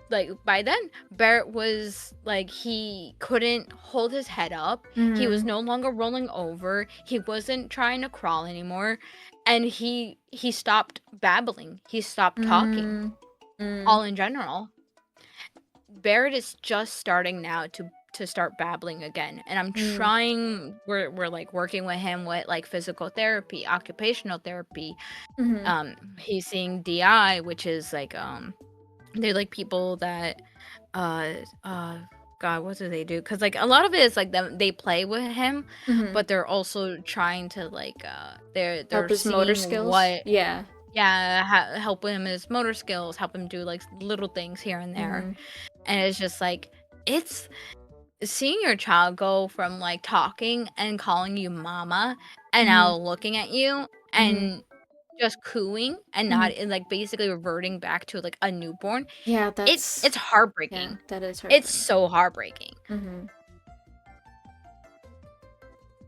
like by then Barrett was like, he couldn't hold his head up. He was no longer rolling over. He wasn't trying to crawl anymore, and he stopped babbling. He stopped talking. All in general, Barrett is just starting now to start babbling again, and I'm trying, we're like working with him with like physical therapy, occupational therapy. He's seeing DI, which is like they're like people that God, what do they do? Because like a lot of it is like they play with him, but they're also trying to like they're help his motor skills. Help him his motor skills, help him do like little things here and there. And it's just like, it's seeing your child go from like talking and calling you mama, and now looking at you and just cooing and not like basically reverting back to like a newborn. It's heartbreaking. Yeah, that is heartbreaking. It's so heartbreaking.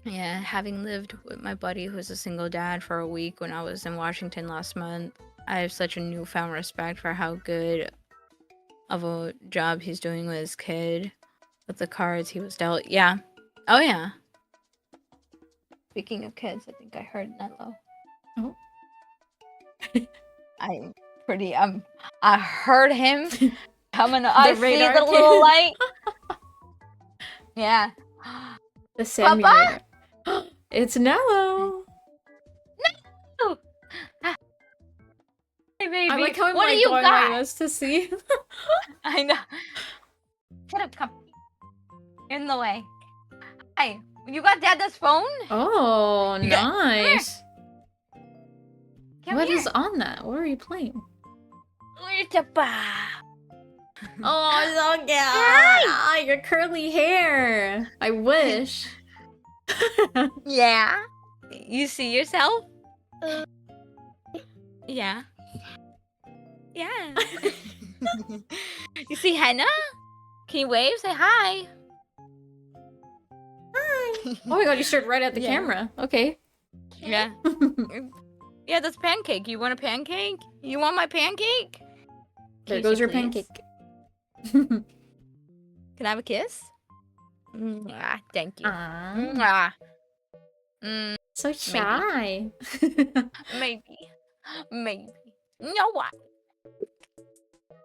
Yeah, having lived with my buddy who's a single dad for a week when I was in Washington last month, I have such a newfound respect for how good of a job he's doing with his kid with the cards he was dealt. Yeah. Oh yeah. Speaking of kids, I think I heard Nello. Oh. I'm pretty. I heard him coming. I see radar the kid. little light. Yeah. The Sammy Papa? radar. It's Nello. Oh. Hey baby, I like how I'm what like do you going got? like this to see. I know. Shut up, come in the way. Hey, you got Dada's phone? Oh, You got- nice. Come What here. is on that? What are you playing? Where's the bar? Oh, so cute. Ah, your curly hair. I wish. Yeah. You see yourself? Yeah. Yeah. You see Henna? Can you wave? Say hi. Oh my god, you stared right at the Yeah. camera. Okay. Yeah. Yeah, that's pancake. You want a pancake? You want my pancake? There Can you goes say your please? pancake. Can I have a kiss? Mwah, thank you. Aw, Mwah. Mm, so shy. maybe. Maybe. You know what?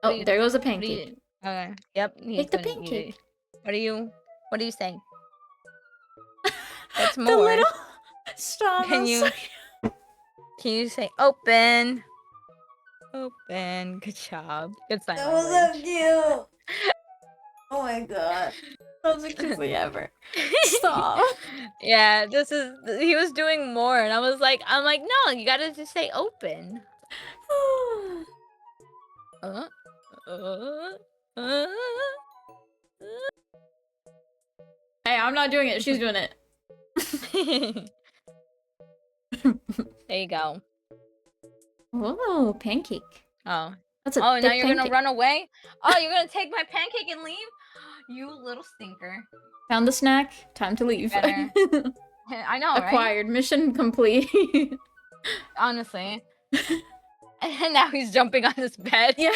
Oh, there goes a What do you pancake. do? Okay. Yep. He's Take the gonna eat pancake. it. What do you say? What's The more? little stop. Can you say open? Open. Good job. Good sign language. cute. Oh my god. That was the cutest thing ever. Stop. Yeah, he was doing more and I'm like, no, you gotta just say open. Uh, uh, uh. Hey, I'm not doing it. She's doing it. There you go. Whoa, pancake. Oh. That's a Oh, thick now you're gonna pancake. run away? Oh, you're gonna take my pancake and leave? You little stinker. Found the snack. Time to leave. Better. I know, right? Acquired. Mission complete. Honestly. And now he's jumping on his bed. Yeah.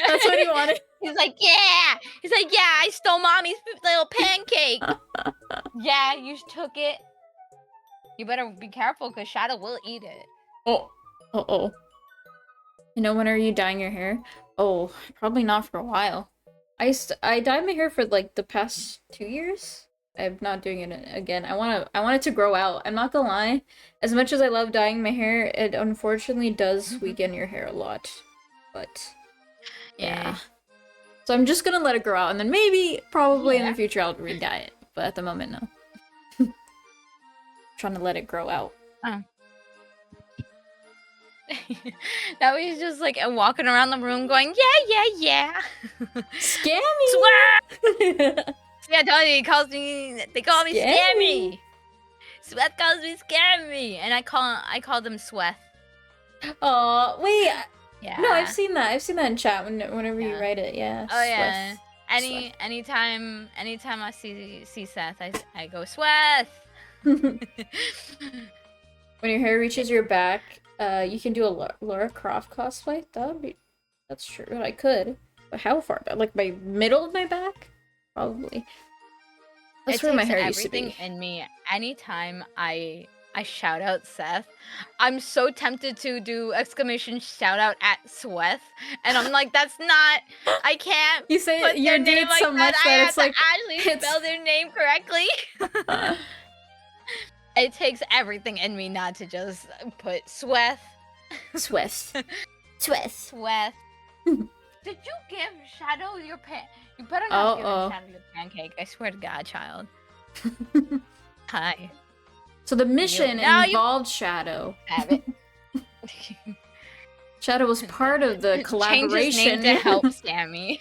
That's what he wanted. He's like, yeah! He's like, yeah, I stole mommy's little pancake! Yeah, you took it. You better be careful, because Shadow will eat it. Oh. Uh-oh. You know, when are you dyeing your hair? Oh, probably not for a while. I dyed my hair for like the past 2 years. I'm not doing it again. I want it to grow out. I'm not gonna lie. As much as I love dyeing my hair, it unfortunately does weaken your hair a lot. But yeah. So I'm just gonna let it grow out, and then maybe, probably in the future, I'll re-dye it. But at the moment, no. Trying to let it grow out. Now he's just like walking around the room going, yeah. Scammy! Swear! Yeah, I told you, they call me Scammy. Sweth calls me Scammy. And I call them Sweth. Oh, wait. Yeah. No, I've seen that. I've seen that in chat whenever you write it. Yeah. Oh yeah. Sweth. Anytime I see Seth, I go Sweth. When your hair reaches your back, you can do a Laura Croft cosplay. That's true. I could. But how far back? Like my middle of my back? Probably. That's where my hair used to be. Everything in me. Anytime I shout out Seth, I'm so tempted to do exclamation shout out at Sweth, and I'm like, that's not. I can't. You say put you're their doing name it so like much that. I that have it's to like actually spell their name correctly. It takes everything in me not to just put Sweth. Sweth. Sweth. Did you give Shadow your You better not give Shadow your pancake. I swear to God, child. Hi. So the mission involved Shadow. Have it. Shadow was part of the collaboration. Change his name to help Scammy.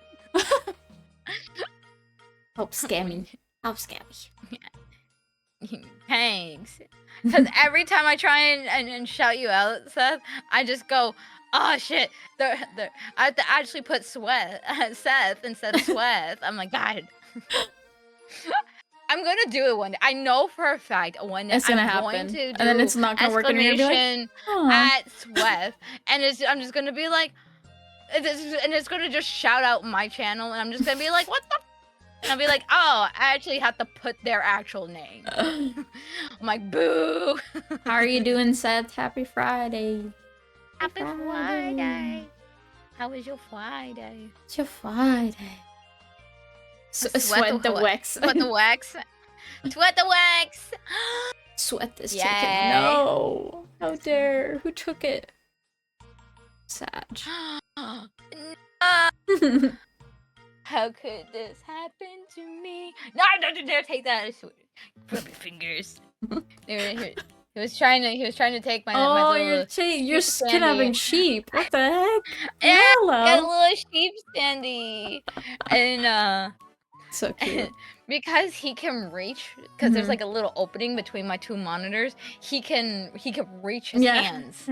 Help Scammy. Help Scammy. Thanks. Because every time I try and shout you out, Seth, I just go, oh shit. I have to actually put Seth instead of Sweth. I'm like, God. I'm gonna do it one day. I know for a fact one day it's gonna I'm happen. going to do and then it's not gonna work and you're gonna be like, at Sweth, and I'm just gonna be like, And it's gonna just shout out my channel, and I'm just gonna be like, what the? And I'll be like, oh, I actually have to put their actual name. I'm like, boo. How are you doing, Seth? Happy Friday. Happy Friday. How was your Friday? It's your Friday. Sweat the wax. Sweat the wax. Sweat the wax. Sweat this Yay. chicken. No. How dare. Who took it? Sad. No. How could this happen to me? No, don't dare take that. Rub your fingers. He was trying to take my my little you're kidnapping sheep. What the heck? Yeah, Hello. got a little sheep standy. And So cute. because he can reach, because there's like a little opening between my two monitors, he can reach his hands.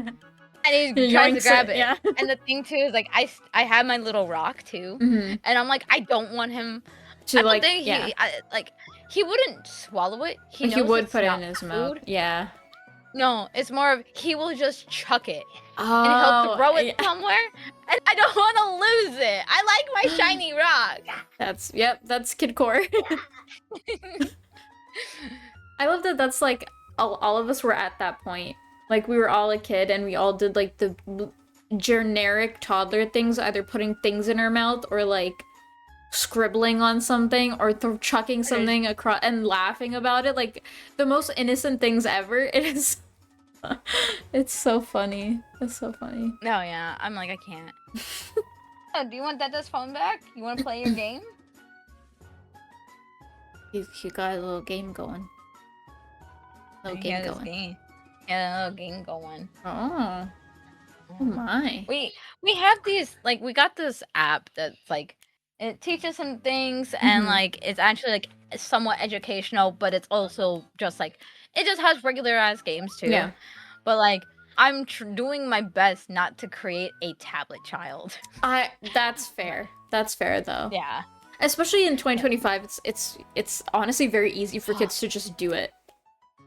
And he tries to grab it. Yeah. And the thing too is like I have my little rock too, and I'm like, I don't want him To I don't like, think yeah. he wouldn't swallow it. He But knows he would it's put it not in his food. mouth. Yeah. No, it's more of he will just chuck it Oh. and he'll throw it somewhere, and I don't want to lose it. I like my shiny rock. That's kid core. I love that that's like all of us were at that point. Like we were all a kid and we all did like the generic toddler things, either putting things in our mouth or like scribbling on something or chucking something across and laughing about it. Like the most innocent things ever. It is it's so funny. It's so funny. No, yeah, I'm like, I can't. Oh, do you want Dada's phone back? You want to play your game? He got a little game going. Little game going. Yeah, a little game going. Oh. Oh my. We have these, like, we got this app that's like, it teaches him things and like it's actually like somewhat educational, but it's also just like it just has regular ass games too. Yeah. But like I'm doing my best not to create a tablet child. That's fair. That's fair though. Yeah. Especially in 2025, it's honestly very easy for kids to just do it.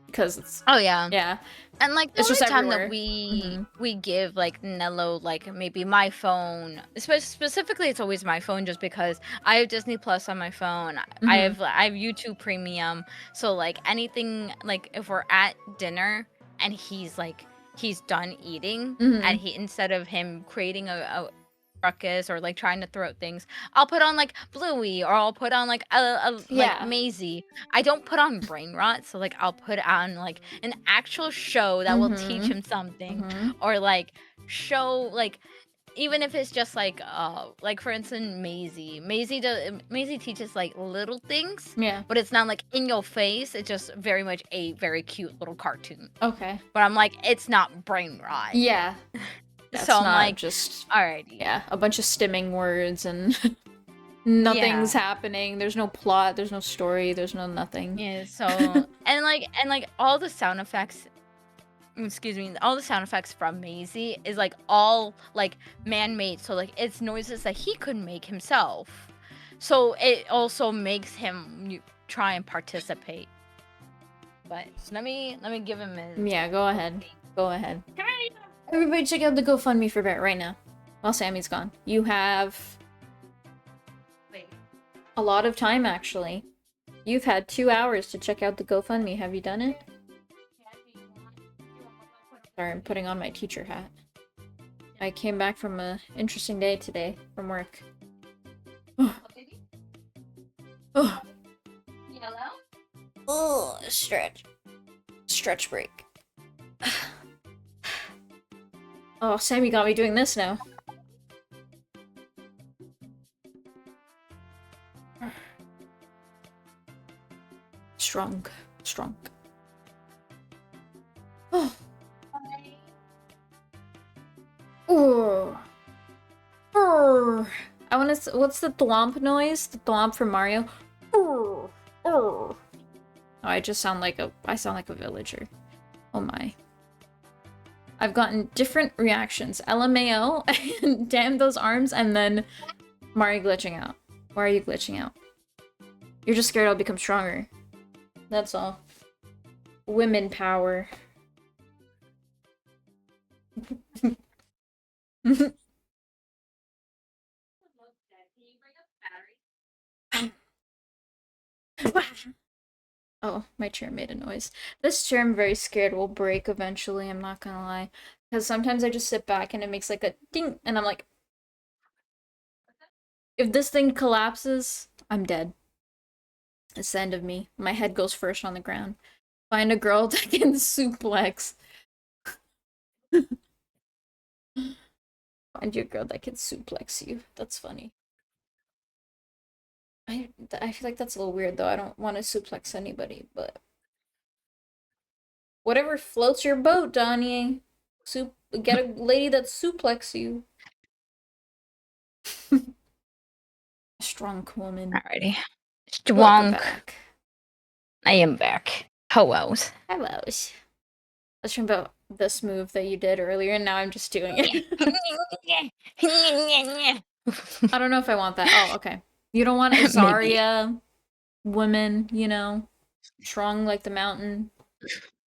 Because it's yeah. And like the It's only just time everywhere. that we give like Nello like maybe my phone, specifically it's always my phone just because I have Disney Plus on my phone. I have YouTube Premium, so like anything like if we're at dinner and he's done eating and he instead of him creating a ruckus or like trying to throw out things, I'll put on like Bluey or I'll put on like like Maisie. I don't put on brain rot, so like I'll put on like an actual show that will teach him something or like show like even if it's just like for instance Maisie teaches like little things, but it's not like in your face. It's just very much a very cute little cartoon. Okay. But I'm like, it's not brain rot. Yeah. That's so I'm not like, just alright. Yeah, a bunch of stimming words and nothing's happening. There's no plot. There's no story. There's no nothing. Yeah. So and like all the sound effects. Excuse me. All the sound effects from Maisie is like all like man-made. So like it's noises that he could make himself. So it also makes him try and participate. But let me give him his. Yeah, go ahead. Go ahead. Everybody check out the GoFundMe for Bear right now. While Sammy's gone. You have a lot of time, actually. You've had 2 hours to check out the GoFundMe. Have you done it? Sorry, I'm putting on my teacher hat. I came back from an interesting day today from work. Oh. Yellow? Oh, stretch. Stretch break. Oh, Sammy got me doing this now. Strong. Strong. Oh. Oh. Oh. I want to. What's the thwomp noise? The thwomp from Mario. Oh. Oh. I just sound like a. I sound like a villager. Oh my. I've gotten different reactions. LMAO, and damn those arms, and then Mario glitching out. Why are you glitching out? You're just scared I'll become stronger. That's all. Women power. Oh, my chair made a noise. This chair I'm very scared will break eventually, I'm not gonna lie. Because sometimes I just sit back and it makes like a ding, and I'm like, if this thing collapses, I'm dead. It's the end of me. My head goes first on the ground. Find a girl that can suplex. Find your girl that can suplex you. That's funny. I feel like that's a little weird though. I don't want to suplex anybody, but whatever floats your boat, Donnie. Get a lady that suplex you. A strong woman. Alrighty. Welcome Strong. back. I am back. Hello. Hello. Let's talk about this move that you did earlier, and now I'm just doing it. I don't know if I want that. Oh, okay. You don't want a Maybe. Zarya woman, you know, strong like the mountain.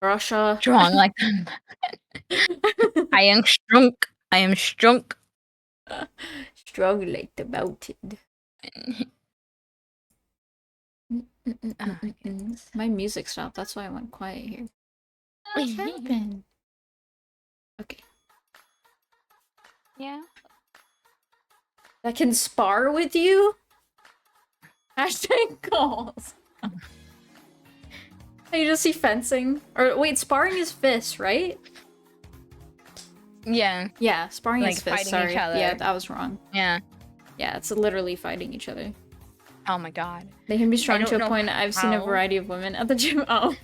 Russia. Strong like them. I am strong. I am strong. Strong like the mountain. My music stopped. That's why I went quiet here. What happened? Okay. Yeah. That can spar with you? Hashtag calls. You just see fencing. Or wait, sparring is fists, right? Yeah. Yeah, sparring Like is fists. fighting Sorry. each other. Yeah, I was wrong. Yeah. Yeah, it's literally fighting each other. Oh my god. They can be strong don't to a know point. I've seen a how. variety of women at the gym. Oh.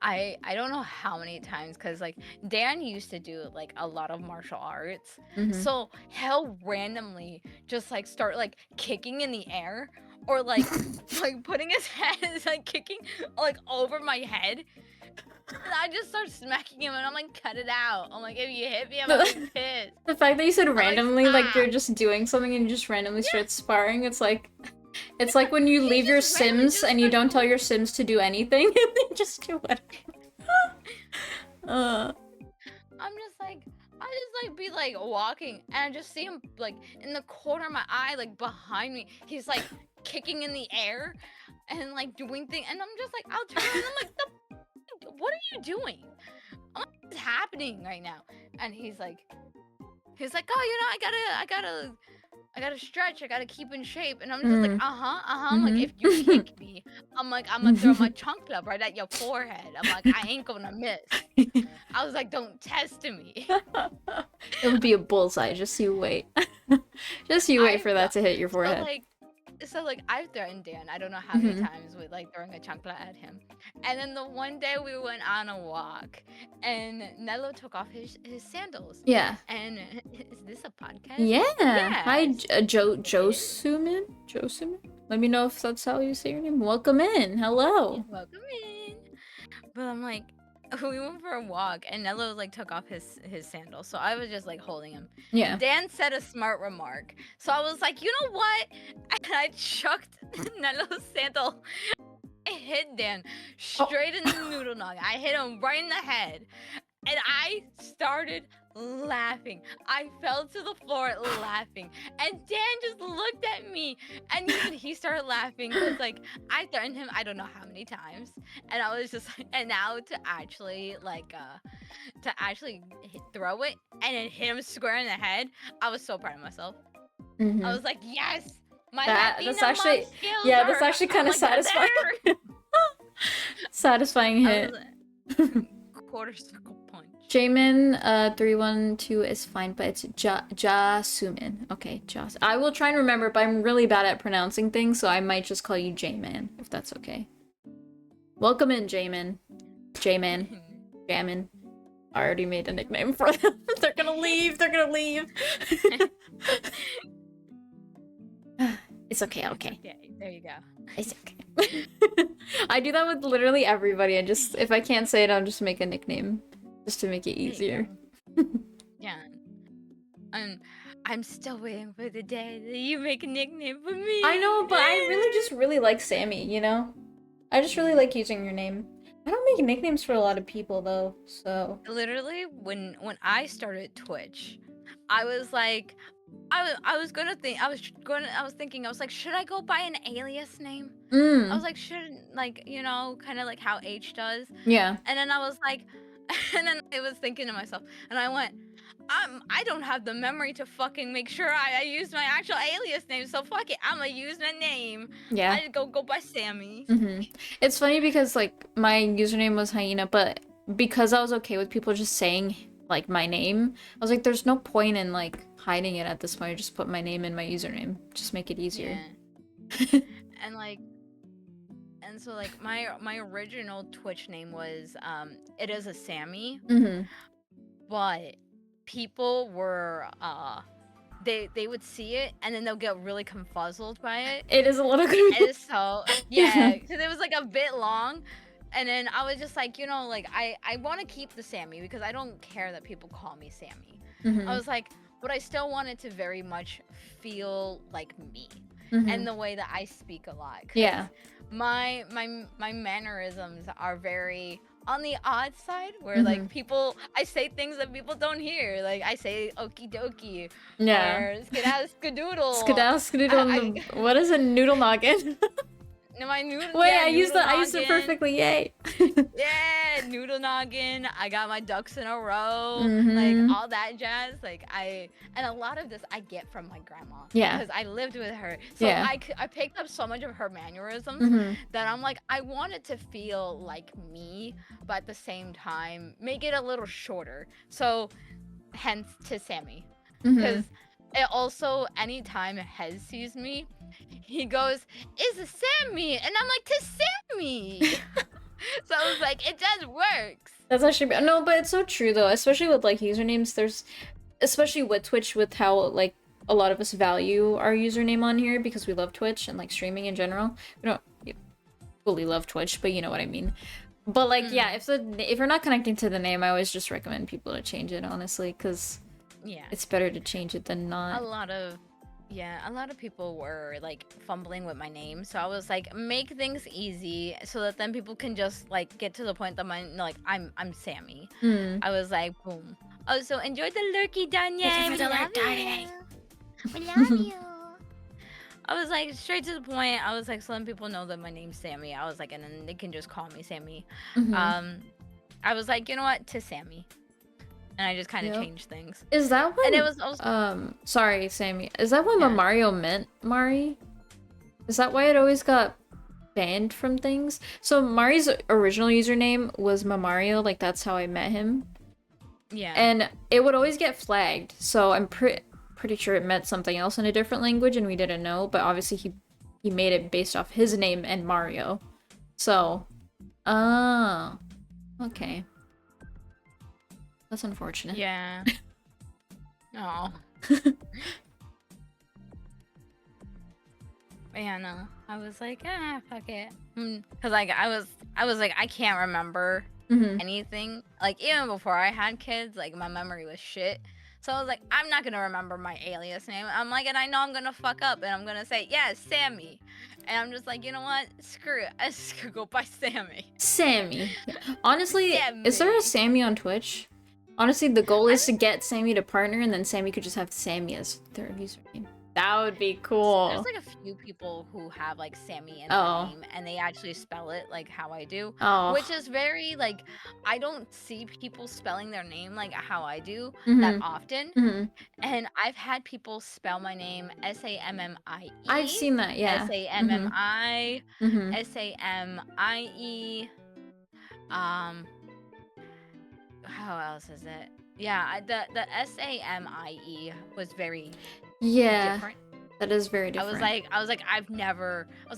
I don't know how many times, because like Dan used to do like a lot of martial arts, Mhm. so he'll randomly just like start like kicking in the air, or like like putting his head like kicking like over my head, and I just start smacking him, and I'm like, cut it out. I'm like, if you hit me, I'm gonna be pissed. The fact that you said randomly, like stop. you're just doing something and you just randomly start sparring, it's like when you leave your just randomly Sims just and you starts don't tell your Sims to do anything and they just do whatever. I'm just like, I just like be like walking, and I just see him like in the corner of my eye, like behind me. He's like kicking in the air and like doing things, and I'm just like, I'll turn around, I'm like, what are you doing? I'm like, what's happening right now? And he's like, oh, I gotta stretch, I gotta keep in shape. And I'm just like, I'm like, if you kick me, I'm like, I'm gonna throw my chunk club right at your forehead. I'm like, I ain't gonna miss. I was like, don't test me. It would be a bullseye, just you wait. Just you wait for that to hit your forehead. So like I've threatened Dan, I don't know how many times, with like throwing a chancla at him. And then the one day we went on a walk and Nello took off his sandals. Yeah. And is this a podcast? Yeah. Hi, Yes. Josuman? Josuman? Let me know if that's how you say your name. Welcome in. Hello. Welcome in. But I'm like, we went for a walk and Nello like took off his sandals, so I was just like holding him. Yeah. Dan said a smart remark, so I was like, you know what? And I chucked Nello's sandal. I hit Dan straight in the noodle nog. I hit him right in the head, and I started laughing. I fell to the floor laughing, and Dan just looked at me, and even he started laughing, because like I threatened him I don't know how many times, and I was just like, and now to actually like throw it and then hit him square in the head, I was so proud of myself. I was like, yes, my that's actually skills that's are, actually kind of like, satisfying. Satisfying hit. Quarter circle punch. Jamin 312 is fine, but it's Jasumin. Okay, Jas. I will try and remember, but I'm really bad at pronouncing things, so I might just call you J-Man, if that's okay. Welcome in, J-Man. J-Man. Jamin. I already made a nickname for them. They're gonna leave. They're gonna leave. It's okay. Okay. There you go. It's okay. I do that with literally everybody. I just, if I can't say it, I'll just make a nickname, just to make it easier. Yeah. I'm still waiting for the day that you make a nickname for me. I know, but I really just like Sammy, you know? I just really like using your name. I don't make nicknames for a lot of people though, so. Literally, when I started Twitch, I was like, I was gonna think. I was thinking. I was like, should I go by an alias name? I was Mm. like, should like kind of like how H does. Yeah. And then I was like, and then I was thinking to myself, and I went, I don't have the memory to fucking make sure I use my actual alias name. So fuck it, I'm gonna use my name. Yeah. I go by Sammy. It's funny because like my username was Hyena, but because I was okay with people just saying like my name, I was like, there's no point in like hiding it at this point. I just put my name in my username, just make it easier. Yeah. And like, and so like my original Twitch name was it is a Sammy, but people were they would see it and then they'll get really confuzzled by it. It is a little And so yeah, because it was like a bit long. And then I was just like, like I want to keep the Sammy because I don't care that people call me Sammy. I was like, but I still want it to very much feel like me and the way that I speak a lot. 'Cause Yeah. my mannerisms are very on the odd side where like I say things that people don't hear. Like I say okie dokie or skedaddle skadoodle. Skedaddle skadoodle. What is a noodle noggin? My noodle. Wait, yeah, I used it noggin. perfectly. Yay. Yeah, noodle noggin. I got my ducks in a row. Like all that jazz. Like and a lot of this I get from my grandma. Yeah. Because I lived with her. So Yeah. I picked up so much of her mannerisms that I'm like, I want it to feel like me, but at the same time, make it a little shorter. So hence to Sammy. Because it also, anytime Hez sees me, he goes, "It's a Sammy," and I'm like, "To Sammy." So I was like, it just works. That's actually no, but it's so true though, especially with like usernames. There's, especially with Twitch, with how like a lot of us value our username on here because we love Twitch and like streaming in general. We don't fully love Twitch, but you know what I mean. But like, yeah, if you're not connecting to the name, I always just recommend people to change it, honestly, because it's better to change it than not. A lot of people were like fumbling with my name, so I was like, make things easy so that then people can just like get to the point that I'm Sammy. I was like, boom. Oh, so enjoy the lurky, Danya. Thank you for the lurk, Danya. We love you. I was like straight to the point. I was like, so letting people know that my name's Sammy. I was like, and then they can just call me Sammy. I was like, you know what, to Sammy. And I just kind of changed things. Is that what? And it was also sorry, Sammy. Is that what Mario meant, Mari? Is that why it always got banned from things? So Mari's original username was Mamario, like that's how I met him. Yeah. And it would always get flagged. So I'm pretty sure it meant something else in a different language and we didn't know, but obviously he made it based off his name and Mario. So, okay. That's unfortunate. Yeah. Oh. Yeah, no. I was like, fuck it. Cause like I was like, I can't remember anything. Like even before I had kids, like my memory was shit. So I was like, I'm not gonna remember my alias name. I'm like, and I know I'm gonna fuck up, and I'm gonna say, yeah, Sammy. And I'm just like, you know what? Screw it. I just go by Sammy. Sammy. Honestly, Sammy. Is there a Sammy on Twitch? Honestly, the goal is to get Sammy to partner, and then Sammy could just have Sammy as their username. That would be cool. There's like a few people who have like Sammy in their name, and they actually spell it like how I do, which is very like, I don't see people spelling their name like how I do that often. And I've had people spell my name Sammie. I've seen that, yeah. Sammi, Samie. How else is it? Yeah, the Samie was very different. That is very different. I was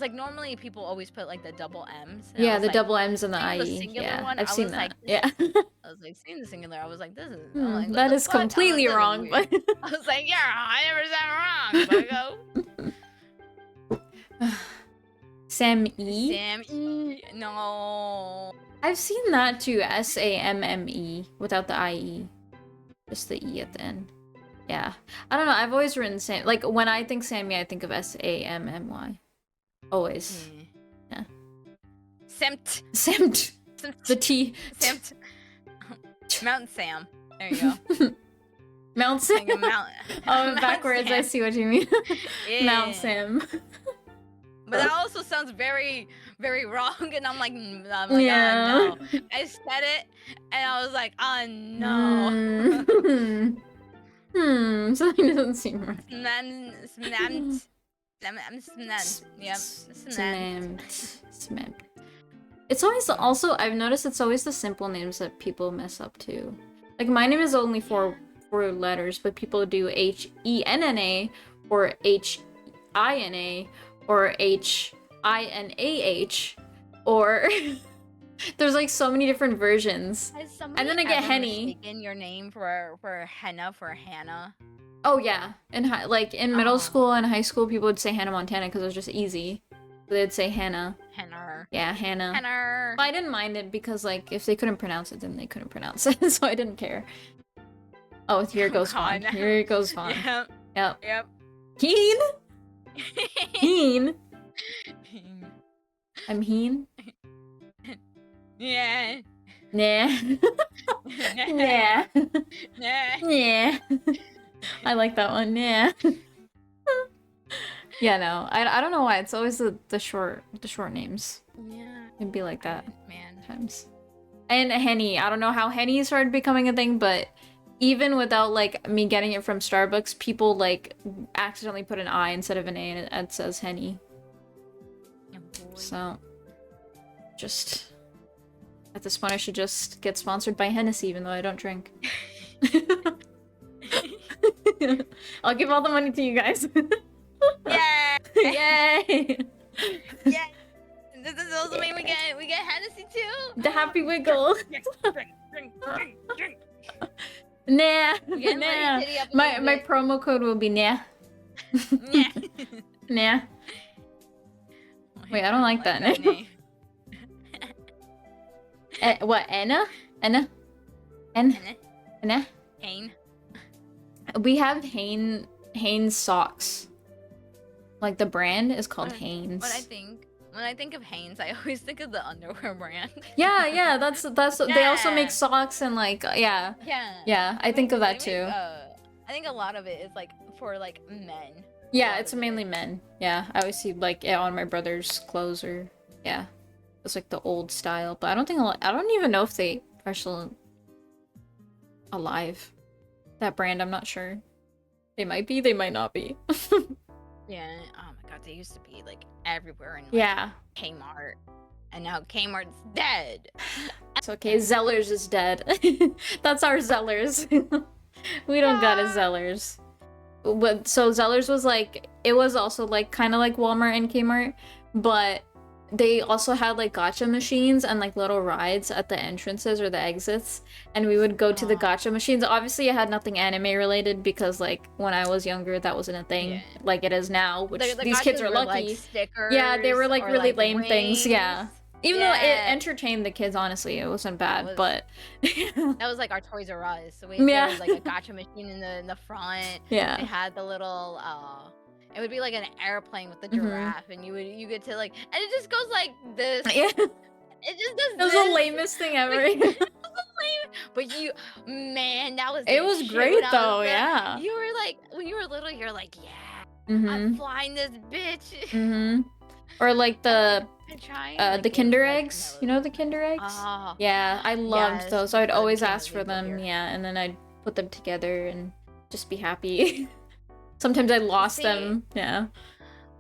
like, normally people always put like the double M's. Yeah, the like, double M's and the seeing IE. singular Yeah, one, I've seen that. like, Yeah. I was like, seeing the singular, I was like, this is I'm like, what that the is fuck? completely I was like, wrong, but I was like, yeah, I never said it wrong. But I go, Sammy. Sammy. No. I've seen that too. Samme without the IE, just the E at the end. Yeah, I don't know. I've always written Sam. Like when I think Sammy, I think of Sammy. Always. Yeah. Semt. The T. Semt. Mountain Sam. There you go. Mount Sam. Like a mount. Oh, Mount backwards. I Sam. see what you mean. Mount Yeah. Sam. But that also sounds very, very wrong, and I'm like, oh no. I said it, and I was like, oh no. Something doesn't seem right. Smemmed. It's always also, I've noticed it's always the simple names that people mess up too. Like my name is only four letters, but people do Henna or Hina or Hinah or there's like so many different versions. Has somebody And then I get ever Henny. mistaken your name for henna for Hannah? Oh yeah, in middle school and high school, people would say Hannah Montana because it was just easy. They'd say Hannah. Hannah. Yeah, Hannah. Hannah. But I didn't mind it because like if they couldn't pronounce it, then they couldn't pronounce it, so I didn't care. Oh, here goes Fawn. Here goes Fawn. Yep. Yep. Heen. Heen. I'm Heen. Yeah. Nah. Nah. Yeah. I like that one. Yeah. Yeah, no. I don't know why. It's always the short names. Yeah. It'd be like that Man. times. And Henny. I don't know how Henny started becoming a thing, but even without like me getting it from Starbucks, people like accidentally put an I instead of an A and it says Henny. Oh, boy. So just at this point I should just get sponsored by Hennessy even though I don't drink. I'll give all the money to you guys. Yeah. Yay! Yeah. This is also mean we get Hennessy too. The happy wiggle. Drink. Nah. Again, Nah. titty up a My little my bit. promo code will be nah. Yeah. Nah. Wait, I don't like that name. What, Anna? Anna? Anna? Hain. We have Hanes socks. Like the brand is called When Hanes. When I think of Hanes, I always think of the underwear brand. Yeah, that's they also make Yeah. socks and like yeah. Yeah. Yeah, I think of that They make, too. I think a lot of it is like for like men. Yeah, lot it's of mainly it. men. Yeah, I always see like it on my brother's clothes or yeah. It's like the old style, but I don't even know if they are still alive. That brand, I'm not sure. They might be, they might not be. Yeah. Oh my god, they used to be like everywhere in like, Yeah. Kmart, and now Kmart's dead. It's okay, Zellers is dead. That's our Zellers. We don't got a Zellers. But so Zellers was like, it was also like kind of like Walmart and Kmart, but they also had like gacha machines and like little rides at the entrances or the exits, and we would go to the gacha machines. Obviously it had nothing anime related because like when I was younger that wasn't a thing like it is now, which The these kids gachas are were, lucky. like, stickers Yeah, they were like or, really like, lame things, yeah. rings. Even though it Yeah. entertained the kids, honestly, it wasn't bad, was- but That was like our Toys R Us. So Yeah. there was like a gacha machine in the front. They yeah. had the little it would be like an airplane with the Mhm. giraffe, and you get to like, and it just goes like this. Yeah. It just does. It was this. the lamest thing ever. It was lame, but man, that was. It the was shit great when I was though, little. yeah. You were like, when you were little, you're like, yeah, Mm-hmm. I'm flying this bitch. Mm-hmm. Or like the I'm trying. the like, Kinder it's, like, eggs. You know the Kinder eggs? Oh, Yeah, I loved Yes, those. So I'd the always Kinder ask for Eggs them, here. yeah, and then I'd put them together and just be happy. Sometimes I lost See- them. Yeah.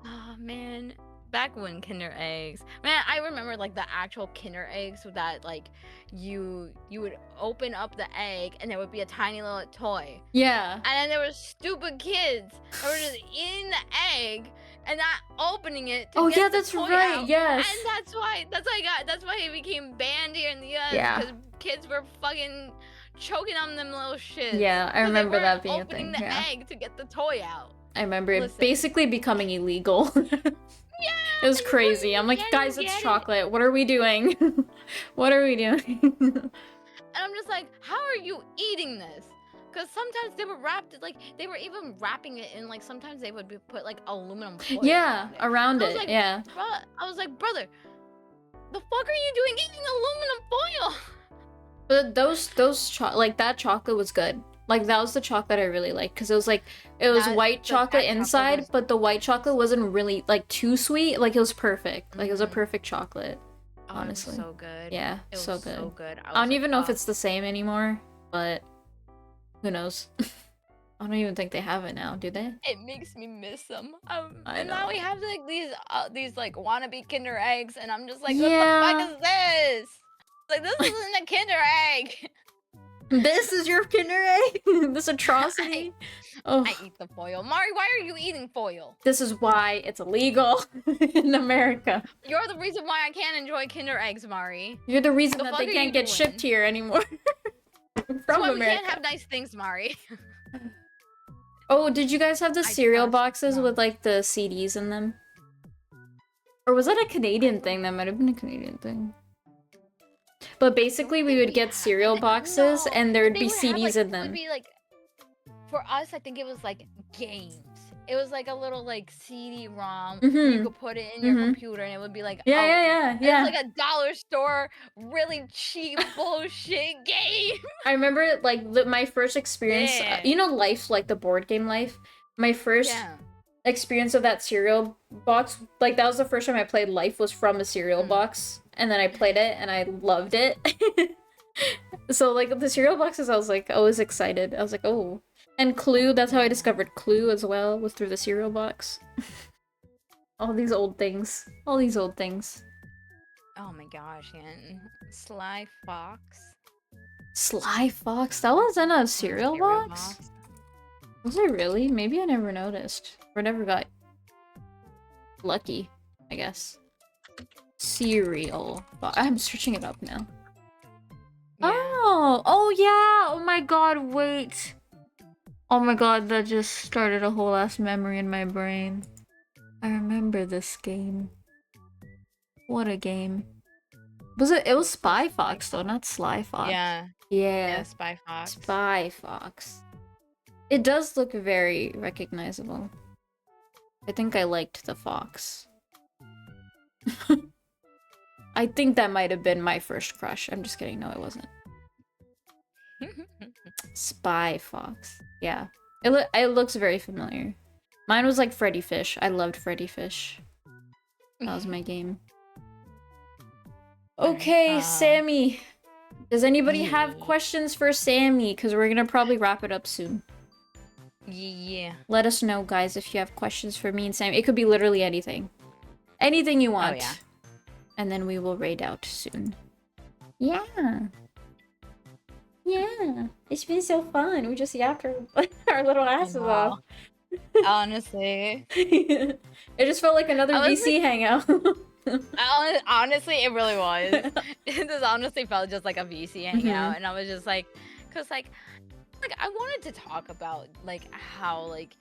Oh man, back when Kinder eggs. Man, I remember like the actual Kinder eggs that like you would open up the egg and there would be a tiny little toy. Yeah. And then there were stupid kids that were just eating the egg and not opening it to Oh get yeah, the that's toy right. out. Yes. And that's why it became banned here in the US. Yeah. Because kids were fucking choking on them little shits. Yeah, I 'Cause they remember that weren't being a opening thing. the Yeah. egg to get the toy out. I remember it Listen. basically becoming illegal. Yeah, It was you crazy. couldn't I'm like, get guys, it, it's get it." chocolate. What are we doing? What are we doing? And I'm just like, how are you eating this? Because sometimes they were wrapped, like, they were even wrapping it in, like, sometimes they would put, like, aluminum foil. Yeah, around it. around I was it. like, Yeah. I was like, brother, the fuck are you doing eating aluminum foil? But those like that chocolate was good. Like that was the chocolate I really liked because it was like it was white that chocolate chocolate inside, was- but the white chocolate wasn't really like too sweet. Like it was perfect. Like it was a Mhm. perfect chocolate. Oh, honestly. it was so good. Yeah, It was so good. so good. I don't was even know if "Oh." it's the same anymore, but who knows? I don't even think they have it now, do they? It makes me miss them. I And now we know. have like these like wannabe Kinder eggs, and I'm just like, Yeah. what the fuck is this? Like this isn't a Kinder egg. This is your Kinder egg? This atrocity? Oh, I eat the foil. Mari, why are you eating foil? this is why it's illegal in America. You're the reason why I can't enjoy Kinder eggs, Mari. You're the reason The that fuck they are can't you get doing? shipped here anymore. That's From why we America. can't have nice things, Mari. Oh, did you guys have the I cereal trust boxes Mom. with like the CDs in them? Or was that a Canadian thing? That might have been a Canadian thing. But basically, we would get cereal boxes and there would be CDs in It them. would be like, for us, I think it was like games. It was like a little like CD-ROM where you Mhm. could put it in your Mhm. computer and it would be like, Yeah, oh, yeah. it was like a dollar store, really cheap bullshit game. I remember like my first experience. Yeah. You know, Life, like the board game Life. My first Yeah. experience of that cereal box, like that was the first time I played Life, was from a cereal box, and then I played it and I loved it. So like the cereal boxes, I was excited. I was like, oh. And Clue, that's how I discovered Clue as well, was through the cereal box. All these old things. All these old things. Oh my gosh, and Sly Fox. Sly Fox? That was in a cereal box? Was it really? Maybe I never noticed. Or never got lucky, I guess. Cereal box. I'm searching it up now. Yeah. Oh yeah! Oh my god, wait. Oh my god, that just started a whole ass memory in my brain. I remember this game. What a game. It was Spy Fox though, not Sly Fox. Yeah. Yeah. Spy Fox. Spy Fox. It does look very recognizable. I think I liked the fox. I think that might have been my first crush. I'm just kidding. No, it wasn't. Spy Fox. Yeah. It looks very familiar. Mine was like Freddy Fish. I loved Freddy Fish. That was my game. Okay, Sammy. Does anybody have questions for Sammy? Because we're gonna probably wrap it up soon. Yeah. Let us know, guys, if you have questions for me and Sammy. It could be literally anything. Anything you want. Oh, yeah. And then we will raid out soon. Yeah. Yeah. It's been so fun. We just yapped our little asses off. Honestly. It just felt like another VC hangout. Honestly, it really was. This honestly felt just like a VC hangout, and I was just like, cause like I wanted to talk about like how like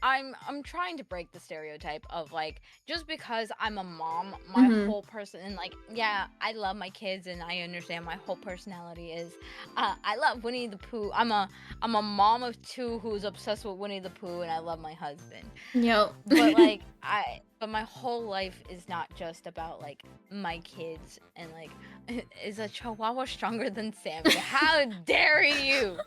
I'm trying to break the stereotype of like just because I'm a mom, my whole person, and like yeah, I love my kids and I understand my whole personality is I love Winnie the Pooh. I'm a mom of two who's obsessed with Winnie the Pooh, and I love my husband. Yep. But like but my whole life is not just about like my kids, and like is a chihuahua stronger than Sammy? How dare you?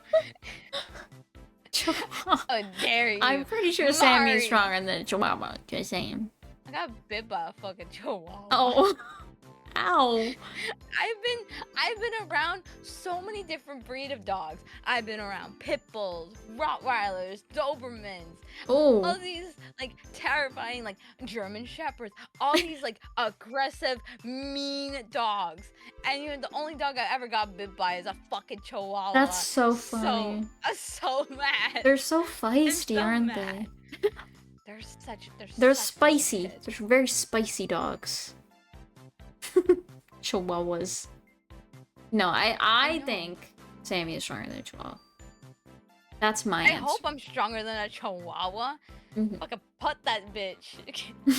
How dare you? I'm pretty sure Sammy's stronger than Chihuahua. Just saying. I got bit by a fucking chihuahua. Oh. Ow. I've been around so many different breed of dogs. I've been around pit bulls, Rottweilers, Dobermans, all these like terrifying like German shepherds, all these like aggressive, mean dogs. And you know, the only dog I ever got bit by is a fucking chihuahua. That's so funny. I'm so mad. They're so feisty, so aren't mad. they? They're They're spicy. They're very spicy dogs. Chihuahuas. No, I think Sammy is stronger than a Chihuahua. That's my answer. I hope I'm stronger than a Chihuahua. Fucking put that bitch.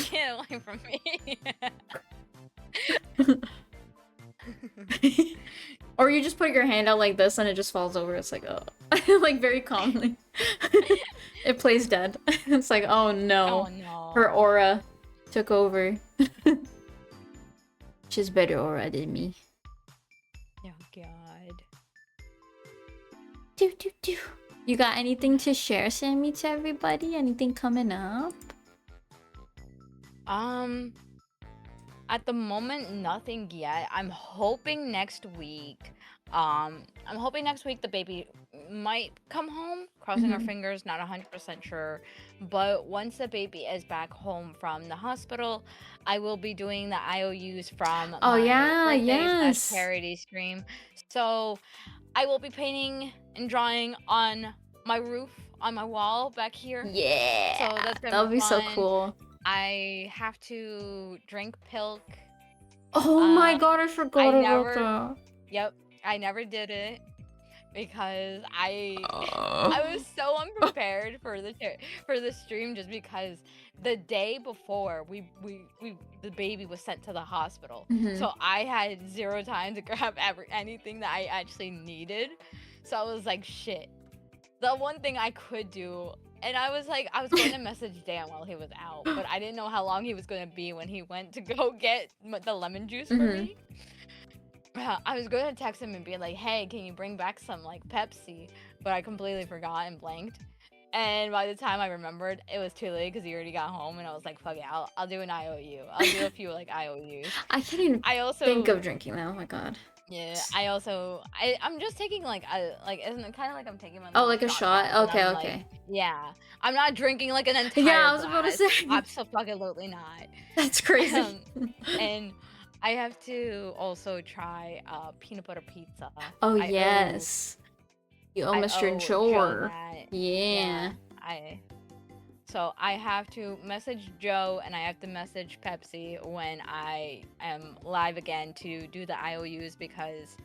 Get away from me. Or you just put your hand out like this and it just falls over. It's like, oh. Like very calmly. It plays dead. It's like, oh no. Oh no. Her aura took over. She's better aura than me. Oh god. Do. You got anything to share, Sammy, to everybody? Anything coming up? At the moment, nothing yet. I'm hoping next week. I'm hoping next week the baby might come home. Crossing our fingers, not 100% sure. But once the baby is back home from the hospital, I will be doing the IOUs from Oh, my yeah, birthday yes. / charity stream. So I will be painting and drawing on my roof, on my wall back here. Yeah. So that's gonna That'll be be so fun. cool. I have to drink pilk. Oh my Uh, god, I I forgot about never, that. yep, I never did it because I Oh. was so unprepared for the stream just because the day before the baby was sent to the hospital. So I had zero time to grab anything that I actually needed. So I was like, shit. The one thing I could do, and I was going to message Dan while he was out, but I didn't know how long he was going to be when he went to go get the lemon juice for me. I was going to text him and be like, hey, can you bring back some like Pepsi? But I completely forgot and blanked. And by the time I remembered, it was too late because he already got home, and I was like, fuck it, I'll do an IOU. I'll do a few like IOUs. I can't even think of drinking that. Oh my god. Yeah, I'm just taking like isn't it kind of like I'm taking my like a shot? glass, Okay, I'm okay. like, yeah, I'm not drinking like an entire Yeah, I was about to glass. say. Absolutely not. That's crazy. And I have to also try peanut butter pizza. Oh yes. You almost your chore. Yeah. So I have to message Joe and I have to message Pepsi when I am live again to do the IOUs because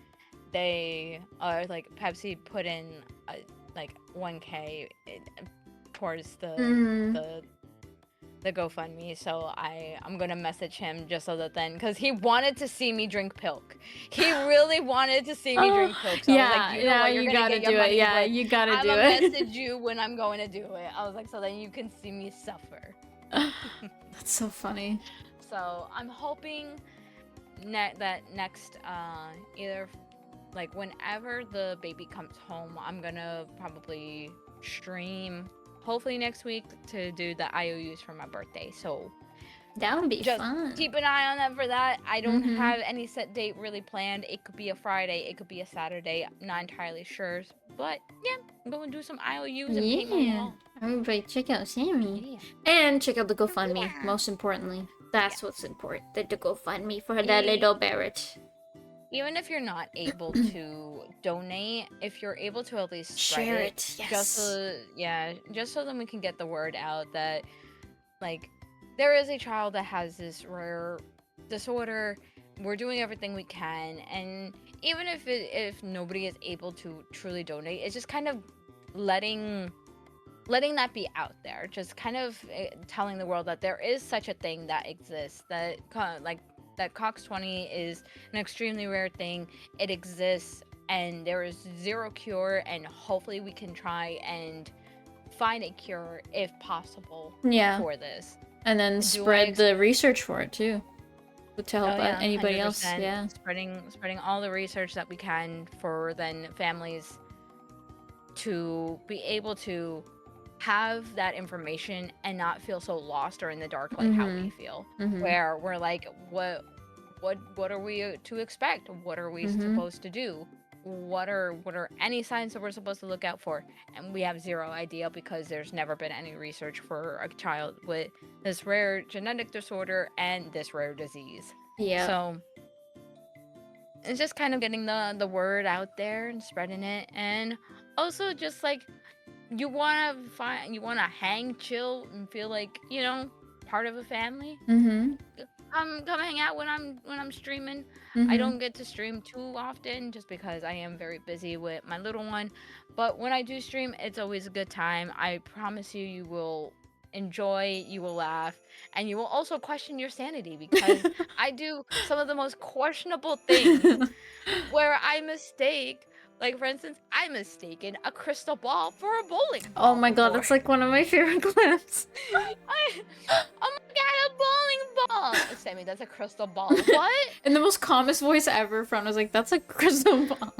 they are like Pepsi put in like 1K towards the GoFundMe. So I'm gonna message him just so that then because he wanted to see me drink pilk. He really wanted to see me drink pilk. So yeah, I was like, you know what, you're gonna get your money. Yeah, you gotta do I'm it. gonna message you when I'm going to do it. I was like, so then you can see me suffer. That's so funny. So I'm hoping that next either like whenever the baby comes home, I'm gonna probably stream hopefully next week to do the IOUs for my birthday. So that would be just fun. Keep an eye on that for that. I don't have any set date really planned. It could be a Friday, it could be a Saturday. I'm not entirely sure. But yeah, I'm going to do some IOUs and paint my wall. Everybody check out Sammy. And check out the GoFundMe, most importantly. That's what's important. The GoFundMe for that little Barrett. Even if you're not able to donate, if you're able to at least share it, yes. just so then we can get the word out that like there is a child that has this rare disorder. We're doing everything we can, and even if nobody is able to truly donate, it's just kind of letting that be out there, just kind of telling the world that there is such a thing that exists, that that COX-20 is an extremely rare thing. It exists and there is zero cure, and hopefully we can try and find a cure if possible for this. And then spread the research for it too. To help anybody 100%. else. Yeah. Spreading all the research that we can for then families to be able to have that information and not feel so lost or in the dark like how we feel, where we're like, what are we to expect? What are we supposed to do? What are any signs that we're supposed to look out for? And we have zero idea because there's never been any research for a child with this rare genetic disorder and this rare disease. Yeah. So it's just kind of getting the word out there and spreading it, and also just like you want to hang, chill, and feel like, you know, part of a family. Come hang out when I'm streaming. I don't get to stream too often just because I am very busy with my little one. But when I do stream, it's always a good time. I promise you, you will enjoy, you will laugh, and you will also question your sanity because I do some of the most questionable things where I mistake. Like, for instance, I mistaken a crystal ball for a bowling ball. Oh my god, that's like one of my favorite clips. Oh my god, a bowling ball! Sammy, that's a crystal ball. What? In the most calmest voice ever, Fran was like, that's a crystal ball.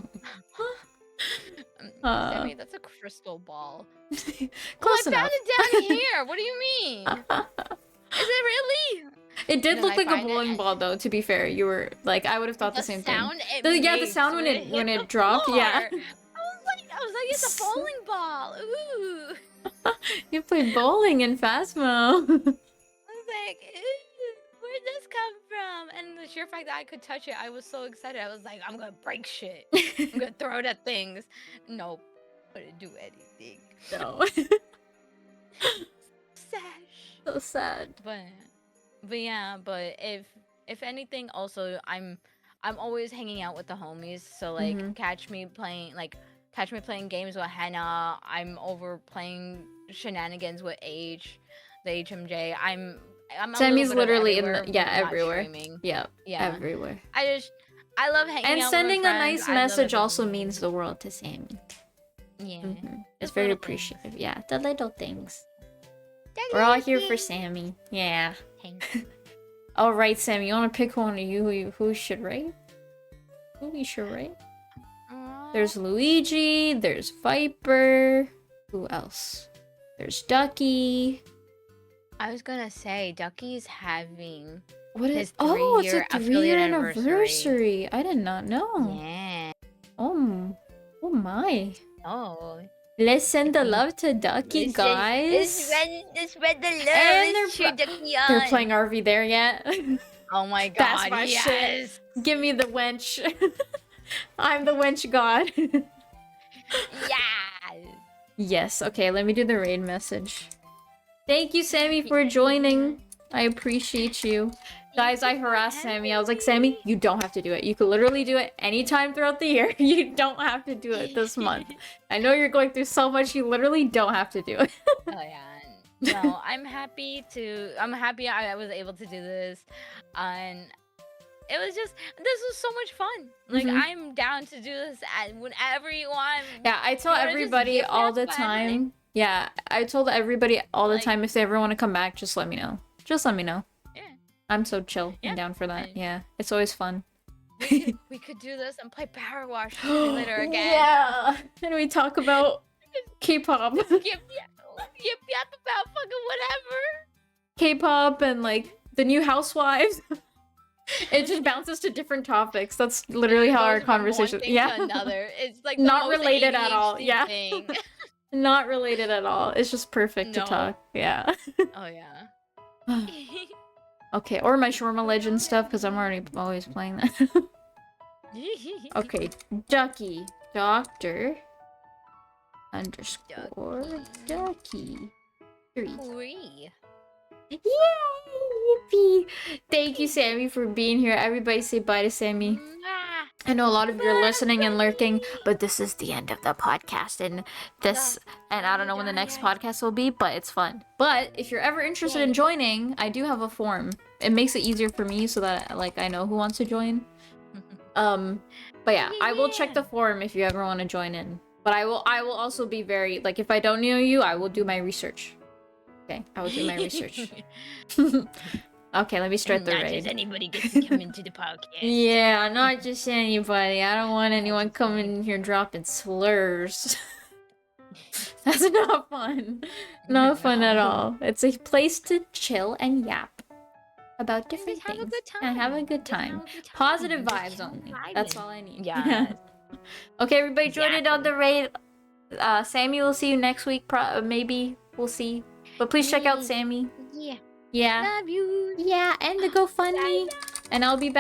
Sammy, that's a crystal ball. Close I enough. found it down here. What do you mean? Is it really? It did Then look I like a find it bowling and- ball, though. To be fair, you were like, I would have thought the same thing. sound it The makes sound when hit when the it dropped. Yeah. floor. I was like, it's a bowling ball. Ooh. You played bowling in Phasmo. I was like, where'd this come from? And the sheer fact that I could touch it, I was so excited. I was like, I'm gonna break shit. I'm gonna throw it at things. Nope. Couldn't do anything. No. Sash. So sad. But yeah, but if anything, also I'm always hanging out with the homies. So like Mhm. catch me playing games with Hannah. I'm over playing shenanigans with H, the HMJ. I'm a Sammy's little bit of literally in everywhere, the but not everywhere. streaming. Yeah, Yeah. everywhere. I love hanging And out sending with a my friends. nice I love message also everything. means the world to Sammy. Yeah. It's The very little appreciative. Yeah, the little things. The We're all little here for things. Sammy. Yeah. Thanks. All right, Sammy. You want to pick one of you who should rate? Who we should rate? There's Luigi. There's Viper. Who else? There's Ducky. I was gonna say Ducky's having What is? his Oh, it's a 3-year 3-year affiliate anniversary. I did not know. Yeah. Oh, oh my. Oh. Let's send the love to Ducky, guys. Let's spread the love. And Let's cheer Ducky on. They're playing RV there yet? Oh my god, That's my yes. shit. Give me the wench. I'm the wench god. Yeah. Yes, okay, let me do the raid message. Thank you, Sammy, for joining. I appreciate you. Guys, I harassed Sammy. I was like, Sammy, you don't have to do it. You could literally do it anytime throughout the year. You don't have to do it this month. I know you're going through so much, you literally don't have to do it. Oh yeah. No, I'm happy I was able to do this. And it was just, this was so much fun. Like, Mhm. I'm down to do this whenever you want. Yeah, I tell You wanna just everybody yip all yap the about time. anything? Yeah, I told everybody all the Like- time if they ever want to come back, just let me know. Just let me know. Yeah. I'm so chill Yeah, and down for that. fine. Yeah, it's always fun. We could do this and play Power Wash later again. Yeah, and we talk about K-pop, Yip yap about fucking whatever. K-pop, and like the new Housewives. It just bounces to different topics. That's literally how our Goes from one conversation. thing Yeah, to another. It's like the Not most related at all, ADHD yeah. thing. not related at all. It's just perfect to No. talk. Yeah. Oh yeah. Okay, or my Shawarma Legend stuff because I'm already always playing that. Okay, Ducky, Doctor underscore Ducky 3. Free. Yay! Yippee! Thank you, Sammy, for being here. Everybody say bye to Sammy. Mwah. I know a lot of you are listening and lurking, but this is the end of the podcast, and I don't know when the next podcast will be, but it's fun. But if you're ever interested in joining, I do have a form. It makes it easier for me so that like I know who wants to join. But yeah, I will check the form if you ever want to join in. But I will also be very like if I don't know you, I will do my research. Okay, I will do my research. Okay, let me start the Not raid. just anybody gets to come into the podcast. Yeah, not just anybody. I don't want anyone coming in here dropping slurs. That's not fun. Not fun at all. It's a place to chill and yap about different Just have a things. good And have a time. good Just have time. a good time. Positive Just vibes chill only. vibing. That's all I need. Yeah. Okay, everybody join in on Exactly. the raid. Sammy will see you next week. Maybe. We'll see. But please check out Sammy. Yeah. Yeah. Love you. Yeah, and the GoFundMe. And I'll be back.